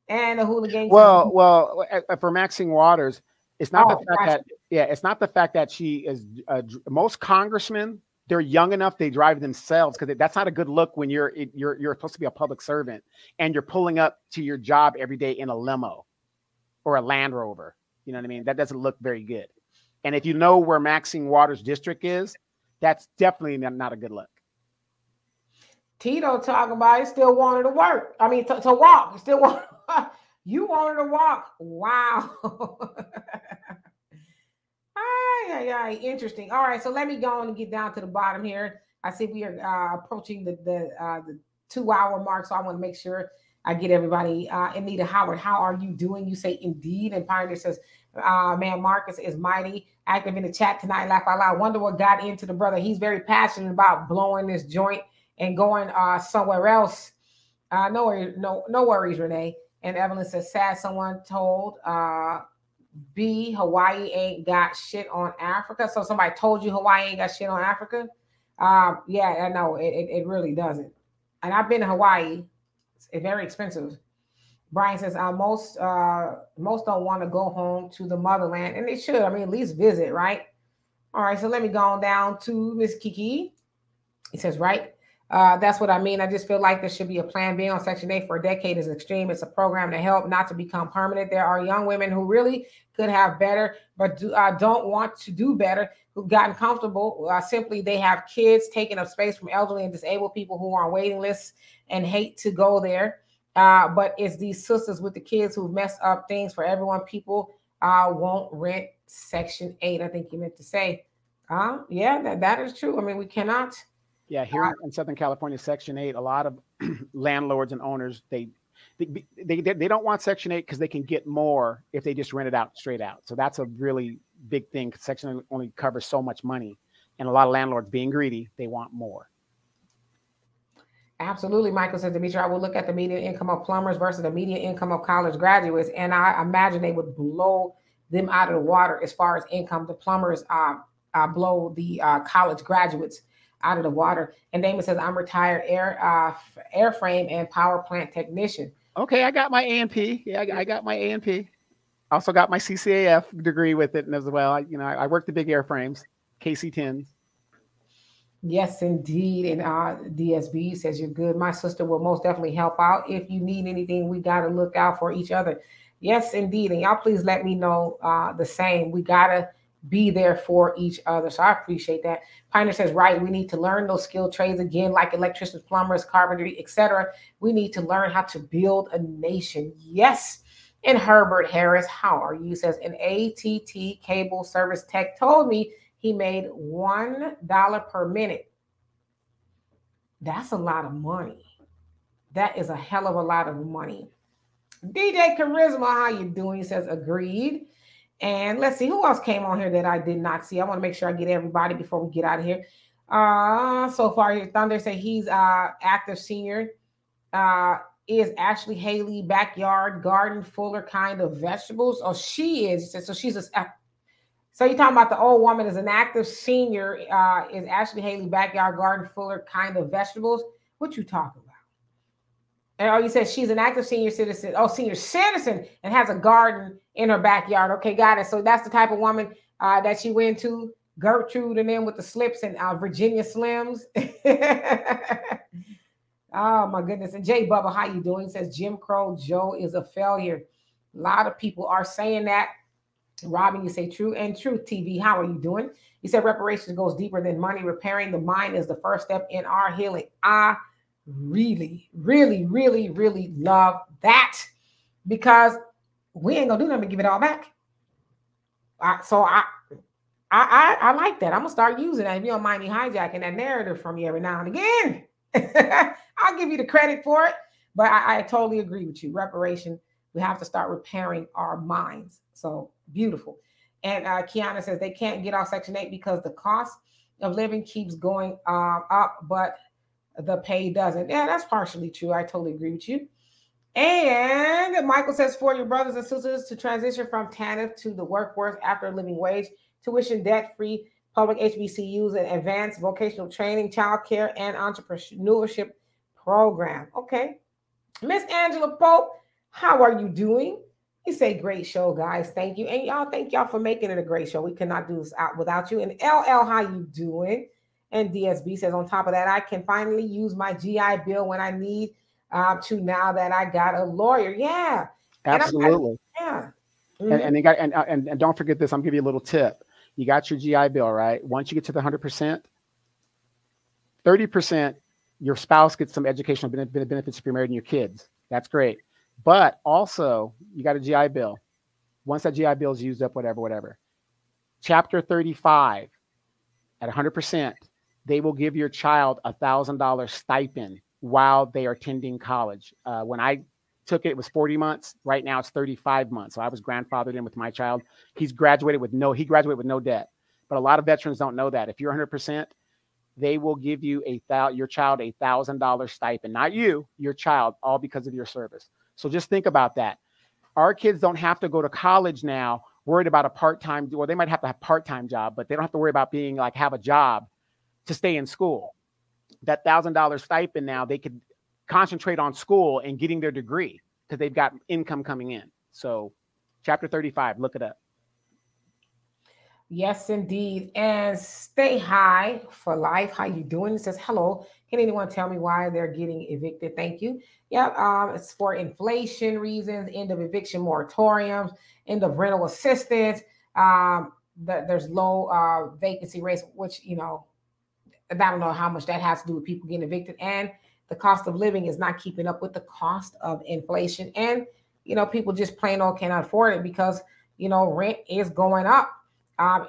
And the hooligan. Well, for Maxine Waters, it's not it's not the fact that she is. Most congressmen, they're young enough they drive themselves because that's not a good look when you're supposed to be a public servant and you're pulling up to your job every day in a limo or a Land Rover. You know what I mean? That doesn't look very good. And if you know where Maxine Waters' district is, that's definitely not a good look. Tito talking about it, still wanted to work. I mean, to walk. Still want. You wanted to walk. Wow. Interesting. All right, so let me go on and get down to the bottom here. I see we are approaching the 2-hour mark, so I want to make sure I get everybody. Anita Howard, how are you doing? You say indeed. And Pioneer says, man, Marcus is mighty active in the chat tonight. Laugh out loud. Wonder what got into the brother. He's very passionate about blowing this joint and going somewhere else. No worries, Renee. And Evelyn says, sad someone told Hawaii ain't got shit on Africa. So somebody told you Hawaii ain't got shit on Africa? Yeah, I know. It really doesn't. And I've been to Hawaii. It's very expensive. Brian says, most don't want to go home to the motherland. And they should. I mean, at least visit, right? All right, so let me go on down to Miss Kiki. He says, right. That's what I mean. I just feel like there should be a plan B on Section 8 for a decade is extreme. It's a program to help, not to become permanent. There are young women who really could have better, but don't want to do better, who've gotten comfortable. Simply, they have kids taking up space from elderly and disabled people who are on waiting lists and hate to go there. But it's these sisters with the kids who've messed up things for everyone. People won't rent Section 8, I think you meant to say. Yeah, that is true. I mean, we cannot Yeah, here in Southern California, Section 8, a lot of landlords and owners, they don't want Section 8 because they can get more if they just rent it out straight out. So that's a really big thing, because Section 8 only covers so much money. And a lot of landlords, being greedy, they want more. Absolutely. Michael says, Demetri, I will look at the median income of plumbers versus the median income of college graduates, and I imagine they would blow them out of the water as far as income. The plumbers blow the college graduates out of the water. And Damon says, I'm retired airframe and power plant technician. Okay, I got my A&P. Yeah, I got my A&P. Also got my CCAF degree with it as well. I worked the big airframes, KC-10s. Yes, indeed. And DSB says, you're good. My sister will most definitely help out. If you need anything, we got to look out for each other. Yes, indeed. And y'all please let me know the same. We got to be there for each other. So I appreciate that. Pioneer says, right, we need to learn those skilled trades again, like electricians, plumbers, carpentry, etc. We need to learn how to build a nation. Yes. And Herbert Harris, how are you? Says, an ATT cable service tech told me he made $1 per minute. That's a lot of money. That is a hell of a lot of money. DJ Charisma, how you doing? He says, agreed. And let's see, who else came on here that I did not see? I want to make sure I get everybody before we get out of here. So far here, Thunder say he's active senior. Is Ashley Haley backyard garden fuller kind of vegetables? Oh, she is. So she's a... So you're talking about the old woman is an active senior. Is Ashley Haley backyard garden fuller kind of vegetables? What you talking about? And you said she's an active senior citizen. Oh, senior citizen, and has a garden in her backyard. Okay, got it. So that's the type of woman that she went to. Gertrude and then with the slips and Virginia Slims. Oh my goodness. And Jay Bubba, how you doing? He says Jim Crow Joe is a failure. A lot of people are saying that. Robin, you say true. And Truth TV, how are you doing? You said reparations goes deeper than money. Repairing the mind is the first step in our healing. I really, really, really, really love that, because we ain't gonna do nothing to give it all back. So I like that. I'm gonna start using that. If you don't mind me hijacking that narrative from you every now and again, I'll give you the credit for it. But I totally agree with you. Reparation, we have to start repairing our minds. So beautiful. And Kiana says they can't get off Section 8 because the cost of living keeps going up, but the pay doesn't. Yeah, that's partially true. I totally agree with you. And Michael says, for your brothers and sisters to transition from TANF to the workforce after a living wage, tuition debt-free, public HBCUs, and advanced vocational training, childcare, and entrepreneurship program. Okay. Miss Angela Pope, how are you doing? You say great show, guys. Thank you. And y'all, thank y'all for making it a great show. We could not do this out without you. And LL, how you doing? And DSB says, on top of that, I can finally use my GI Bill when I need to, now that I got a lawyer. Yeah. Absolutely. Yeah. Mm-hmm. And don't forget this. I'm giving you a little tip. You got your GI Bill, right? Once you get to the 100%, 30%, your spouse gets some educational benefits if you're married and your kids. That's great. But also, you got a GI Bill. Once that GI Bill is used up, whatever. Chapter 35, at 100%, they will give your child $1,000 stipend while they are attending college. When I took it, it was 40 months. Right now, it's 35 months. So I was grandfathered in with my child. He graduated with no debt. But a lot of veterans don't know that. If you're 100%, they will give you your child $1,000 stipend. Not you, your child, all because of your service. So just think about that. Our kids don't have to go to college now worried about a part-time, or they might have to have a part-time job, but they don't have to worry about being like, have a job to stay in school. That $1,000 stipend now, they could concentrate on school and getting their degree because they've got income coming in. So chapter 35, look it up. Yes, indeed. And Stay High for Life, how you doing? It says, hello. Can anyone tell me why they're getting evicted? Thank you. Yeah, it's for inflation reasons, end of eviction moratoriums, end of rental assistance. There's low vacancy rates, which, I don't know how much that has to do with people getting evicted. And the cost of living is not keeping up with the cost of inflation. And, people just plain old cannot afford it because, rent is going up.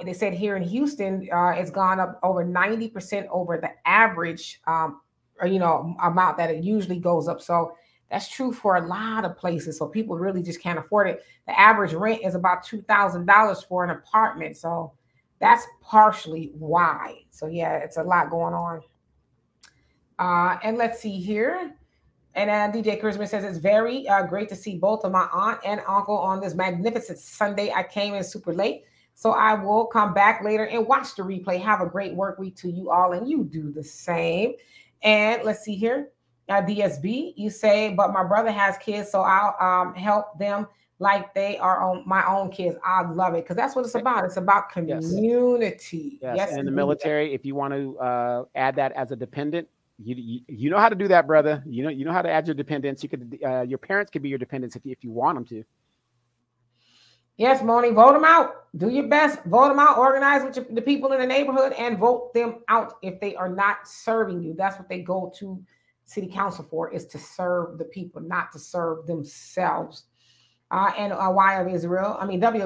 They said here in Houston, it's gone up over 90% over the average, amount that it usually goes up. So that's true for a lot of places. So people really just can't afford it. The average rent is about $2,000 for an apartment. So that's partially why. So yeah, it's a lot going on. And let's see here. And DJ Charisma says, it's very great to see both of my aunt and uncle on this magnificent Sunday. I came in super late, so I will come back later and watch the replay. Have a great work week to you all, and you do the same. And let's see here. DSB, you say, but my brother has kids, so I'll help them like they are my own kids. I love it, because that's what it's about. It's about community. Yes. And in the military, if you want to add that as a dependent, you know how to do that, brother. You know how to add your dependents. You could your parents could be your dependents if you want them to. Yes, Moni, vote them out. Do your best. Vote them out. Organize with the people in the neighborhood and vote them out if they are not serving you. That's what they go to city council for, is to serve the people, not to serve themselves. And W of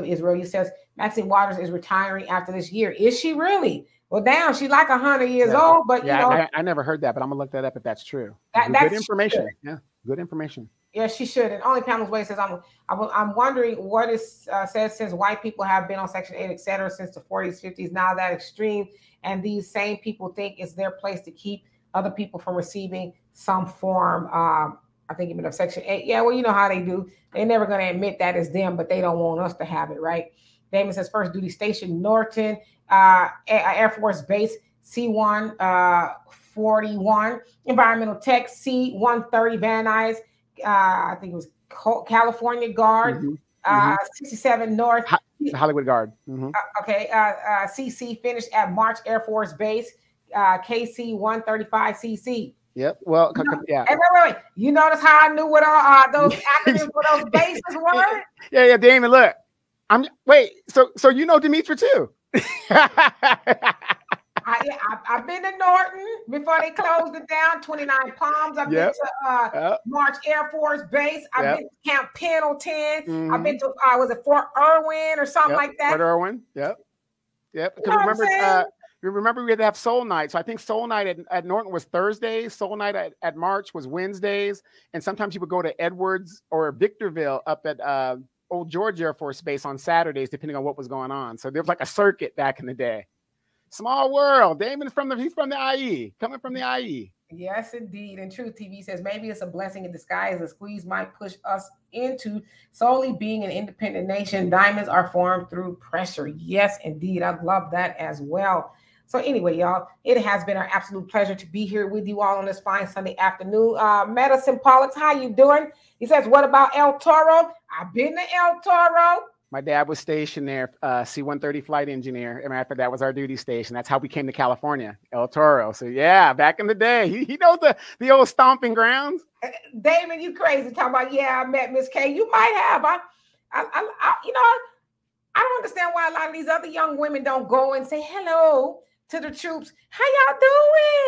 Israel, he says, Maxine Waters is retiring after this year. Is she really? Well, damn, she's like 100 years old, but I never heard that, but I'm gonna look that up if that's true. That's good information. Yeah, good information. Yeah, she should. And Only Panel's Way says, I'm wondering what is says, since white people have been on Section 8, et cetera, since the 40s, 50s, now that extreme, and these same people think it's their place to keep other people from receiving some form, I think even of Section 8. Yeah, well, you know how they do. They're never going to admit that it's them, but they don't want us to have it, right? Damon says, first duty station, Norton, Air Force Base, C-1 41, Environmental Tech, C-130, Van Nuys, I think it was California Guard, 67 North. Hollywood Guard. CC finished at March Air Force Base, KC-135 CC. Yep. Well, yeah. Hey, wait. You notice how I knew what those acronyms for those bases were? Yeah, Damon, look. So you know Demetra too. I've been to Norton before they closed it down. 29 Palms. I've been to March Air Force Base. I've been to Camp Pendleton. I've been to was it Fort Irwin or something like that? Fort Irwin. Yep. Remember we had to have Soul Night. So I think Soul Night at Norton was Thursdays. Soul Night at March was Wednesdays. And sometimes you would go to Edwards or Victorville up at Old George Air Force Base on Saturdays, depending on what was going on. So there was like a circuit back in the day. Small world. Damon's he's from the IE, coming from the IE. Yes, indeed. And Truth TV says, maybe it's a blessing in disguise. The squeeze might push us into solely being an independent nation. Diamonds are formed through pressure. Yes, indeed. I love that as well. So anyway, y'all, it has been our absolute pleasure to be here with you all on this fine Sunday afternoon. Medicine Pollux, how you doing? He says, what about El Toro? I've been to El Toro. My dad was stationed there, C-130 flight engineer. And after that was our duty station. That's how we came to California, El Toro. So yeah, back in the day, he knows the old stomping grounds. Damon, you crazy talking about, I met Miss K. You might have. I don't understand why a lot of these other young women don't go and say hello to the troops. How y'all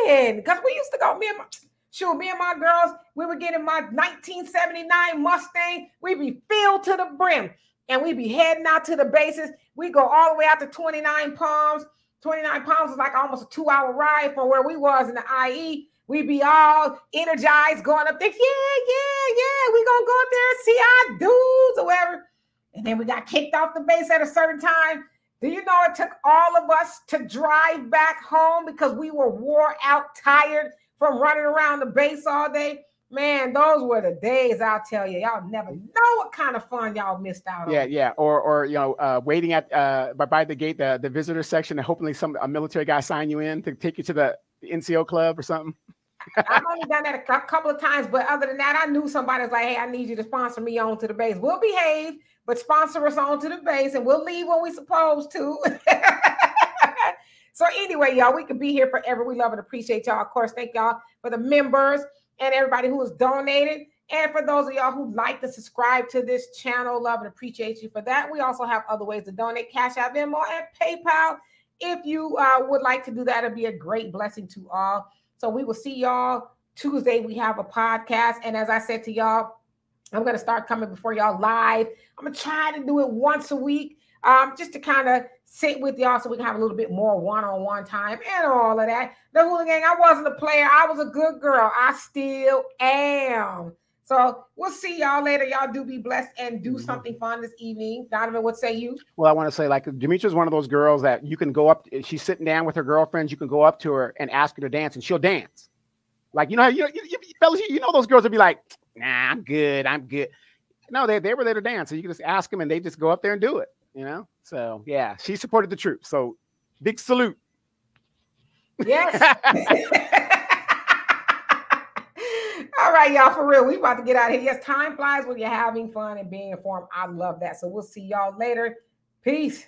doing? Because we used to go, me and my girls, we would get in my 1979 Mustang. We'd be filled to the brim. And we be heading out to the bases. We go all the way out to 29 Palms. 29 Palms is like almost a 2-hour ride from where we was in the IE. We be all energized going up there. Yeah. We gonna go up there and see our dudes or whatever. And then we got kicked off the base at a certain time. Do you know it took all of us to drive back home because we were wore out, tired from running around the base all day? Man, those were the days, I'll tell you. Y'all never know what kind of fun y'all missed out on. Yeah. Or waiting at by the gate, the visitor section, and hopefully a military guy sign you in to take you to the NCO club or something. I've only done that a couple of times, but other than that, I knew somebody was like, hey, I need you to sponsor me on to the base. We'll behave, but sponsor us on to the base, and we'll leave when we're supposed to. So anyway, y'all, we could be here forever. We love and appreciate y'all. Of course, thank y'all for the members and everybody who has donated. And for those of y'all who like to subscribe to this channel, love and appreciate you for that. We also have other ways to donate, Cash App, Venmo, and PayPal. If you would like to do that, it'd be a great blessing to all. So we will see y'all Tuesday. We have a podcast. And as I said to y'all, I'm going to start coming before y'all live. I'm going to try to do it once a week just to kind of sit with y'all so we can have a little bit more one-on-one time and all of that. The Hula Gang, I wasn't a player. I was a good girl. I still am. So we'll see y'all later. Y'all do be blessed and do something fun this evening. Donovan, what say you? Well, I want to say, like, Demetria's one of those girls that you can go up. She's sitting down with her girlfriends. You can go up to her and ask her to dance, and she'll dance. Like, you know, fellas, you know those girls would be like, nah, I'm good. No, they were there to dance. So you can just ask them, and they just go up there and do it. You know, so yeah, she supported the troops. So big salute. Yes. All right, y'all, for real. We about to get out of here. Yes, time flies when you're having fun and being informed. I love that. So we'll see y'all later. Peace.